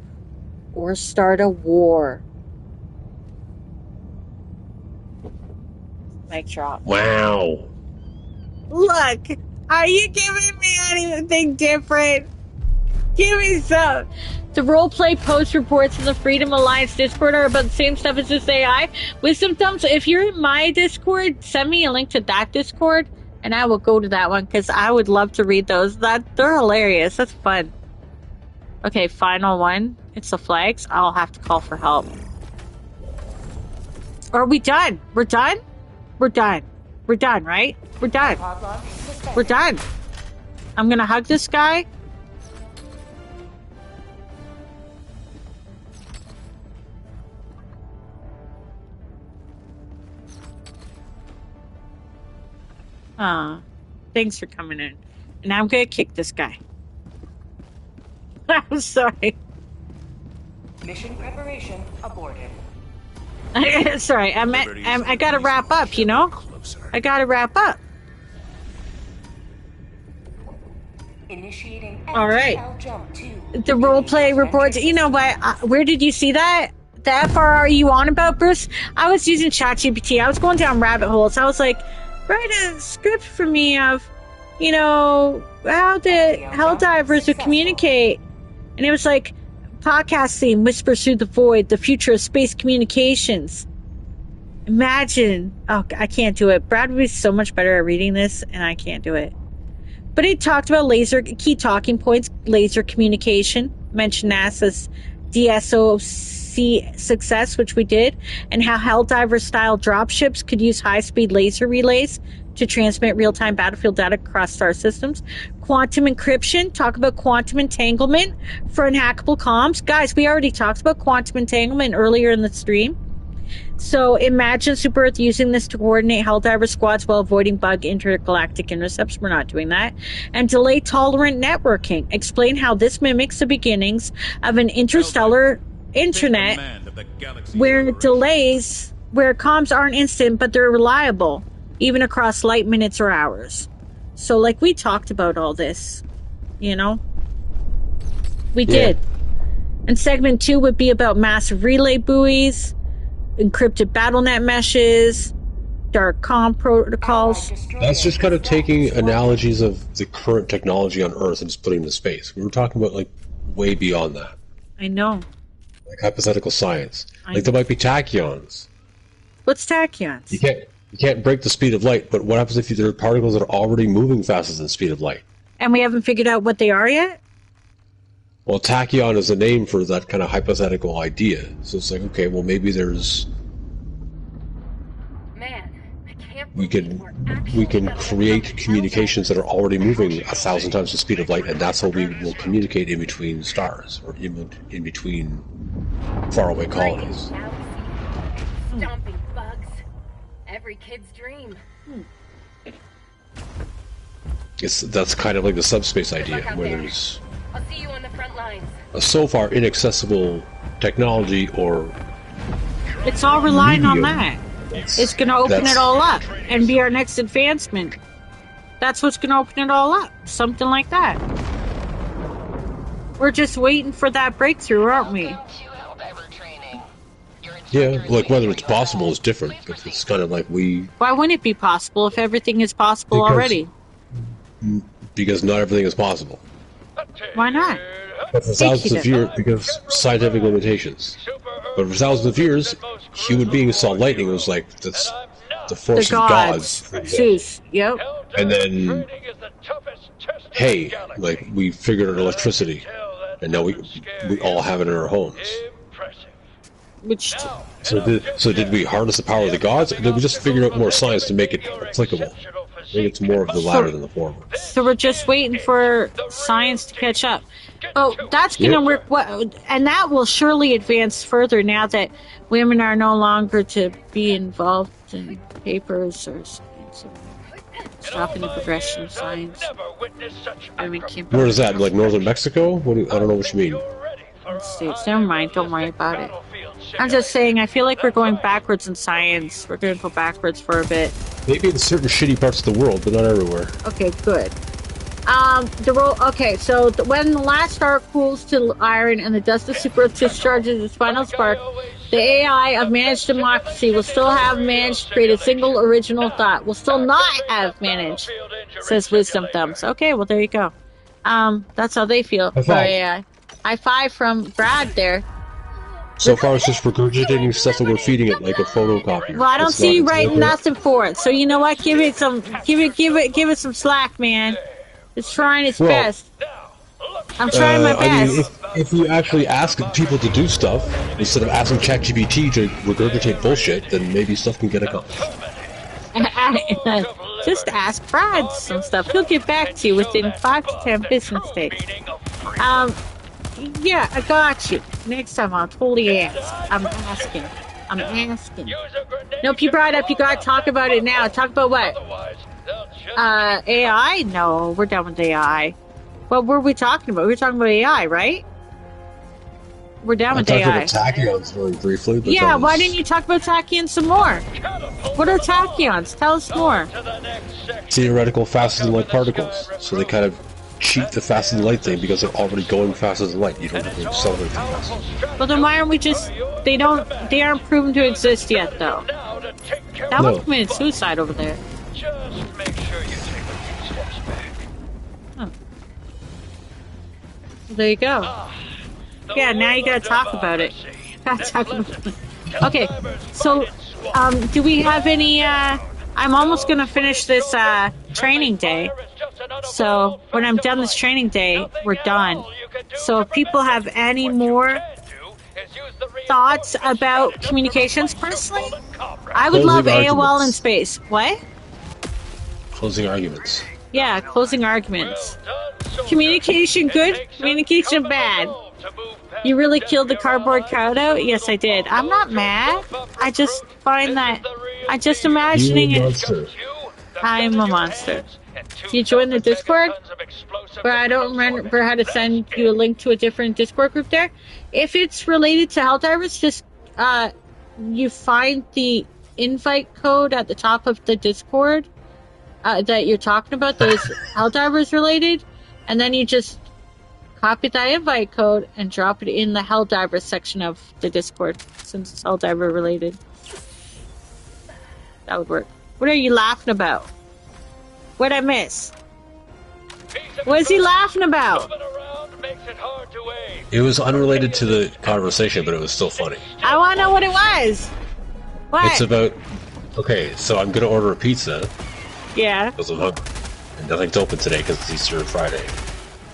A: or start a war. Mic drop.
G: Wow.
A: Look, are you giving me anything different? Give me some. The roleplay post reports in the Freedom Alliance Discord are about the same stuff as this AI. Wisdom Thumbs, if you're in my Discord, send me a link to that Discord, and I will go to that one, because I would love to read those. They're hilarious. That's fun. Okay, final one. It's the flags. I'll have to call for help. Are we done? We're done? We're done. We're done, right? We're done. We're done. I'm gonna hug this guy. Thanks for coming in. And I'm gonna kick this guy. I'm sorry.
H: Mission preparation aborted.
A: Sorry, I gotta wrap up, you know? I gotta wrap up.
H: Initiating
A: Alright.
H: jump to
A: The roleplay reports, you know what? Where did you see that? The FRR you on about, Bruce? I was using ChatGPT. I was going down rabbit holes. I was like, write a script for me of, you know, how the Helldivers would communicate. And it was like, podcast theme, whispers through the void, the future of space communications. Imagine. Oh, I can't do it. Brad would be so much better at reading this, and I can't do it. But it talked about key talking points, laser communication, mentioned NASA's DSOC success, which we did, and how Helldiver-style dropships could use high-speed laser relays to transmit real-time battlefield data across star systems. Quantum encryption, talk about quantum entanglement for unhackable comms. Guys, we already talked about quantum entanglement earlier in the stream. So imagine Super Earth using this to coordinate Helldiver squads while avoiding bug intergalactic intercepts. We're not doing that. And delay-tolerant networking. Explain how this mimics the beginnings of an interstellar internet where comms aren't instant, but they're reliable, even across light minutes or hours. So, like, we talked about all this, you know? We did. And segment 2 would be about massive relay buoys, encrypted BattleNet meshes, dark comm protocols.
G: That's just kind of taking analogies of the current technology on Earth and just putting it into space. We were talking about, like, way beyond that.
A: I know.
G: Like hypothetical science. Like, there might be tachyons.
A: What's tachyons?
G: You can't break the speed of light, but what happens if there are particles that are already moving faster than the speed of light?
A: And we haven't figured out what they are yet?
G: Well, tachyon is a name for that kind of hypothetical idea. So it's like, okay, well, maybe there's... We can create communications that are already moving 1,000 times the speed of light, and that's how we will communicate in between stars, or in between faraway colonies.
E: Stomping bugs. Every kid's dream.
G: That's kind of like the subspace idea, where there's
E: I'll see you on the front lines.
G: a so far inaccessible technology or
A: It's all relying on
G: medium.
A: that. It's going to open it all up and be our next advancement. That's what's going to open it all up. Something like that. We're just waiting for that breakthrough, aren't we?
G: Yeah, like whether it's possible is different, but it's kind of like
A: Why wouldn't it be possible if everything is possible already?
G: Because not everything is possible.
A: Why not?
G: But for thousands of years, because scientific limitations. But for thousands of years, human beings saw lightning was like the force of gods.
A: Zeus, yep.
G: And then hey, like, we figured out electricity, and now we all have it in our homes.
A: Which...
G: So did we harness the power of the gods, or did we just figure out more science to make it applicable? Maybe it's more of the latter than the former.
A: So we're just waiting for science to catch up. Oh, that's going to work. And that will surely advance further now that women are no longer to be involved in papers or science. Stopping the progression of science.
G: Where is that? Like northern Mexico? I don't know what you mean.
A: States. Never mind. Don't worry about it. I'm just saying, I feel like we're going backwards in science. We're going to go backwards for a bit.
G: Maybe in certain shitty parts of the world, but not everywhere.
A: Okay, good. When the last star cools to iron and the dust of super discharges its final spark, the AI of managed democracy will still have managed to create a single original thought. Will still not have managed, says Wisdom Thumbs. Okay, well, there you go. That's how they feel for AI. High five from Brad there.
G: So far, it's just regurgitating stuff that we're feeding it like a photocopier.
A: Well, I don't see you writing nothing for it. So you know what? Give it some slack, man. It's trying its best. I'm trying my best.
G: I mean, if you actually ask people to do stuff instead of asking ChatGPT to regurgitate bullshit, then maybe stuff can get accomplished.
A: Just ask Brad some stuff. He'll get back to you within 5 to 10 business days. Yeah, I got you. Next time I'll totally ask. I'm asking. Nope, you brought up, you gotta talk about it now. Talk about what? AI? No, we're done with AI. What were we talking about? We were talking about AI, right? We're done with AI.
G: I talked about tachyons very briefly. But
A: yeah, why didn't you talk about tachyons some more? What are tachyons? Tell us more.
G: Theoretical faster-than-light particles. So they kind of cheat the faster-than-light thing because they're already going faster than light. You don't have to accelerate them faster.
A: Well, then why aren't we just... They aren't proven to exist yet, though. That one committed suicide over there.
F: Just make sure you take a few steps back.
A: Oh. Well, there you go. Yeah, now you gotta talk about it. Okay, so, do we have any, I'm almost gonna finish this, training day. So, when I'm done this training day, we're done. So, if people have any more thoughts about communications, personally, I would love AOL in space. What?
G: Closing arguments.
A: Yeah, closing arguments. Communication good, communication bad. You really killed the cardboard cutout? Yes, I did. I'm not mad. I just find that... I'm just imagining it... I'm a monster. Do you join the Discord? But I don't remember how to send you a link to a different Discord group there. If it's related to Helldivers, just... you find the invite code at the top of the Discord that you're talking about, those Helldivers related, and then you just copy that invite code and drop it in the Helldivers section of the Discord, since it's Helldiver related. That would work. What are you laughing about? What'd I miss? What is he laughing about?
G: It was unrelated to the conversation, but it was still funny.
A: I want to know what it was. What?
G: It's about... Okay, so I'm going to order a pizza.
A: Yeah.
G: Because I'm hungry. And nothing's open today because it's Easter Friday.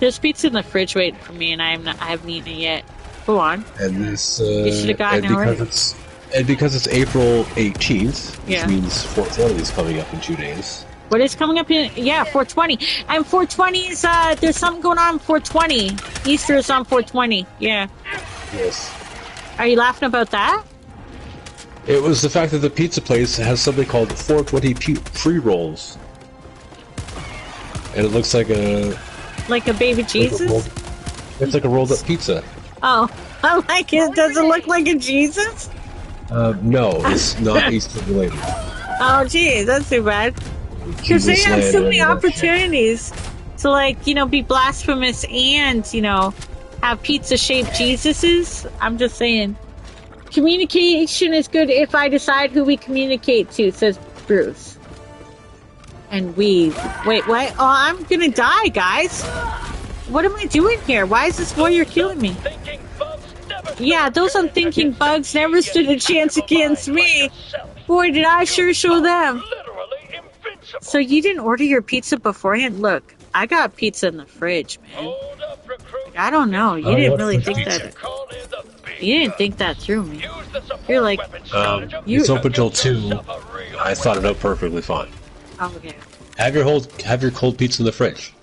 A: There's pizza in the fridge waiting for me, and I haven't eaten it yet. Go on.
G: And this...
A: you should have gotten it already.
G: And because it's April 18th,
A: yeah,
G: which means 420 is coming up in 2 days.
A: What is coming up in... Yeah, 420. And 420 is... there's something going on 420. Easter is on 420. Yeah.
G: Yes.
A: Are you laughing about that?
G: It was the fact that the pizza place has something called 420 pre-rolls. And it looks like a...
A: Like a baby Jesus?
G: It's like a rolled up pizza.
A: Oh, I like it. Does it look like a Jesus?
G: No, it's not Easter related.
A: Oh, geez, that's too bad. Because they have so many opportunities to, like, you know, be blasphemous and, you know, have pizza-shaped Jesuses. I'm just saying. Communication is good if I decide who we communicate to, says Bruce. And we... Wait, what? Oh, I'm gonna die, guys. What am I doing here? Why is this warrior killing me? Yeah, those unthinking bugs never stood a chance against me. Boy, did I sure show them. So you didn't order your pizza beforehand? Look, I got pizza in the fridge, man. Like, I don't know. You didn't really think that. You didn't think that through me. You're like,
G: it's open till 2. I thought it out perfectly fine.
A: Oh, okay.
G: Have your cold pizza in the fridge.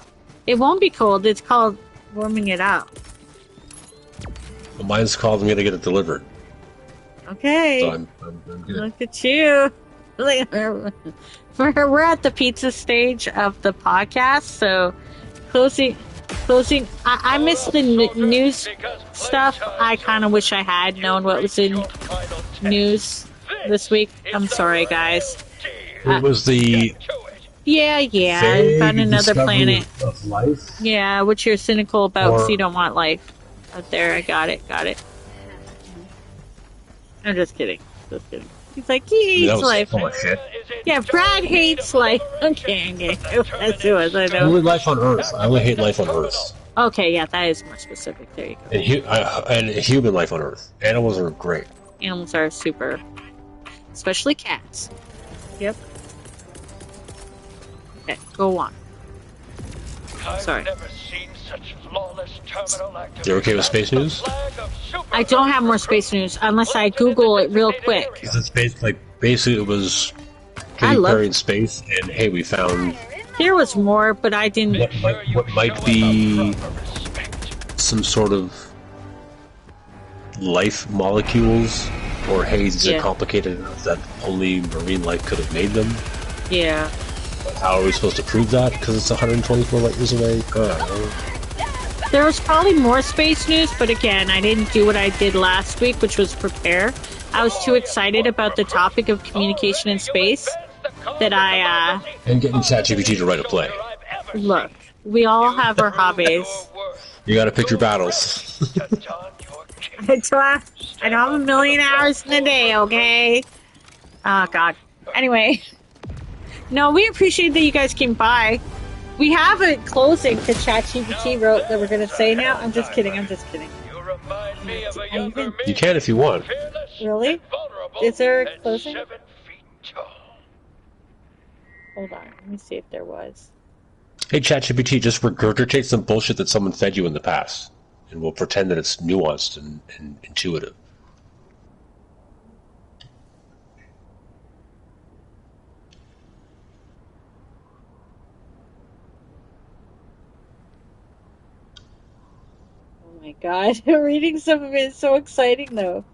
A: It won't be cold. It's called warming it up.
G: Well, mine's called I'm gonna get it delivered.
A: Okay.
G: So I'm good.
A: Look at you. We're at the pizza stage of the podcast, so closing. I missed the news stuff. I kind of wish I had known what was in news this week. I'm sorry, guys.
G: It was the
A: I found another planet
G: of life.
A: Yeah, which you're cynical about because you don't want life out there. I got it. I'm just kidding. He's like, he hates life.
G: Shit.
A: Yeah, Brad hates life. Okay. That's who it was, I know.
G: Only life on Earth. I only hate life on Earth.
A: Okay, yeah, that is more specific. There you go.
G: And human life on Earth. Animals are great.
A: Animals are super. Especially cats. Yep. Okay, go on. Sorry.
F: Never seen such flawless terminal activity.
G: You're okay with space news?
A: I don't have more space news unless I Google it real quick.
G: Because it's basically it was Katy Perry in space, and hey, we found...
A: There was more, but I didn't...
G: What might be some sort of life molecules, or hey, these are complicated enough that only marine life could have made them.
A: Yeah.
G: How are we supposed to prove that? Because it's 124 light years away?
A: There was probably more space news, but again, I didn't do what I did last week, which was prepare. I was too excited about the topic of communication in space that I,
G: And getting ChatGPT to write a play.
A: Look, we all have our hobbies.
G: You gotta pick your battles.
A: I don't have a million hours in a day, okay? Oh, God. Anyway. No, we appreciate that you guys came by. We have a closing to ChatGPT wrote that we're going to say now. I'm just kidding.
G: You can if you want.
A: Really? Is there a closing? Hold on. Let me see if there was.
G: Hey, ChatGPT, just regurgitate some bullshit that someone fed you in the past. And we'll pretend that it's nuanced and intuitive.
A: Oh my God, reading some of it is so exciting though.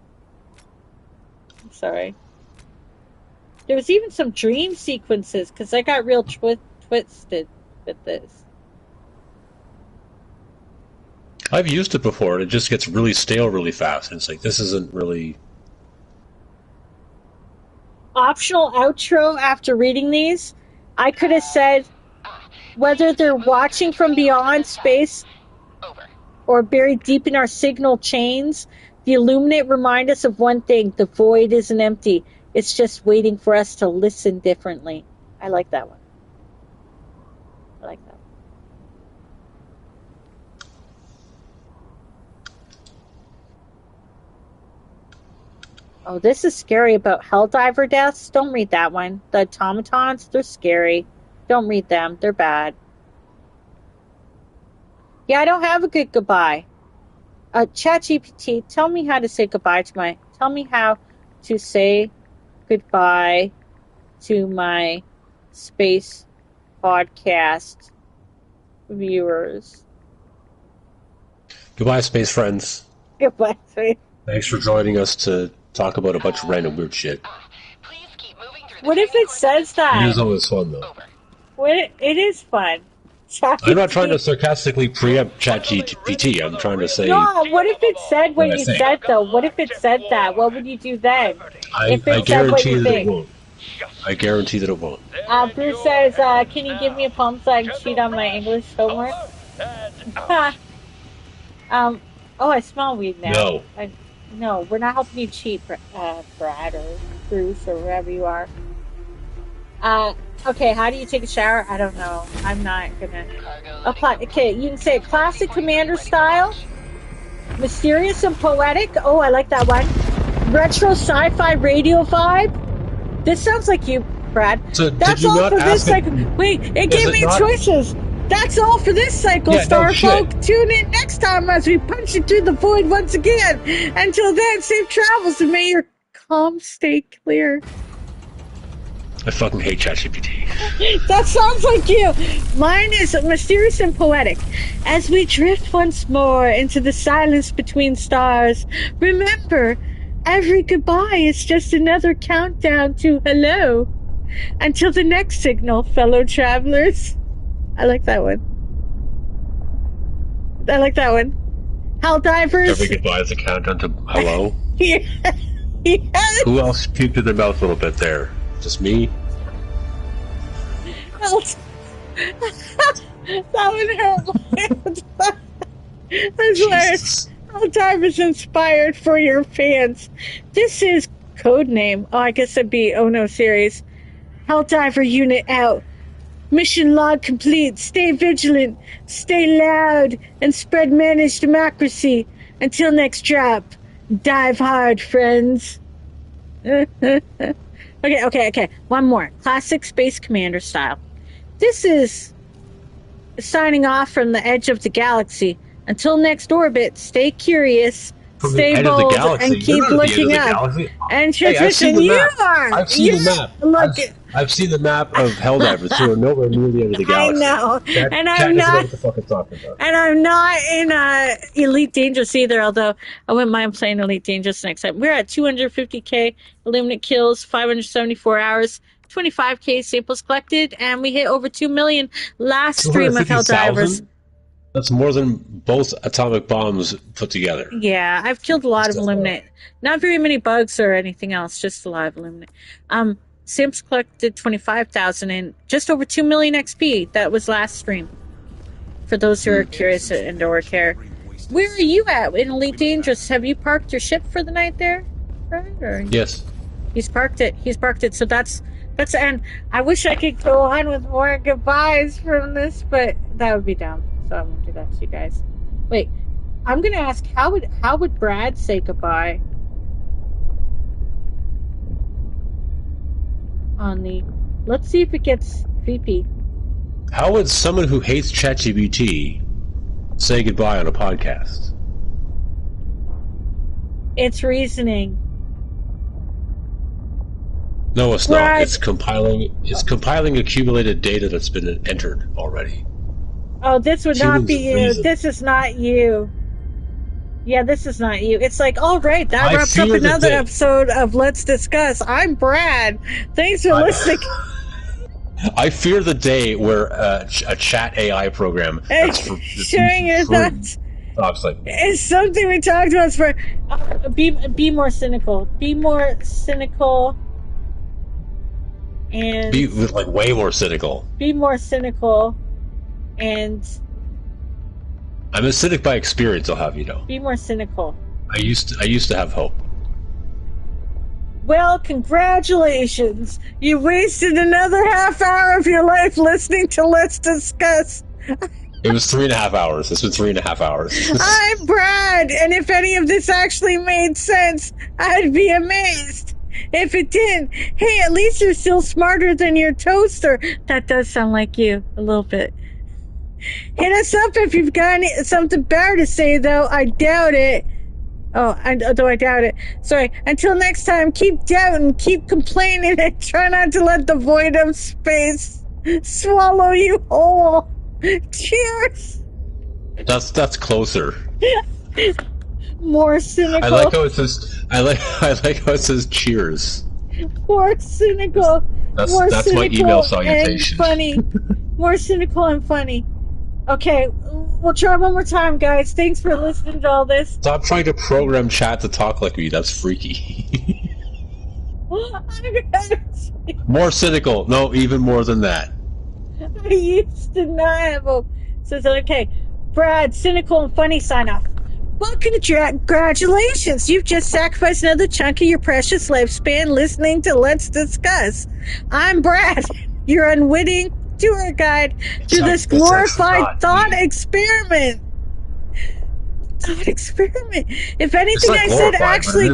A: I'm sorry. There was even some dream sequences because I got real twisted with this.
G: I've used it before and it just gets really stale really fast. And it's like, this isn't really...
A: Optional outro after reading these, I could have said whether they're watching from beyond space or buried deep in our signal chains, the Illuminate remind us of one thing: the void isn't empty. It's just waiting for us to listen differently. I like that one. I like that. Oh, this is scary about Helldiver deaths. Don't read that one. The automatons, they're scary. Don't read them. They're bad. Yeah, I don't have a good goodbye. ChatGPT, tell me how to say goodbye to my... Tell me how to say goodbye to my space podcast viewers.
G: Goodbye, space friends.
A: Goodbye, space.
G: Thanks for joining us to talk about a bunch of random weird shit.
A: What if it says that?
G: It is always fun, though.
A: It is fun.
G: I'm not trying to sarcastically preempt ChatGPT. I'm trying to say...
A: No, what if it said what you said, though? What if it said that? What would you do then?
G: I guarantee that it won't. I guarantee that it won't.
A: Bruce says, can you give me a pump so I can cheat on my English homework? Oh, I smell weed now.
G: No.
A: No, we're not helping you cheat, Brad or Bruce or whoever you are. Okay, how do you take a shower? I don't know. I'm not gonna apply. Okay, you can say classic Commander style, mysterious and poetic. Oh, I like that one. Retro sci-fi radio vibe. This sounds like you, Brad.
G: So
A: that's
G: did you
A: all
G: not
A: for this
G: ask
A: segment. Wait, it gave me choices. That's all for this cycle, Star folk. Tune in next time as we punch it through the void once again. Until then, safe travels and may your comms stay clear.
G: I fucking hate ChatGPT.
A: That sounds like you. Mine is mysterious and poetic. As we drift once more into the silence between stars, remember, every goodbye is just another countdown to hello. Until the next signal, fellow travelers. I like that one. Helldivers.
G: Every goodbye is a countdown to hello.
A: Yes.
G: Who else puked in their mouth a little bit there? Just me?
A: That would hurt. I swear. Helldivers inspired for your fans. This is codename. Oh, I guess it'd be Ono series. Helldiver unit out. Mission log complete. Stay vigilant. Stay loud. And spread managed democracy. Until next drop. Dive hard, friends. Okay. One more. Classic Space Commander style. This is signing off from the edge of the galaxy. Until next orbit, stay curious, stay bold, and keep looking up. And transition, you are!
G: I've seen the map.
A: Look,
G: I've seen the map of Helldivers who are nowhere near the end of the galaxy.
A: I know. And I'm not. What the fuck I'm talking about. And I'm not in Elite Dangerous either, although I wouldn't mind playing Elite Dangerous next time. We're at 250k Illuminate kills, 574 hours, 25k samples collected, and we hit over 2 million last stream of Helldivers.
G: That's more than both atomic bombs put together.
A: Yeah, I've killed a lot of Illuminate. Not very many bugs or anything else, just a lot of Illuminate. Simps collected 25,000 and just over 2 million XP. That was last stream. For those who are curious and or care. Where are you at in Elite Dangerous? Have you parked your ship for the night there? Right? Or
G: yes.
A: He's parked it. So that's and I wish I could go on with more goodbyes from this, but that would be dumb. So I won't do that to you guys. Wait, I'm gonna ask how would Brad say goodbye? Let's see if it gets creepy.
G: How would someone who hates ChatGPT say goodbye on a podcast?
A: It's reasoning.
G: No, it's not. It's compiling accumulated data that's been entered already.
A: Oh, this would not be you. This is not you. Yeah, this is not you. It's like, all right, that wraps up another episode of Let's Discuss. I'm Brad. Thanks for listening.
G: I fear the day where a chat AI program
A: sharing your thoughts. It's something we talked about. For be more cynical. Be more cynical. And
G: be like way more cynical.
A: Be more cynical. And
G: I'm a cynic by experience, I'll have you know.
A: Be more cynical.
G: I used to have hope.
A: Well, congratulations. You wasted another half hour of your life listening to Let's Discuss.
G: It was 3.5 hours. It's been 3.5 hours.
A: I'm Brad, and if any of this actually made sense, I'd be amazed. If it didn't, hey, at least you're still smarter than your toaster. That does sound like you, a little bit. Hit us up if you've got something better to say, though. I doubt it. Though I doubt it. Sorry. Until next time, keep doubting, keep complaining, and try not to let the void of space swallow you whole. Cheers.
G: That's closer.
A: More cynical.
G: I like how it says. I like how it says cheers.
A: More cynical.
G: That's my email salutation.
A: And funny. More cynical and funny. Okay, we'll try one more time, guys. Thanks for listening to all this.
G: Stop trying to program chat to talk like me. That's freaky. More cynical. No, even more than that.
A: I used to not have hope. So it's okay. Brad, cynical and funny sign off. Welcome to congratulations. You've just sacrificed another chunk of your precious lifespan listening to Let's Discuss. I'm Brad, your unwitting tour guide through this glorified thought experiment. Thought experiment. If anything I said actually...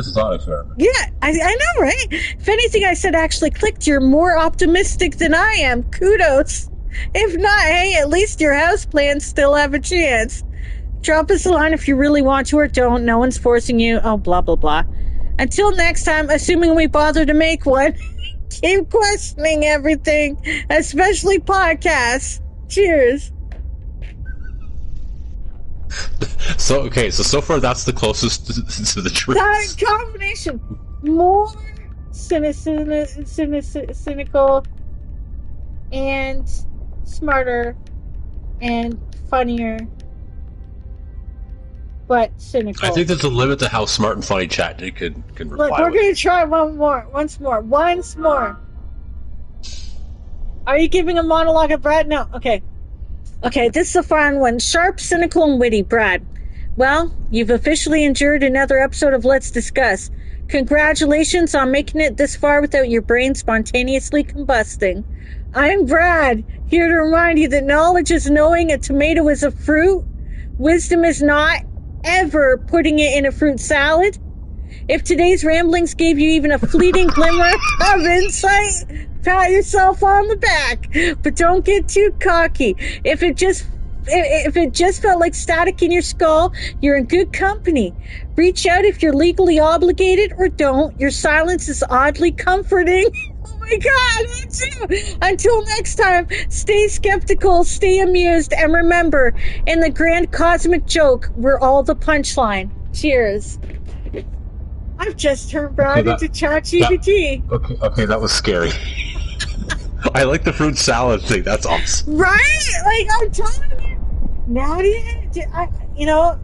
A: Yeah, I know, right? If anything I said actually clicked, you're more optimistic than I am. Kudos. If not, hey, at least your houseplants still have a chance. Drop us a line if you really want to or don't. No one's forcing you. Oh, blah, blah, blah. Until next time, assuming we bother to make one, keep questioning everything, especially podcasts. Cheers.
G: So far that's the closest to the truth.
A: That combination. More cynical and smarter and funnier, but cynical.
G: I think there's a limit to how smart and funny chat can reply.
A: Look, we're going to try once more. Are you giving a monologue of Brad? No. Okay, this is a fun one. Sharp, cynical, and witty. Brad. Well, you've officially endured another episode of Let's Discuss. Congratulations on making it this far without your brain spontaneously combusting. I'm Brad, here to remind you that knowledge is knowing a tomato is a fruit. Wisdom is not ever putting it in a fruit salad. If today's ramblings gave you even a fleeting glimmer of insight, pat yourself on the back. But don't get too cocky. If it just felt like static in your skull, you're in good company. Reach out if you're legally obligated, or don't. Your silence is oddly comforting. Oh my God, me too. Until next time, stay skeptical, stay amused, and remember, in the grand cosmic joke, we're all the punchline. Cheers. I've just turned Brad into ChatGPT.
G: Okay, that was scary. I like the fruit salad thing. That's awesome.
A: Right? Like, I'm telling you. Now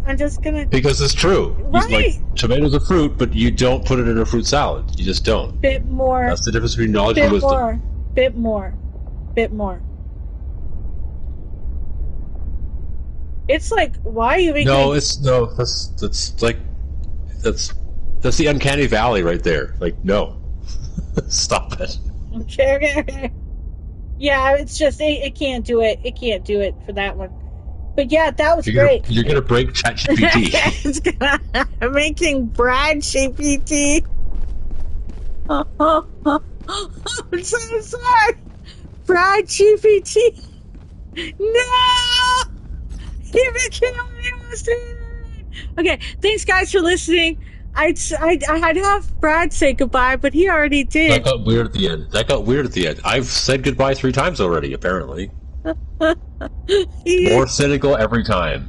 A: I'm just gonna...
G: Because it's true.
A: Right.
G: Like, tomato's a fruit, but you don't put it in a fruit salad. You just don't.
A: Bit more.
G: That's the difference between knowledge and wisdom.
A: Bit more. It's like, why are you making...
G: That's the uncanny valley right there. Like, no. Stop it.
A: Okay. Yeah, it's just, it can't do it. It can't do it for that one. But yeah, that was great.
G: You're going to break ChatGPT.
A: I'm making Brad GPT. I'm so sorry. Brad GPT. No! You became me. Okay, thanks guys for listening. I had to have Brad say goodbye, but he already did.
G: That got weird at the end. I've said goodbye 3 times already, apparently. More cynical every time.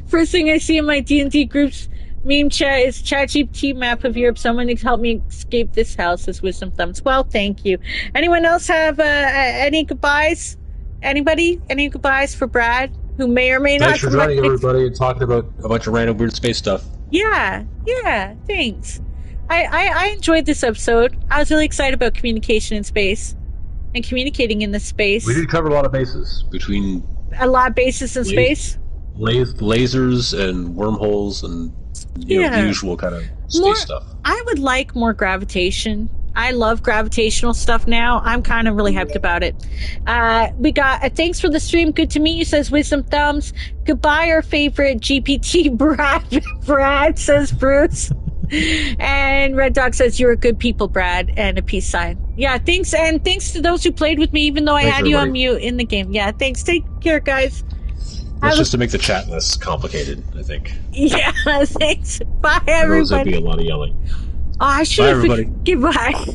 A: First thing I see in my D&D group's meme chat is ChatGPT map of Europe. Someone needs to help me escape this house. As Wisdom Thumbs. Well, thank you. Anyone else have any goodbyes? Anybody? Any goodbyes for Brad, who may or may not...
G: Thanks for joining everybody and talking about a bunch of random weird space stuff.
A: Yeah, thanks. I enjoyed this episode. I was really excited about communication in space and communicating in this space.
G: We did cover a lot of bases between...
A: A lot of bases in space?
G: Lasers and wormholes and the usual kind of space stuff.
A: I would like more gravitation. I love gravitational stuff now. I'm kind of really hyped about it. We got a thanks for the stream. Good to meet you, says Wisdom Thumbs. Goodbye, our favorite GPT Brad, says Bruce. And Red Dog says, you're a good people, Brad, and a peace sign. Yeah, thanks. And thanks to those who played with me, even though I had you on mute in the game. Yeah, thanks. Take care, guys.
G: That's just to make the chat less complicated, I think.
A: Yeah, thanks. Bye, everybody.
G: Otherwise, there'd be a lot of yelling.
A: Oh, I should have. Goodbye.